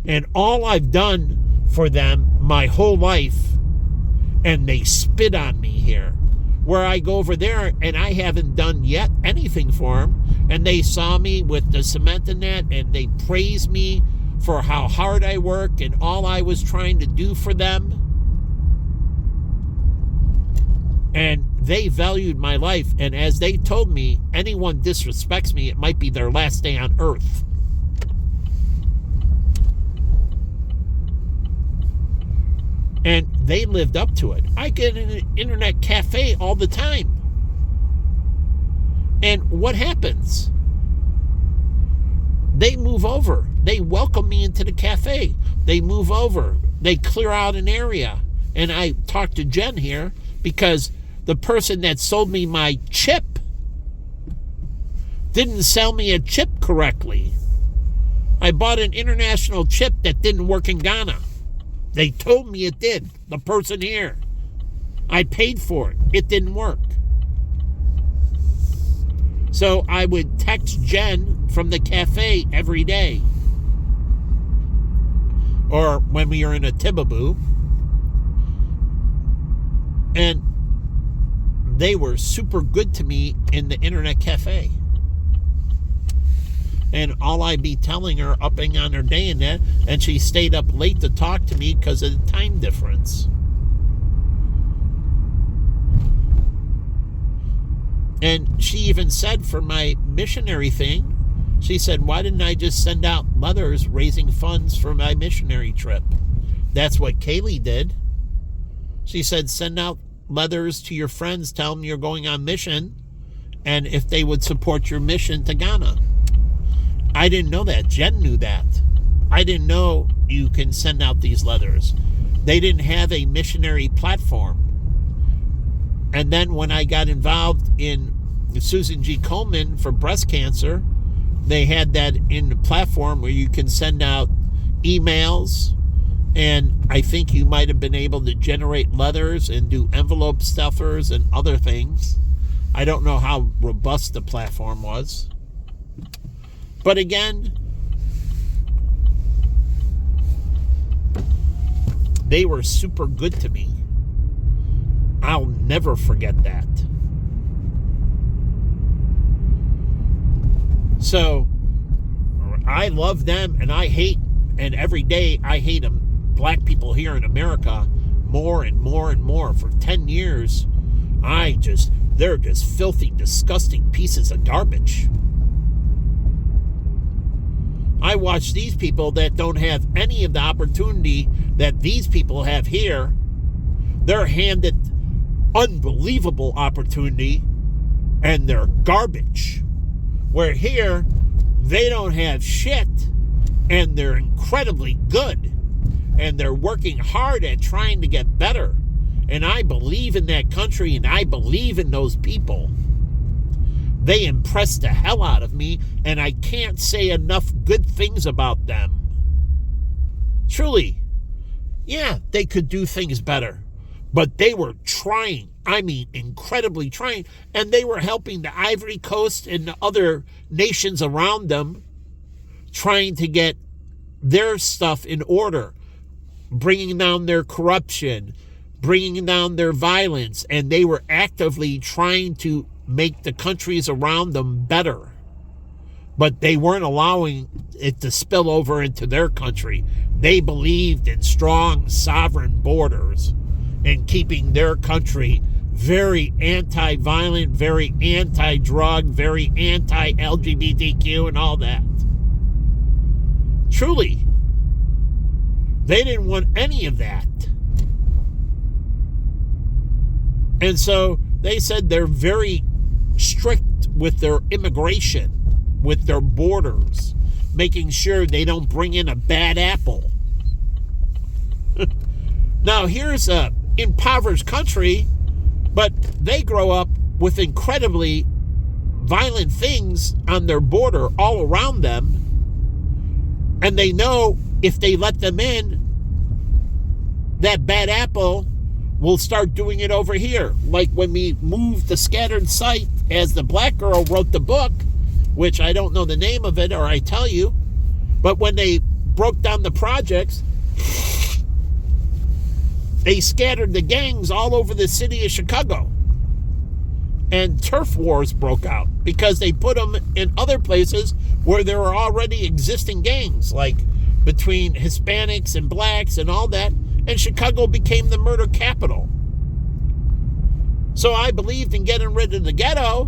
Speaker 1: And all I've done for them my whole life, and they spit on me here. Where I go over there and I haven't done yet anything for them, and they saw me with the cement and that, and they praise me for how hard I work and all I was trying to do for them. And they valued my life, and as they told me, anyone disrespects me, it might be their last day on earth. And they lived up to it. I get in an internet cafe all the time. And what happens? They move over. They welcome me into the cafe. They move over. They clear out an area. And I talked to Jen here because the person that sold me my chip didn't sell me a chip correctly. I bought an international chip that didn't work in Ghana. They told me it did. The person here. I paid for it. It didn't work. So I would text Jen from the cafe every day. Or when we were in a Tibaboo. And they were super good to me in the internet cafe. And all I'd be telling her, upping on her day and that, and she stayed up late to talk to me because of the time difference. And she even said for my missionary thing, she said, why didn't I just send out letters raising funds for my missionary trip? That's what Kaylee did. She said, send out letters to your friends, tell them you're going on mission, and if they would support your mission to Ghana. I didn't know that. Jen knew that. I didn't know you can send out these letters. They didn't have a missionary platform. And then when I got involved in Susan G. Komen for breast cancer, they had that in the platform where you can send out emails, and I think you might have been able to generate letters and do envelope stuffers and other things. I don't know how robust the platform was. But again, they were super good to me. I'll never forget that. So I love them, and I hate, and every day I hate them, black people here in America more and more and more. For 10 years, they're just filthy, disgusting pieces of garbage. I watch these people that don't have any of the opportunity that these people have here. They're handed unbelievable opportunity, and they're garbage. Where here, they don't have shit, and they're incredibly good, and they're working hard at trying to get better. And I believe in that country, and I believe in those people. They impressed the hell out of me, and I can't say enough good things about them. Truly, yeah, they could do things better, but they were trying. I mean, incredibly trying, and they were helping the Ivory Coast and the other nations around them, trying to get their stuff in order, bringing down their corruption, bringing down their violence, and they were actively trying to make the countries around them better. But they weren't allowing it to spill over into their country. They believed in strong sovereign borders and keeping their country very anti-violent, very anti-drug, very anti-LGBTQ and all that. Truly, they didn't want any of that. And so they said they're very strict with their immigration, with their borders, making sure they don't bring in a bad apple. Now, here's a impoverished country, but they grow up with incredibly violent things on their border all around them, and they know if they let them in, that bad apple will start doing it over here. Like when we moved the Scattered Site, as the black girl wrote the book, which I don't know the name of it, or I tell you, but when they broke down the projects, they scattered the gangs all over the city of Chicago. And turf wars broke out because they put them in other places where there were already existing gangs, like between Hispanics and blacks and all that. And Chicago became the murder capital. So I believed in getting rid of the ghetto,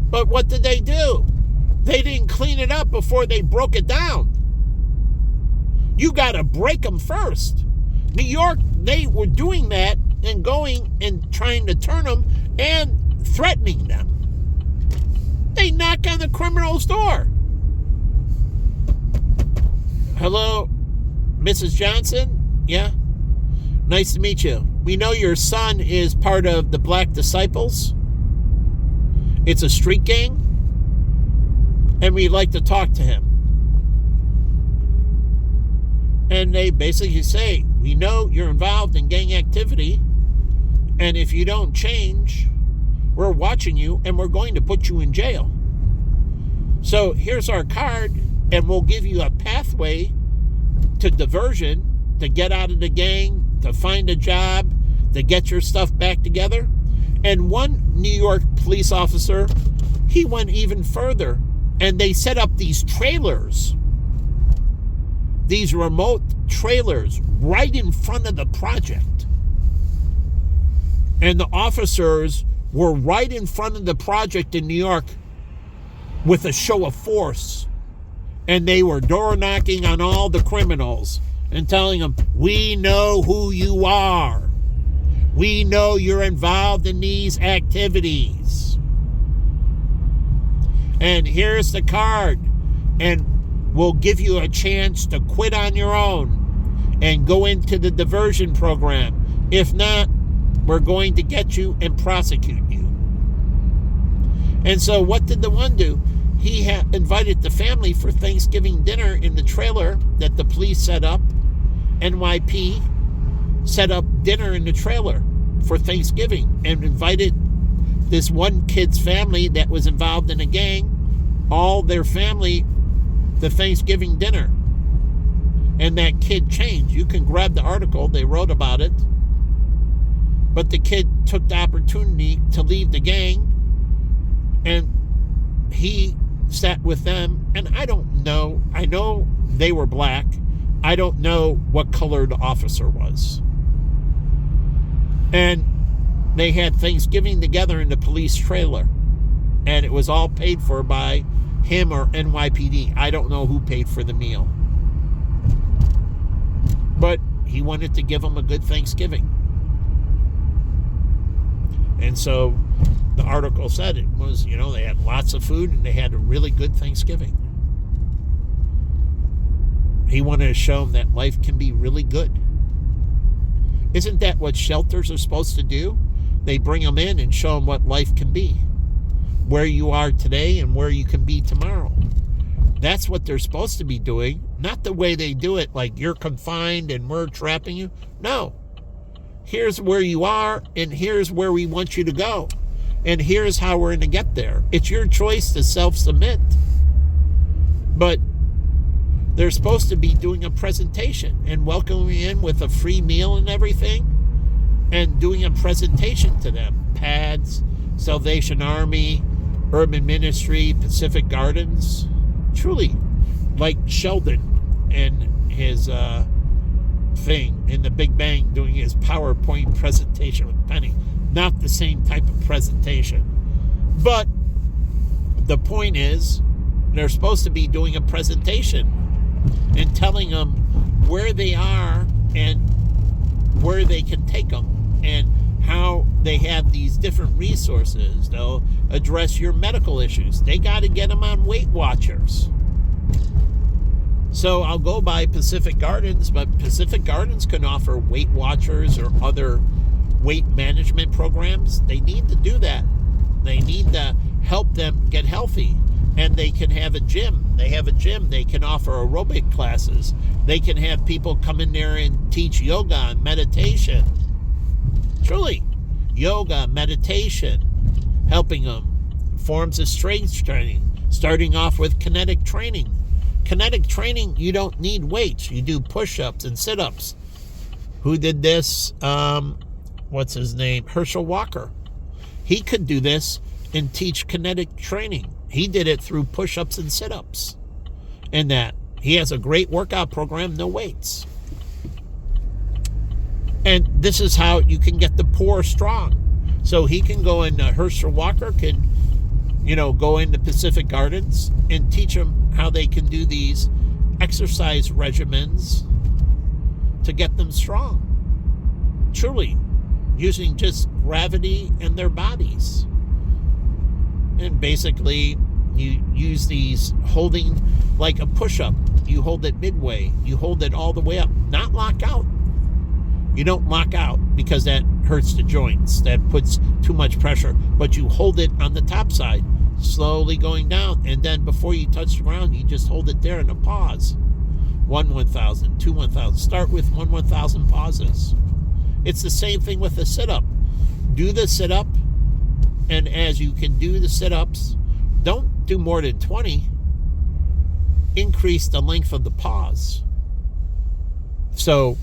Speaker 1: but what did they do? They didn't clean it up before they broke it down. You got to break them first. New York, they were doing that and going and trying to turn them and threatening them. They knock on the criminal's door. Hello, Mrs. Johnson? Yeah? Nice to meet you. We know your son is part of the Black Disciples. It's a street gang, and we'd like to talk to him. And they basically say, we know you're involved in gang activity, and if you don't change, we're watching you, and we're going to put you in jail. So here's our card, and we'll give you a pathway to diversion, to get out of the gang, to find a job, to get your stuff back together. And one New York police officer, he went even further, and they set up these trailers, these remote trailers right in front of the project. And the officers were right in front of the project in New York with a show of force. And they were door knocking on all the criminals and telling them, we know who you are. We know you're involved in these activities. And here's the card. And we'll give you a chance to quit on your own and go into the diversion program. If not, we're going to get you and prosecute you. And so what did the one do? He had invited the family for Thanksgiving dinner in the trailer that the police set up. NYP set up dinner in the trailer for Thanksgiving and invited this one kid's family that was involved in a gang, all their family, the Thanksgiving dinner. And that kid changed. You can grab the article. They wrote about it. But the kid took the opportunity to leave the gang, and he sat with them. And I don't know. I know they were black. I don't know what color the officer was. And they had Thanksgiving together in the police trailer. And it was all paid for by him or NYPD. I don't know who paid for the meal. But he wanted to give them a good Thanksgiving. And so the article said it was, they had lots of food and they had a really good Thanksgiving. He wanted to show them that life can be really good. Isn't that what shelters are supposed to do? They bring them in and show them what life can be. Where you are today and where you can be tomorrow. That's what they're supposed to be doing. Not the way they do it, like you're confined and we're trapping you. No. Here's where you are, and here's where we want you to go. And here's how we're going to get there. It's your choice to self-submit. But they're supposed to be doing a presentation and welcoming you in with a free meal and everything, and doing a presentation to them. PADS, Salvation Army, Urban Ministry, Pacific Gardens. Truly, like Sheldon and his thing in the Big Bang doing his PowerPoint presentation with Penny. Not the same type of presentation. But the point is, they're supposed to be doing a presentation and telling them where they are and where they can take them and how they have these different resources. They'll address your medical issues. They got to get them on Weight Watchers. So I'll go by Pacific Gardens, but Pacific Gardens can offer Weight Watchers or other weight management programs. They need to do that. They need to help them get healthy. And they can have a gym. They have a gym. They can offer aerobic classes. They can have people come in there and teach yoga and meditation. Truly, yoga, meditation, helping them. Forms of strength training, starting off with kinetic training. Kinetic training, you don't need weights. You do push-ups and sit-ups. Who did this? What's his name? Herschel Walker. He could do this and teach kinetic training. He did it through push-ups and sit-ups. And that. He has a great workout program, no weights. And this is how you can get the poor strong. So he can go in, Herschel Walker can, go into Pacific Gardens and teach them how they can do these exercise regimens to get them strong. Truly, using just gravity and their bodies. And basically, you use these holding like a push-up. You hold it midway. You hold it all the way up. Not lock out. You don't lock out because that hurts the joints. That puts too much pressure. But you hold it on the top side, slowly going down. And then before you touch the ground, you just hold it there in a pause. 1,000, 2 1,000. Start with 1,000 pauses. It's the same thing with the sit-up. Do the sit-up. And as you can do the sit-ups, don't do more than 20. Increase the length of the pause. So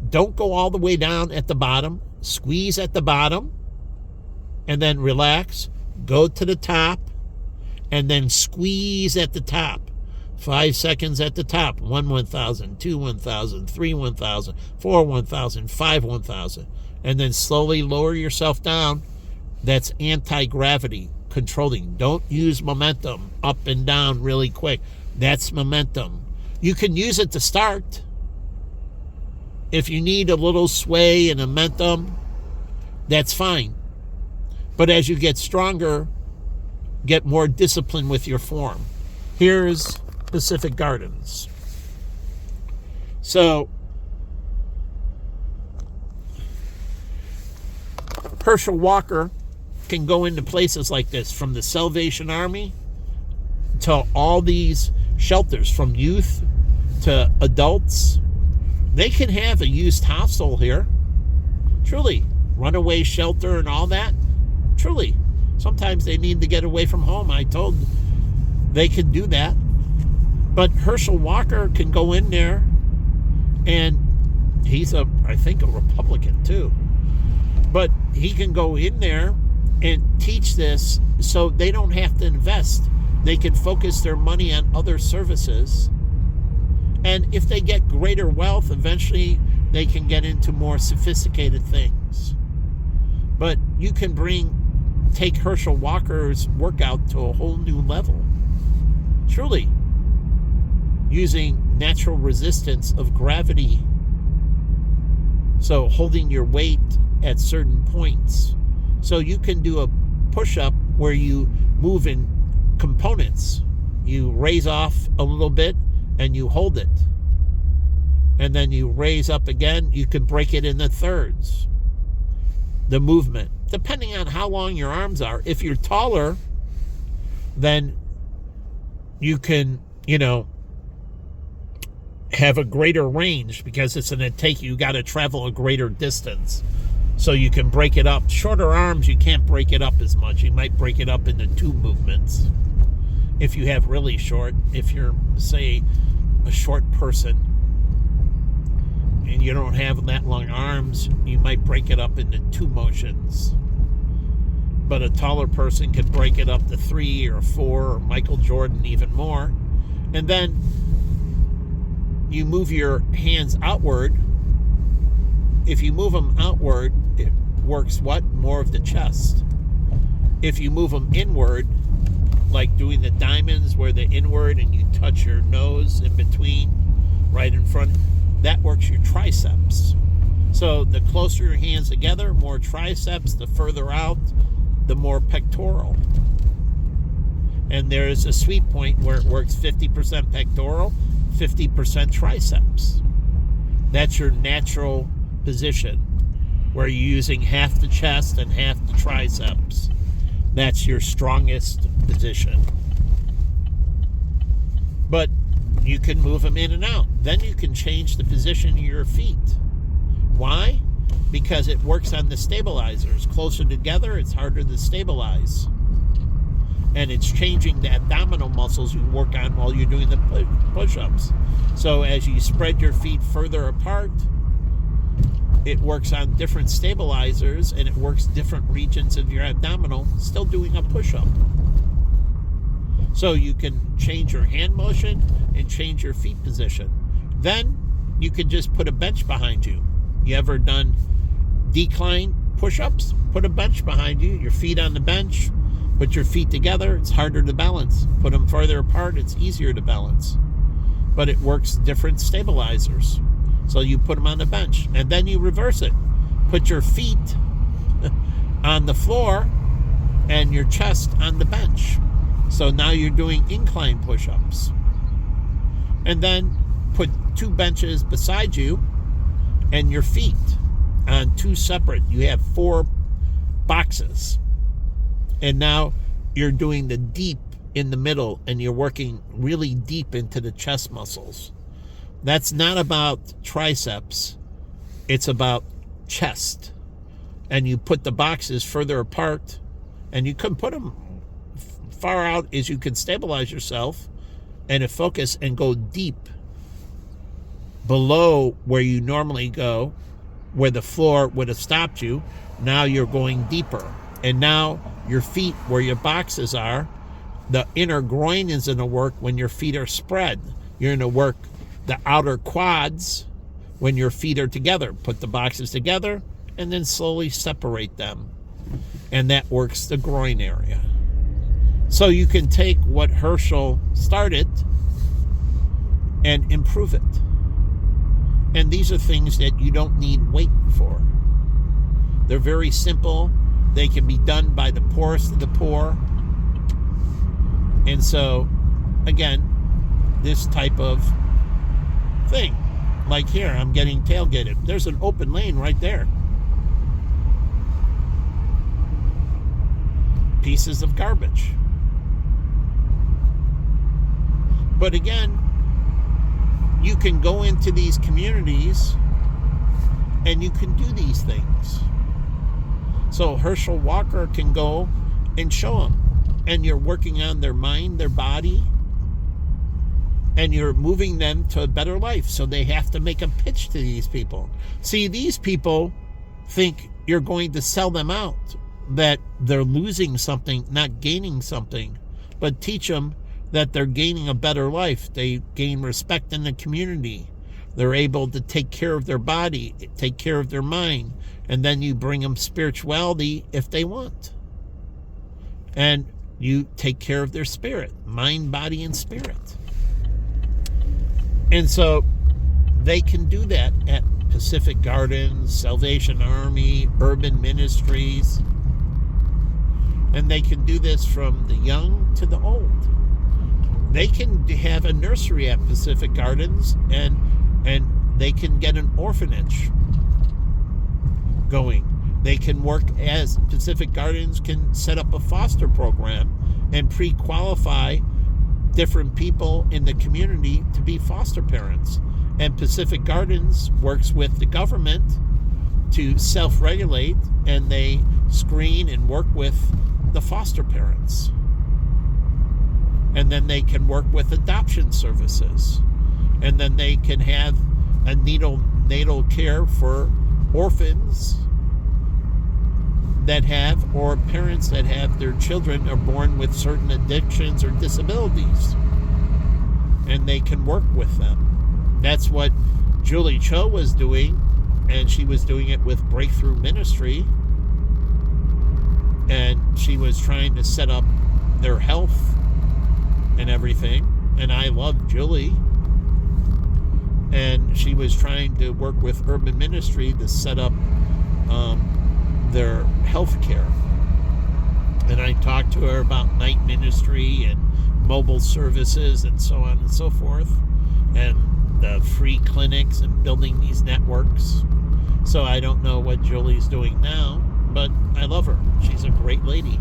Speaker 1: don't go all the way down at the bottom. Squeeze at the bottom. and then relax, go to the top, and then squeeze at the top. 5 seconds at the top. 1 1,000, 2 1,000, 3 1,000, 4 1,000, 5 1,000. And then slowly lower yourself down. That's anti-gravity controlling. Don't use momentum up and down really quick. That's momentum. You can use it to start. If you need a little sway and momentum, that's fine. But as you get stronger, get more discipline with your form. Here's Pacific Gardens. So, Herschel Walker can go into places like this, from the Salvation Army to all these shelters, from youth to adults. They can have a youth hostel here. Truly. Runaway shelter and all that. Truly. Sometimes they need to get away from home. I told they can do that. But Herschel Walker can go in there, and he's I think a Republican too. But he can go in there and teach this so they don't have to invest. They can focus their money on other services. And if they get greater wealth, eventually they can get into more sophisticated things. But you can take Herschel Walker's workout to a whole new level. Truly. Using natural resistance of gravity. So holding your weight at certain points. So you can do a push-up where you move in components. You raise off a little bit and you hold it. And then you raise up again. You can break it into thirds. The movement. Depending on how long your arms are. If you're taller, then you can, have a greater range, because it's going to you got to travel a greater distance. So you can break it up. Shorter arms, you can't break it up as much. You might break it up into 2 movements. If you have really short, if you're, say, a short person and you don't have that long arms, you might break it up into 2 motions. But a taller person could break it up to 3 or 4, or Michael Jordan even more. And then you move your hands outward. If you move them outward, it works what? More of the chest. If you move them inward, like doing the diamonds where they're inward and you touch your nose in between, right in front, that works your triceps. So the closer your hands together, more triceps. The further out, the more pectoral. And there is a sweet point where it works 50% pectoral, 50% triceps. That's your natural position, where you're using half the chest and half the triceps. That's your strongest position. But you can move them in and out. Then you can change the position of your feet. Why? Because it works on the stabilizers. Closer together, it's harder to stabilize. And it's changing the abdominal muscles you work on while you're doing the push-ups. So as you spread your feet further apart, it works on different stabilizers, and it works different regions of your abdominal, still doing a push-up. So you can change your hand motion and change your feet position. Then you can just put a bench behind you. You ever done decline push-ups? Put a bench behind you, your feet on the bench. Put your feet together, it's harder to balance. Put them further apart, it's easier to balance. But it works different stabilizers. So you put them on the bench, and then you reverse it. Put your feet on the floor and your chest on the bench. So now you're doing incline push-ups. And then put 2 benches beside you and your feet on 2 separate. You have 4 boxes. And now you're doing the deep in the middle, and you're working really deep into the chest muscles. That's not about triceps. It's about chest. And you put the boxes further apart, and you can put them far out as you can stabilize yourself and focus and go deep below where you normally go, where the floor would have stopped you. Now you're going deeper. And now your feet, where your boxes are, the inner groin is going to work when your feet are spread. You're going to work the outer quads when your feet are together. Put the boxes together and then slowly separate them. And that works the groin area. So you can take what Herschel started and improve it. And these are things that you don't need weight for. They're very simple. They can be done by the poorest of the poor. And so, again, this type of thing. Like here, I'm getting tailgated. There's an open lane right there. Pieces of garbage. But again, you can go into these communities and you can do these things. So Herschel Walker can go and show them. And you're working on their mind, their body, and you're moving them to a better life. So they have to make a pitch to these people. See, these people think you're going to sell them out, that they're losing something, not gaining something, but teach them that they're gaining a better life. They gain respect in the community. They're able to take care of their body, take care of their mind, and then you bring them spirituality if they want. And you take care of their spirit, mind, body, and spirit. And so they can do that at Pacific Gardens, Salvation Army, Urban Ministries. And they can do this from the young to the old. They can have a nursery at Pacific Gardens, and they can get an orphanage going. They can work as Pacific Gardens can set up a foster program and pre-qualify different people in the community to be foster parents. And Pacific Gardens works with the government to self-regulate, and they screen and work with the foster parents. And then they can work with adoption services. And then they can have a natal care for orphans that have, or parents that have their children are born with certain addictions or disabilities. And they can work with them. That's what Julie Cho was doing, and she was doing it with Breakthrough Ministry. And she was trying to set up their health and everything. And I love Julie. And she was trying to work with Urban Ministry to set up their health care. And I talked to her about night ministry and mobile services and so on and so forth, and the free clinics and building these networks. So I don't know what Julie's doing now, but I love her. She's a great lady.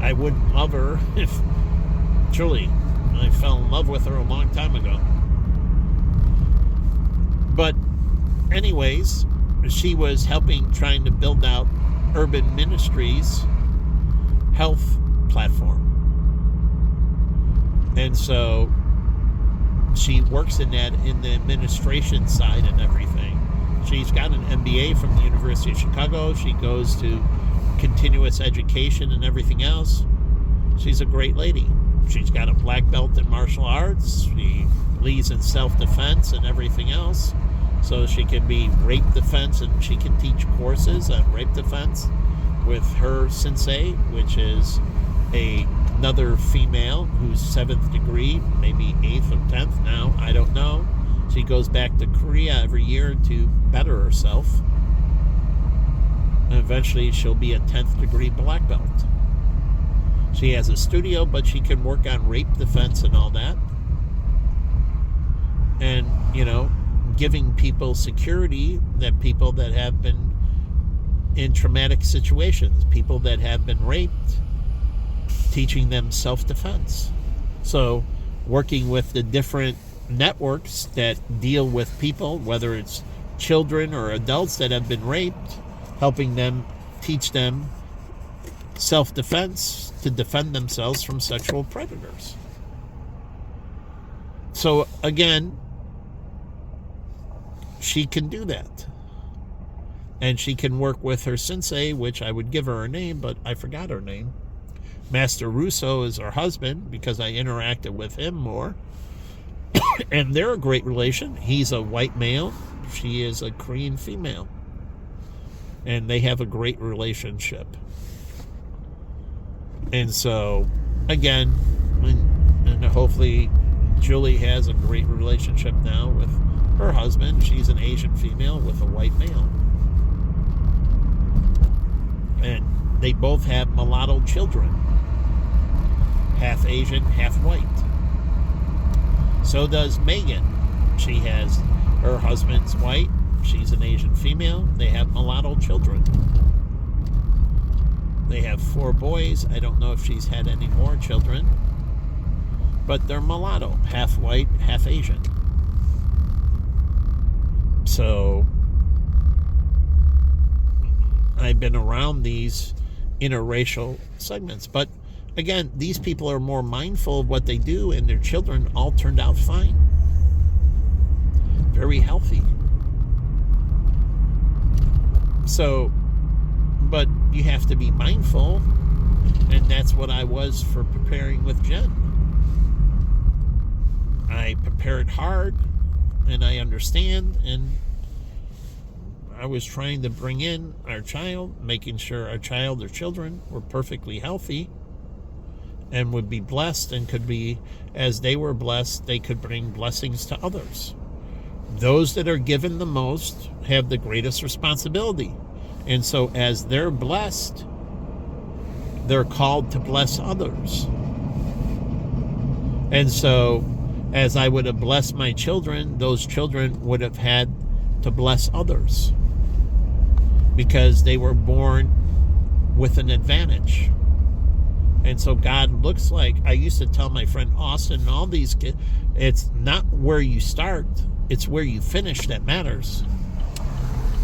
Speaker 1: I wouldn't love her if Julie, I fell in love with her a long time ago. But anyways, she was trying to build out Urban Ministries health platform. And so she works in that, in the administration side and everything. She's got an MBA from the University of Chicago. She goes to continuous education and everything else. She's a great lady. She's got a black belt in martial arts. She leads in self-defense and everything else. So she can be rape defense, and she can teach courses on rape defense with her sensei, which is another female who's 7th degree, maybe 8th or 10th now, I don't know. She goes back to Korea every year to better herself. And eventually she'll be a 10th degree black belt. She has a studio, but she can work on rape defense and all that. And, giving people security, that people that have been in traumatic situations, people that have been raped, teaching them self-defense. So working with the different networks that deal with people, whether it's children or adults that have been raped, helping them, teach them self-defense to defend themselves from sexual predators. So again, she can do that. And she can work with her sensei, which I would give her name, but I forgot her name. Master Russo is her husband because I interacted with him more. And they're a great relation. He's a white male. She is a Korean female. And they have a great relationship. And so, again, and hopefully Julie has a great relationship now with her husband. She's an Asian female with a white male. And they both have mulatto children. Half Asian, half white. So does Megan. She has, her husband's white. She's an Asian female. They have mulatto children. They have 4 boys. I don't know if she's had any more children. But they're mulatto. Half white, half Asian. So I've been around these interracial segments. But again, these people are more mindful of what they do, and their children all turned out fine. Very healthy. So, but you have to be mindful, and that's what I was for preparing with Jen. I prepared hard, and I understand, and I was trying to bring in our child, making sure our child or children were perfectly healthy and would be blessed, and could be, as they were blessed, they could bring blessings to others. Those that are given the most have the greatest responsibility. And so as they're blessed, they're called to bless others. And so as I would have blessed my children, those children would have had to bless others because they were born with an advantage. And so God looks like, I used to tell my friend Austin and all these kids, it's not where you start, it's where you finish that matters.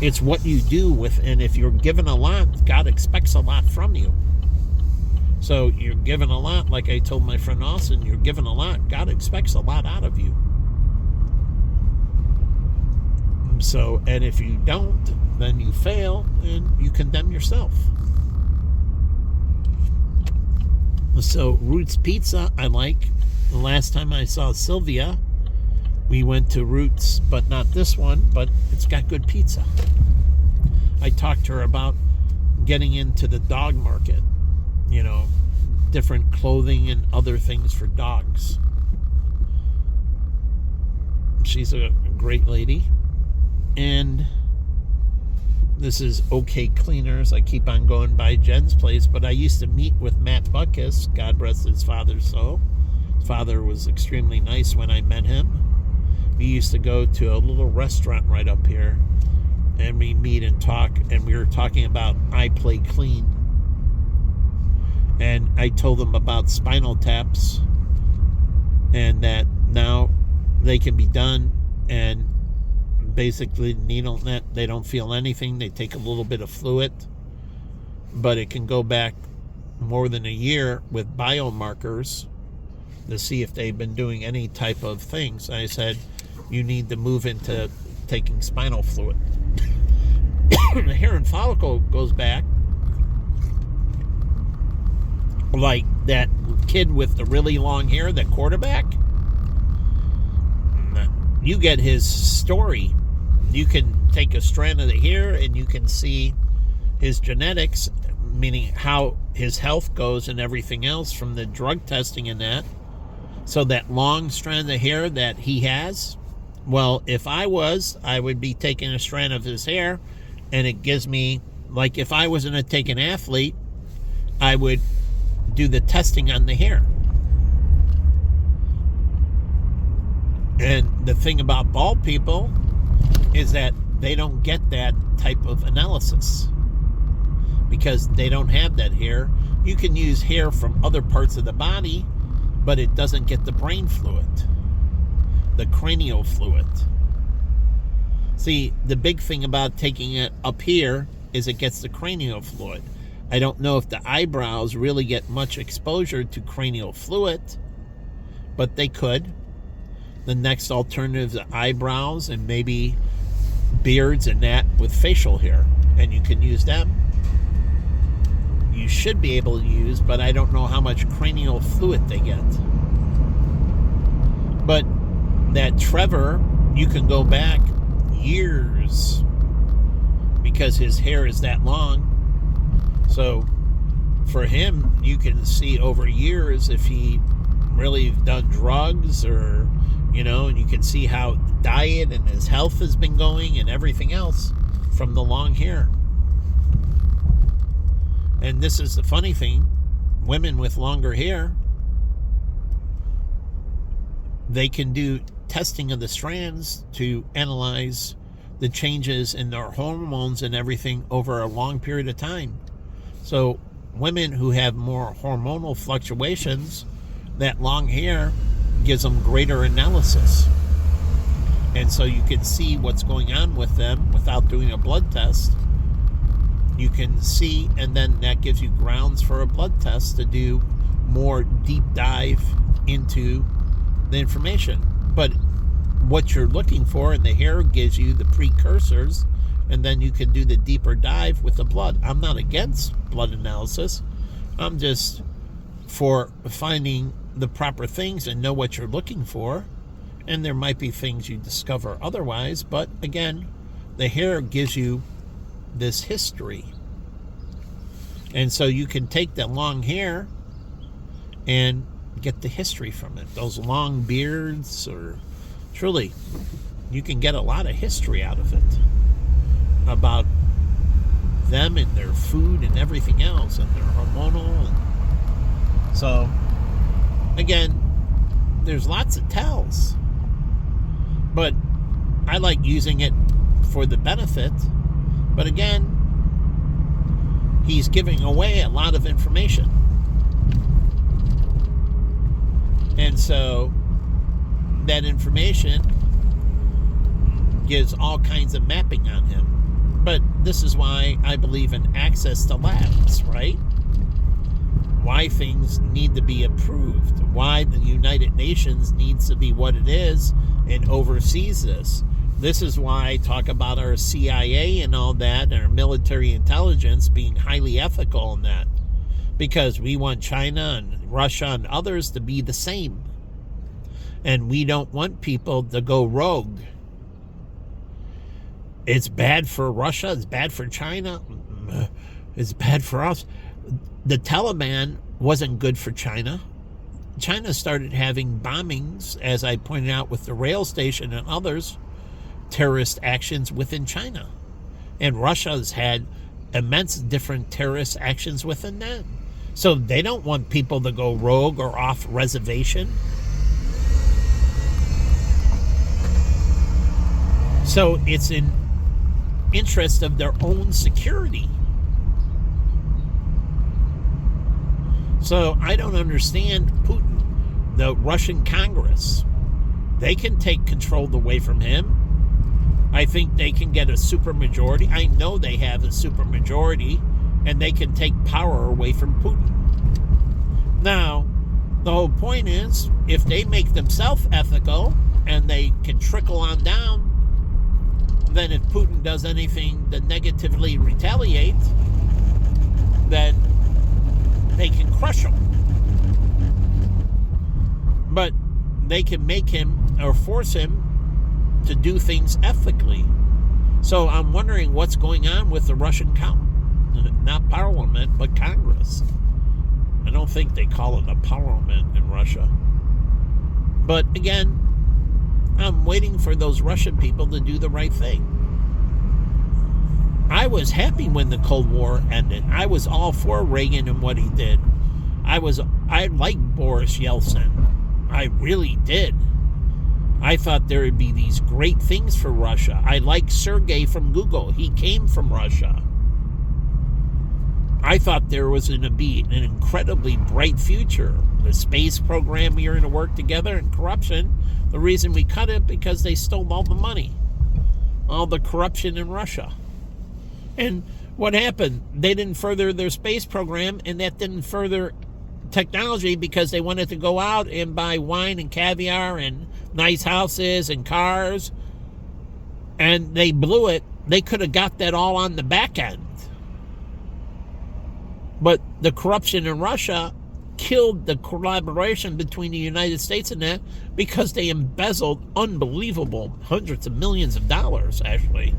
Speaker 1: It's what you do with, and if you're given a lot, God expects a lot from you. So you're given a lot, like I told my friend Austin, you're given a lot, God expects a lot out of you. So, and if you don't, then you fail and you condemn yourself. So Roots Pizza, I like. The last time I saw Sylvia, we went to Roots, but not this one, but it's got good pizza. I talked to her about getting into the dog market, you know, different clothing and other things for dogs. She's a great lady. And this is OK Cleaners. I keep on going by Jen's place, but I used to meet with Matt Buckus, God rest his father's soul. His father was extremely nice when I met him. We used to go to a little restaurant right up here, and we meet and talk, and we were talking about I Play Clean. And I told them about spinal taps, and that now they can be done, and basically needle net, they don't feel anything. They take a little bit of fluid, but it can go back more than a year with biomarkers to see if they've been doing any type of things. I said, you need to move into taking spinal fluid. The hair and follicle goes back, like that kid with the really long hair, that quarterback. You get his story. You can take a strand of the hair and you can see his genetics, meaning how his health goes and everything else from the drug testing and that. So that long strand of hair that he has, well, if I would be taking a strand of his hair, and it gives me, like if I was going to take an athlete, I would do the testing on the hair. And the thing about bald people is that they don't get that type of analysis because they don't have that hair. You can use hair from other parts of the body, but it doesn't get the brain fluid, the cranial fluid. See, the big thing about taking it up here is it gets the cranial fluid. I don't know if the eyebrows really get much exposure to cranial fluid, but they could. The next alternative is eyebrows and maybe beards and that with facial hair. and you can use them. You should be able to use, but I don't know how much cranial fluid they get. But that Trevor, you can go back years because his hair is that long. So for him, you can see over years if he really done drugs or, and you can see how diet and his health has been going and everything else from the long hair. And this is the funny thing, women with longer hair, they can do testing of the strands to analyze the changes in their hormones and everything over a long period of time. So women who have more hormonal fluctuations, that long hair gives them greater analysis. And so you can see what's going on with them without doing a blood test. You can see, and then that gives you grounds for a blood test to do more deep dive into the information. But what you're looking for in the hair gives you the precursors, and then you can do the deeper dive with the blood. I'm not against blood analysis. I'm just for finding the proper things and know what you're looking for. And there might be things you discover otherwise, but again, the hair gives you this history. And so you can take that long hair and get the history from it. Those long beards, or truly, you can get a lot of history out of it about them and their food and everything else and their hormonal. And so, again, there's lots of tells. But I like using it for the benefit. But again, he's giving away a lot of information. And so that information gives all kinds of mapping on him. But this is why I believe in access to labs, right? Why things need to be approved. Why the United Nations needs to be what it is and oversees this. This is why I talk about our CIA and all that, and our military intelligence being highly ethical in that. Because we want China and Russia and others to be the same. And we don't want people to go rogue. It's bad for Russia. It's bad for China. It's bad for us. The Taliban wasn't good for China. China started having bombings, as I pointed out with the rail station and others, terrorist actions within China. And Russia has had immense different terrorist actions within that. So they don't want people to go rogue or off reservation. So it's in interest of their own security. So I don't understand Putin, the Russian Congress. They can take control away from him. I think they can get a supermajority. I know they have a supermajority, and they can take power away from Putin. Now, the whole point is, if they make themselves ethical and they can trickle on down, then if Putin does anything to negatively retaliate, then they can crush him. But they can make him or force him to do things ethically. So I'm wondering what's going on with the Russian not parliament, but Congress. I don't think they call it a parliament in Russia. But again, I'm waiting for those Russian people to do the right thing. I was happy when the Cold War ended. I was all for Reagan and what he did. I liked Boris Yeltsin. I really did. I thought there would be these great things for Russia. I like Sergey from Google. He came from Russia. I thought there was going to be an incredibly bright future. The space program, we were going to work together, and corruption. The reason we cut it, because they stole all the money. All the corruption in Russia. And what happened? They didn't further their space program, and that didn't further technology because they wanted to go out and buy wine and caviar and nice houses and cars. And they blew it they could have got that all on the back end. But the corruption in Russia killed the collaboration between the United States and that, because they embezzled unbelievable hundreds of millions of dollars, actually.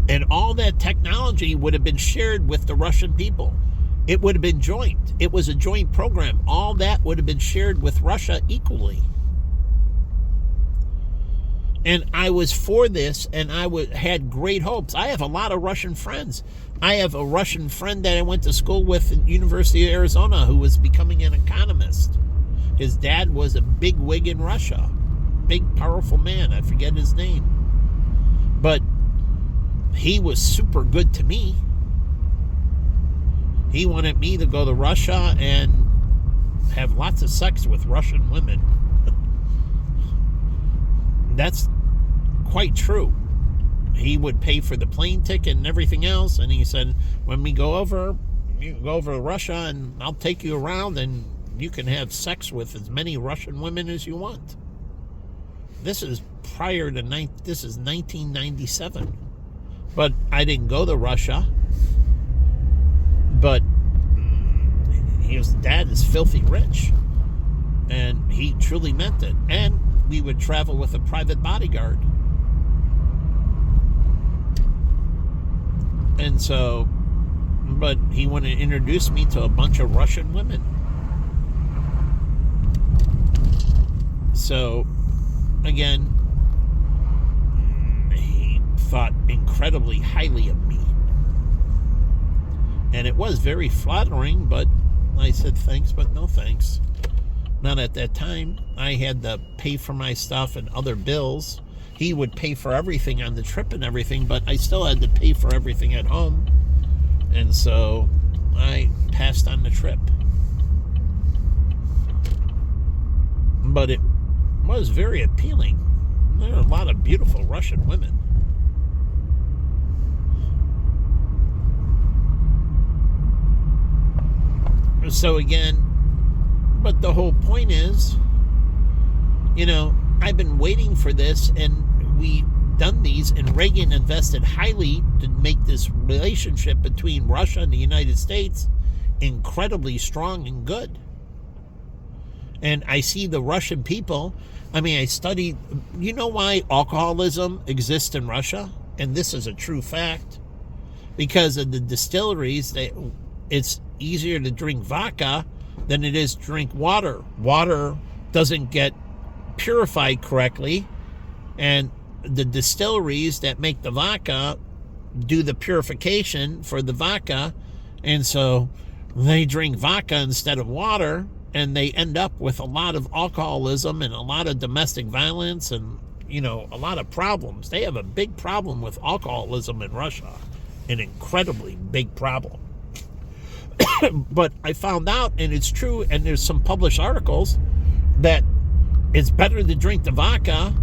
Speaker 1: And all that technology would have been shared with the Russian people. It would have been joint. It was a joint program. All that would have been shared with Russia equally. And I was for this, and I had great hopes. I have a lot of Russian friends. I have a Russian friend that I went to school with at University of Arizona who was becoming an economist. His dad was a big wig in Russia. Big, powerful man. I forget his name. But he was super good to me. He wanted me to go to Russia and have lots of sex with Russian women. That's quite true. He would pay for the plane ticket and everything else, and he said, when we go over, you can go over to Russia and I'll take you around and you can have sex with as many Russian women as you want. This is this is 1997. But I didn't go to Russia. But his dad is filthy rich. And he truly meant it. And we would travel with a private bodyguard. And so, but he wanted to introduce me to a bunch of Russian women. So, again, he thought incredibly highly of me. And it was very flattering, but I said thanks, but no thanks. Not at that time. I had to pay for my stuff and other bills. He would pay for everything on the trip and everything, but I still had to pay for everything at home. And so I passed on the trip. But it was very appealing. There are a lot of beautiful Russian women. So again, but the whole point is, you know, I've been waiting for this, and we done these, and Reagan invested highly to make this relationship between Russia and the United States incredibly strong and good. And I see the Russian people. I mean, I studied, you know why alcoholism exists in Russia? And this is a true fact. Because of the distilleries, it's easier to drink vodka than it is to drink water. Water doesn't get purified correctly, and the distilleries that make the vodka do the purification for the vodka, and so they drink vodka instead of water, and they end up with a lot of alcoholism and a lot of domestic violence and, you know, a lot of problems. They have a big problem with alcoholism in Russia, an incredibly big problem. But I found out, and it's true, and there's some published articles, that it's better to drink the vodka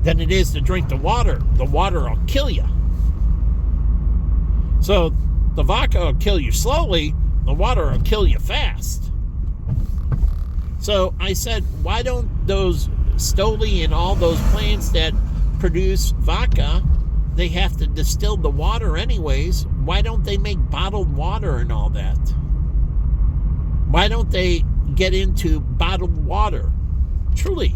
Speaker 1: than it is to drink the water. The water will kill you. So the vodka will kill you slowly, the water will kill you fast. So I said, why don't those Stoli and all those plants that produce vodka, they have to distill the water anyways. Why don't they make bottled water and all that? Why don't they get into bottled water? Truly,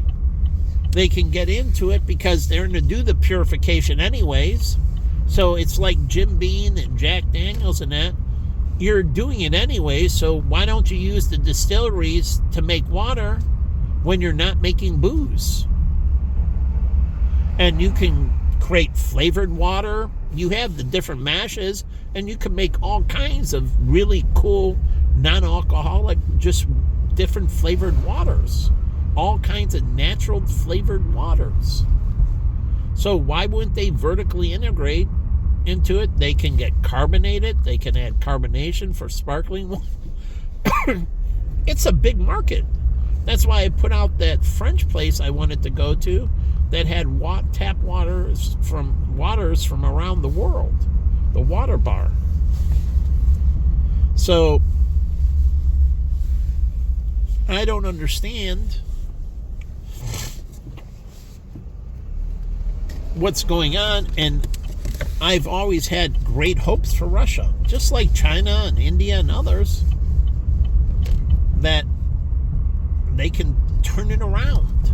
Speaker 1: they can get into it because they're going to do the purification anyways. So it's like Jim Beam and Jack Daniels and that. You're doing it anyway, so why don't you use the distilleries to make water when you're not making booze? And you can create flavored water. You have the different mashes, and you can make all kinds of really cool non-alcoholic, just different flavored waters. All kinds of natural flavored waters. So why wouldn't they vertically integrate into it? They can get carbonated. They can add carbonation for sparkling water. It's a big market. That's why I put out that French place I wanted to go to that had tap waters from around the world. The water bar. So I don't understand what's going on. And I've always had great hopes for Russia, just like China and India and others, that they can turn it around,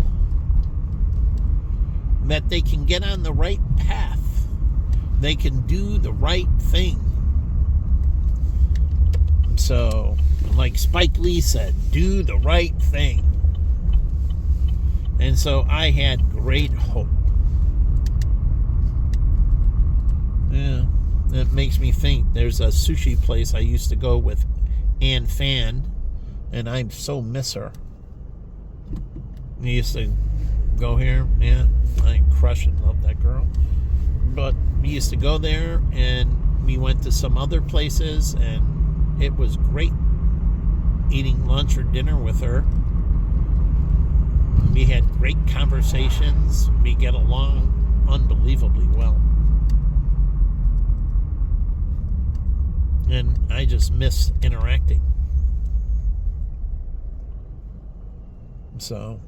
Speaker 1: that they can get on the right path, they can do the right thing. So, like Spike Lee said, do the right thing. And so I had great hope. Yeah, it makes me think. There's a sushi place I used to go with Ann Fan, and I so miss her. We used to go here. Yeah, I crush and love that girl. But we used to go there, and we went to some other places, and it was great eating lunch or dinner with her. We had great conversations. We get along unbelievably well. And I just miss interacting. So,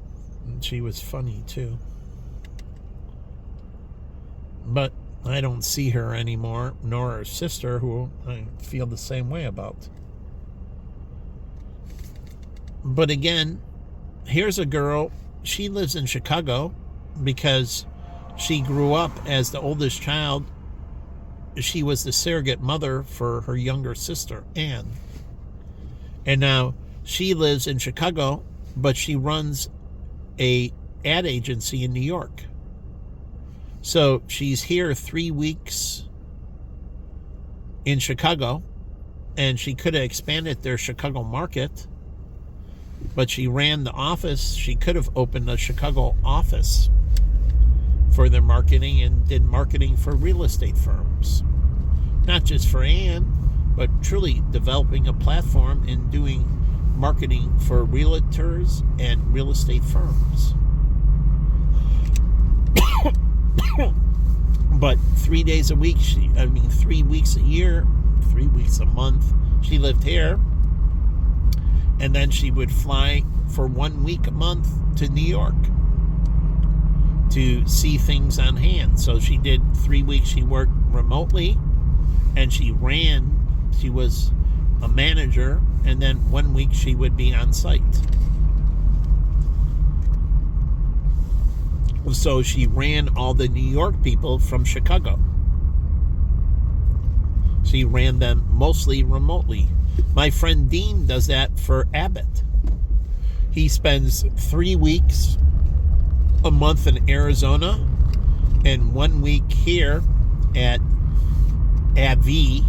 Speaker 1: she was funny too. But I don't see her anymore, nor her sister, who I feel the same way about. But again, here's a girl. She lives in Chicago because she grew up as the oldest child. She was the surrogate mother for her younger sister, Anne. And now she lives in Chicago, but she runs a ad agency in New York. So she's here 3 weeks in Chicago, and she could have expanded their Chicago market, but she ran the office. She could have opened a Chicago office for their marketing and did marketing for real estate firms. Not just for Anne, but truly developing a platform and doing marketing for realtors and real estate firms. But 3 days a week, 3 weeks a year, 3 weeks a month, she lived here. And then she would fly for 1 week a month to New York to see things on hand. So she did 3 weeks, she worked remotely, and she was a manager, and then 1 week she would be on site. So she ran all the New York people from Chicago. She ran them mostly remotely. My friend Dean does that for Abbott. He spends 3 weeks a month in Arizona and 1 week here at AbbVie,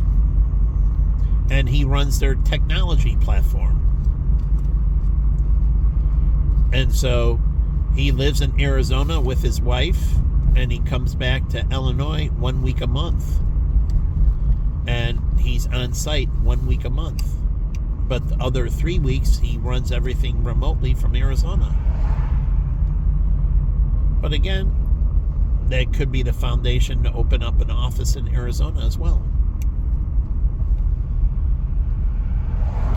Speaker 1: and he runs their technology platform. And so he lives in Arizona with his wife, and he comes back to Illinois 1 week a month. And he's on site 1 week a month. But the other 3 weeks, he runs everything remotely from Arizona. But again, that could be the foundation to open up an office in Arizona as well.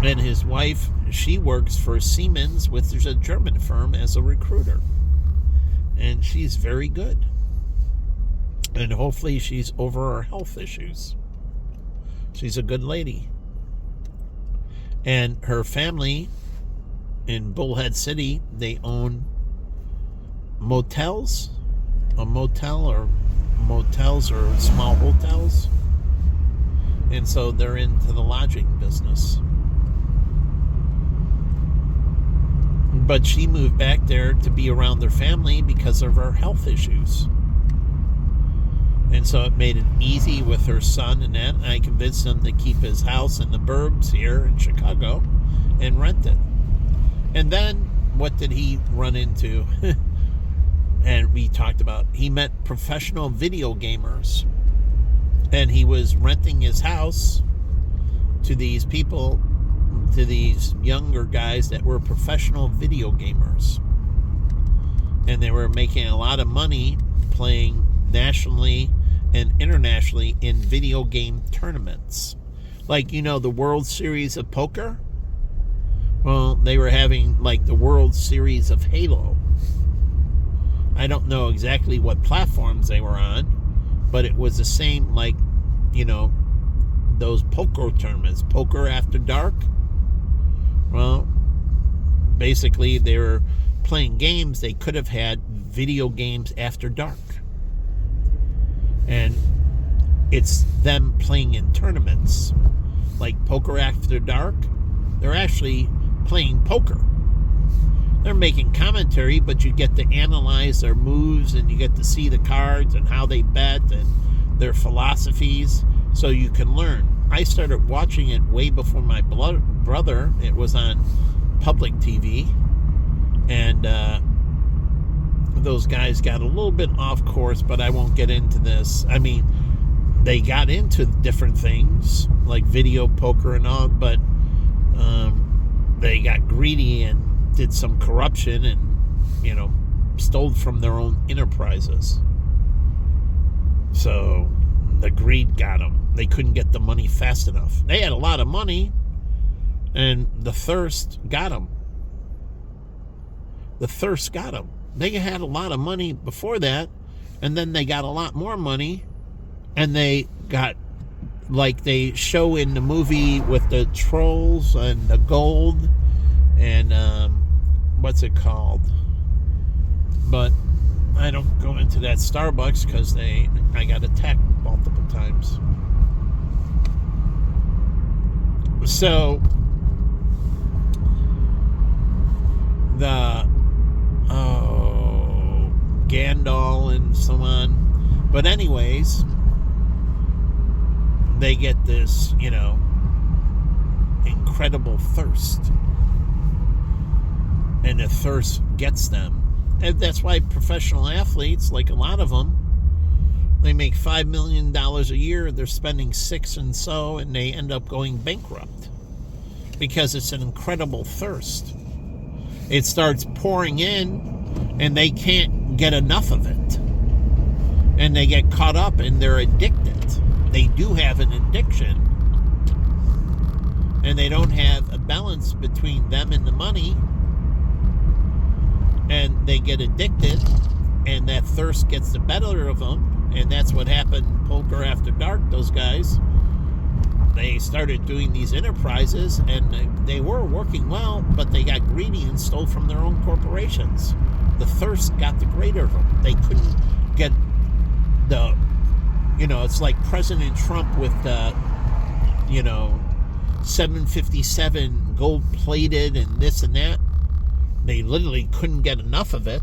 Speaker 1: And his wife, she works for Siemens, which is a German firm, as a recruiter. And she's very good. And hopefully she's over her health issues. She's a good lady. And her family in Bullhead City, they own motels. A motel or motels or small hotels. And so they're into the lodging business. But she moved back there to be around their family because of her health issues. And so it made it easy with her son and that. I convinced him to keep his house in the burbs here in Chicago and rent it. And then what did he run into? And we talked about, he met professional video gamers. And he was renting his house to these people, to these younger guys that were professional video gamers. And they were making a lot of money playing nationally and internationally in video game tournaments. Like, you know, the World Series of Poker? Well, they were having like the World Series of Halo. I don't know exactly what platforms they were on, but it was the same, like, those poker tournaments, Poker After Dark. Well, basically they were playing games. They could have had video games after dark. And it's them playing in tournaments. Like Poker After Dark, they're actually playing poker. They're making commentary, but you get to analyze their moves and you get to see the cards and how they bet and their philosophies, so you can learn. I started watching it way before my brother. It was on public TV, and those guys got a little bit off course, but I won't get into this. I mean, they got into different things like video poker and all, but they got greedy and did some corruption and, stole from their own enterprises. So the greed got them. They couldn't get the money fast enough. They had a lot of money, and the thirst got them. The thirst got them. They had a lot of money before that, and then they got a lot more money, and they got, like they show in the movie with the trolls and the gold, and what's it called? But I don't go into that Starbucks because I got attacked multiple times. So the Gandalf and so on. But anyways, they get this, incredible thirst. And the thirst gets them. And that's why professional athletes, like a lot of them, they make $5 million a year. They're spending $6 and so, and they end up going bankrupt because it's an incredible thirst. It starts pouring in, and they can't get enough of it. And they get caught up, and they're addicted. They do have an addiction, and they don't have a balance between them and the money. And they get addicted, and that thirst gets the better of them, and that's what happened in Poker After Dark. Those guys, they started doing these enterprises, and they were working well, but they got greedy and stole from their own corporations. The thirst got the greater of them. They couldn't get the, it's like President Trump with the, 757 gold-plated and this and that. They literally couldn't get enough of it.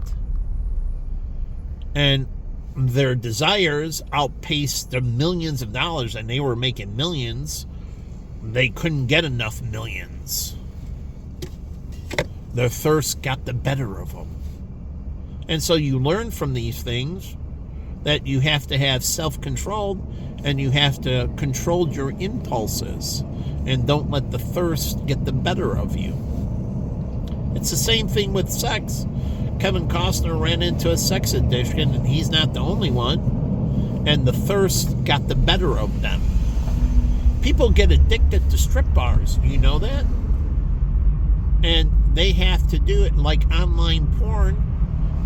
Speaker 1: And their desires outpaced the millions of dollars, and they were making millions. They couldn't get enough millions. Their thirst got the better of them. And so you learn from these things that you have to have self-control, and you have to control your impulses, and don't let the thirst get the better of you. It's the same thing with sex. Kevin Costner ran into a sex addiction, and he's not the only one. And the thirst got the better of them. People get addicted to strip bars. Do you know that? And they have to do it like online porn.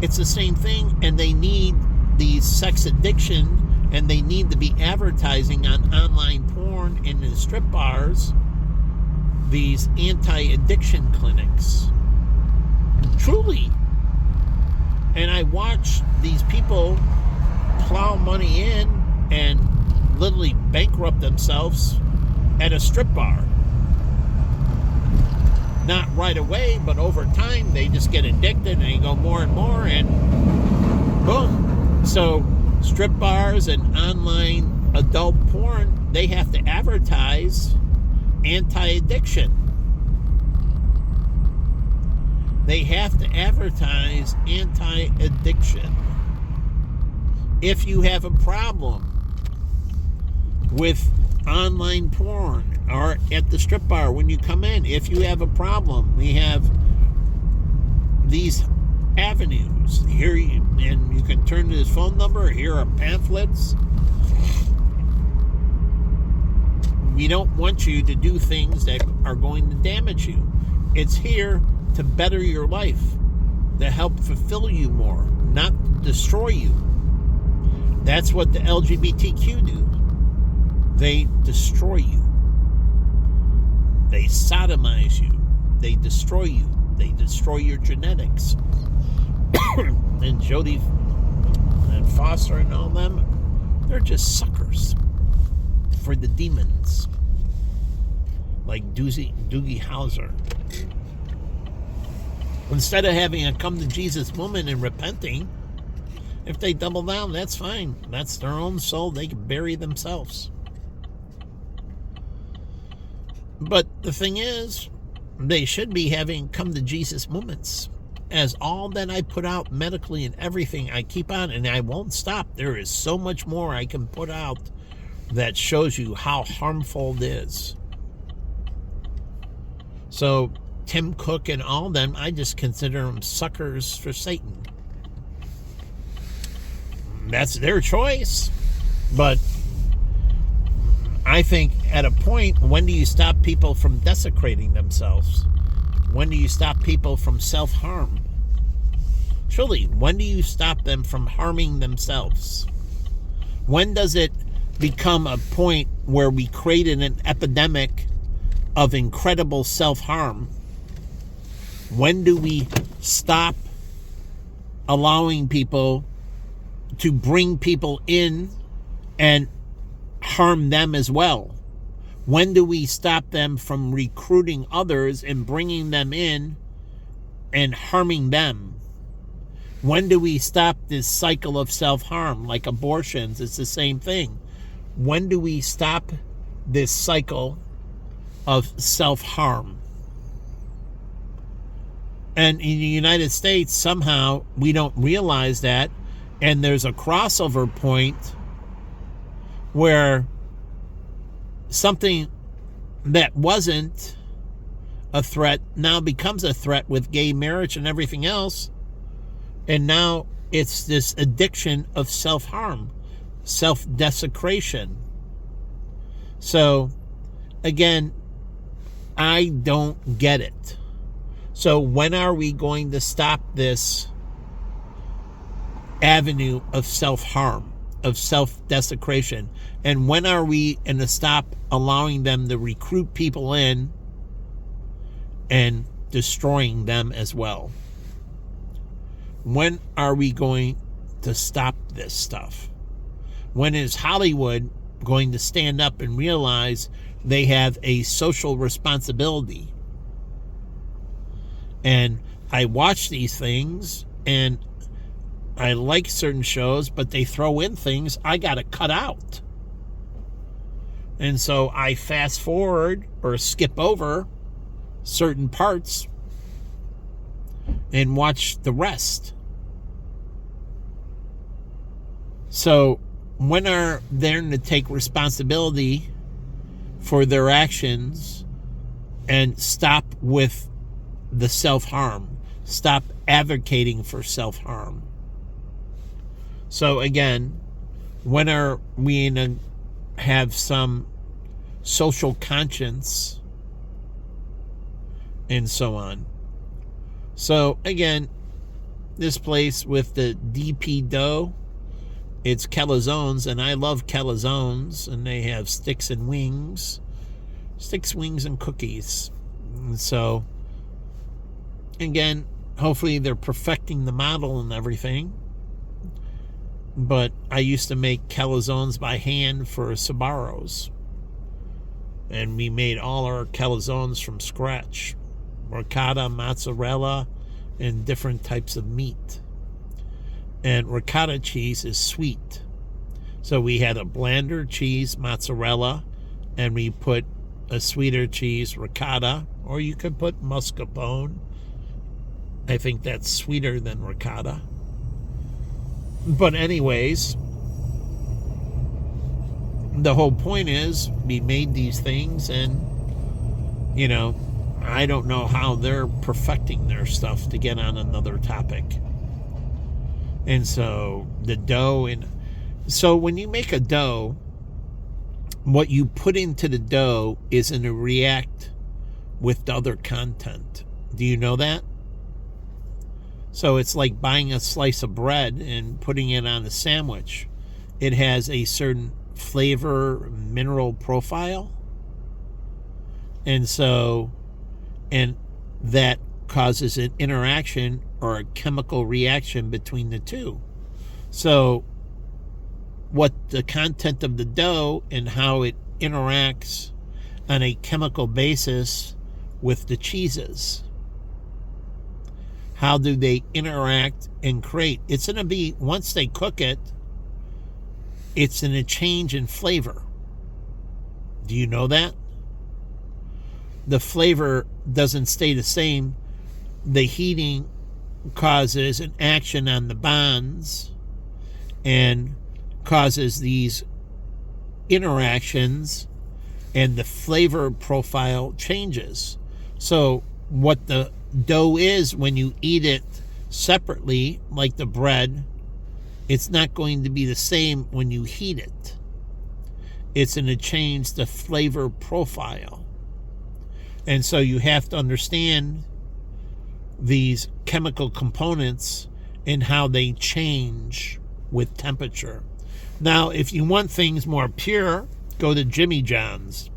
Speaker 1: It's the same thing, and they need the sex addiction, and they need to be advertising on online porn and in strip bars, these anti-addiction clinics. Truly. And I watch these people plow money in and literally bankrupt themselves at a strip bar. Not right away, but over time they just get addicted, and they go more and more, and boom. So strip bars and online adult porn, they have to advertise anti-addiction. They have to advertise anti-addiction. If you have a problem with online porn or at the strip bar when you come in, if you have a problem, we have these avenues. Here, and you can turn to this phone number. Here are pamphlets. We don't want you to do things that are going to damage you. It's here to better your life, to help fulfill you more, not destroy you. That's what the LGBTQ do. They destroy you. They sodomize you. They destroy you. They destroy your genetics. And Jodie and Foster and all them, they're just suckers for the demons. Like Doogie Howser. Instead of having a come to Jesus moment and repenting, if they double down, that's fine. That's their own soul. They can bury themselves. But the thing is, they should be having come to Jesus moments. As all that I put out medically and everything, I keep on, and I won't stop. There is so much more I can put out that shows you how harmful it is. So Tim Cook and all them, I just consider them suckers for Satan. That's their choice. But I think at a point, when do you stop people from desecrating themselves? When do you stop people from self-harm? Truly, when do you stop them from harming themselves? When does it become a point where we created an epidemic of incredible self-harm? When do we stop allowing people to bring people in and harm them as well? When do we stop them from recruiting others and bringing them in and harming them? When do we stop this cycle of self-harm? Like abortions, it's the same thing. When do we stop this cycle of self-harm? And in the United States, somehow we don't realize that, and there's a crossover point where something that wasn't a threat now becomes a threat with gay marriage and everything else. And now it's this addiction of self-harm, self-desecration. So, again, I don't get it. So when are we going to stop this avenue of self-harm, of self-desecration? And when are we going to stop allowing them to recruit people in and destroying them as well? When are we going to stop this stuff? When is Hollywood going to stand up and realize they have a social responsibility? And I watch these things, and I like certain shows, but they throw in things I got to cut out. And so I fast forward or skip over certain parts and watch the rest. So when are they going to take responsibility for their actions and stop with the self-harm? Stop advocating for self-harm. So again, when are we going to have some social conscience and so on? So again, this place with the DP dough, it's calzones, and I love calzones, and they have sticks, wings, and cookies. And so again, hopefully they're perfecting the model and everything. But I used to make calzones by hand for Sbarro's. And we made all our calzones from scratch. Ricotta, mozzarella, and different types of meat. And ricotta cheese is sweet. So we had a blander cheese, mozzarella, and we put a sweeter cheese, ricotta, or you could put mascarpone. I think that's sweeter than ricotta. But anyways, the whole point is we made these things, and, you know, I don't know how they're perfecting their stuff to get on another topic. And so the dough, and so when you make a dough, what you put into the dough is going to react with the other content. Do you know that? So it's like buying a slice of bread and putting it on a sandwich. It has a certain flavor, mineral profile. And that causes an interaction or a chemical reaction between the two. So what the content of the dough and how it interacts on a chemical basis with the cheeses. How do they interact and create? It's going to be, once they cook it, it's in a change in flavor. Do you know that? The flavor doesn't stay the same. The heating causes an action on the bonds and causes these interactions, and the flavor profile changes. So what the dough is when you eat it separately, like the bread, it's not going to be the same when you heat it. It's going to change the flavor profile. And so you have to understand these chemical components and how they change with temperature. Now, if you want things more pure, go to Jimmy John's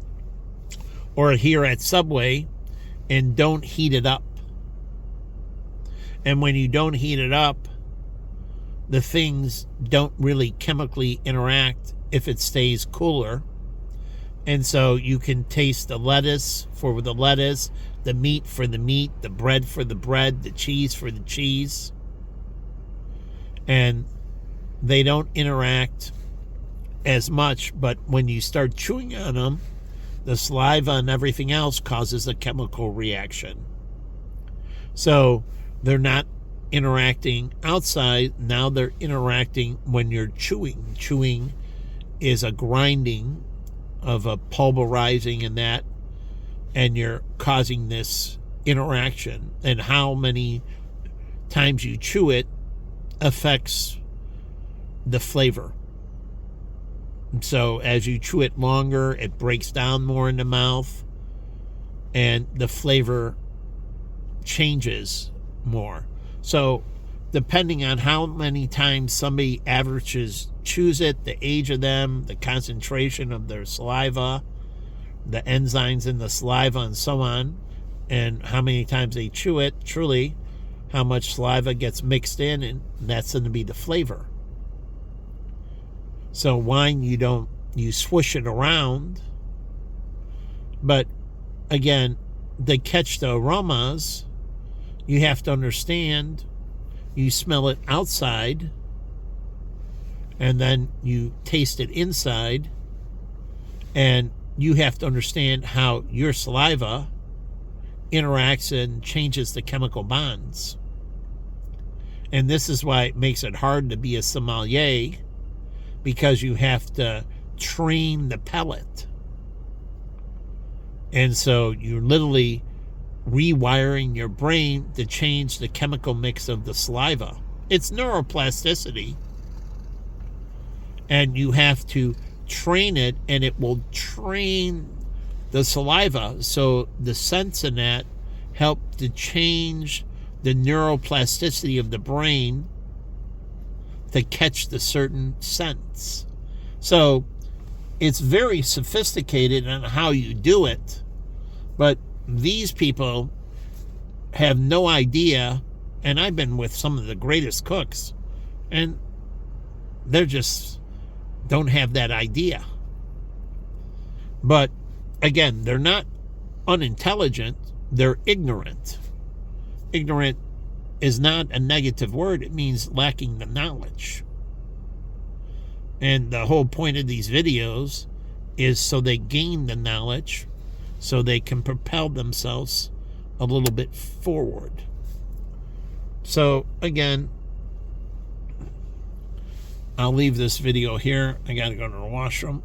Speaker 1: or here at Subway and don't heat it up. And when you don't heat it up, the things don't really chemically interact if it stays cooler. And so you can taste the lettuce for the lettuce, the meat for the meat, the bread for the bread, the cheese for the cheese. And they don't interact as much, but when you start chewing on them, the saliva and everything else causes a chemical reaction. So they're not interacting outside, now they're interacting when you're chewing. Chewing is a grinding of a pulverizing in that, and you're causing this interaction. And how many times you chew it affects the flavor. So as you chew it longer, it breaks down more in the mouth, and the flavor changes more. So depending on how many times somebody averages chews it, the age of them, the concentration of their saliva, the enzymes in the saliva and so on, and how many times they chew it, truly how much saliva gets mixed in, and that's going to be the flavor. So wine, you swish it around, but again, to catch the aromas, you have to understand, you smell it outside, and then you taste it inside, and you have to understand how your saliva interacts and changes the chemical bonds. And this is why it makes it hard to be a sommelier, because you have to train the palate. And so you're literally rewiring your brain to change the chemical mix of the saliva. It's neuroplasticity. And you have to train it, and it will train the saliva. So the scents in that help to change the neuroplasticity of the brain to catch the certain scents. So it's very sophisticated on how you do it, but these people have no idea. And I've been with some of the greatest cooks, and they're just don't have that idea. But again, they're not unintelligent, they're ignorant. Ignorant is not a negative word, it means lacking the knowledge. And the whole point of these videos is so they gain the knowledge, so they can propel themselves a little bit forward. So again, I'll leave this video here. I gotta go to the washroom.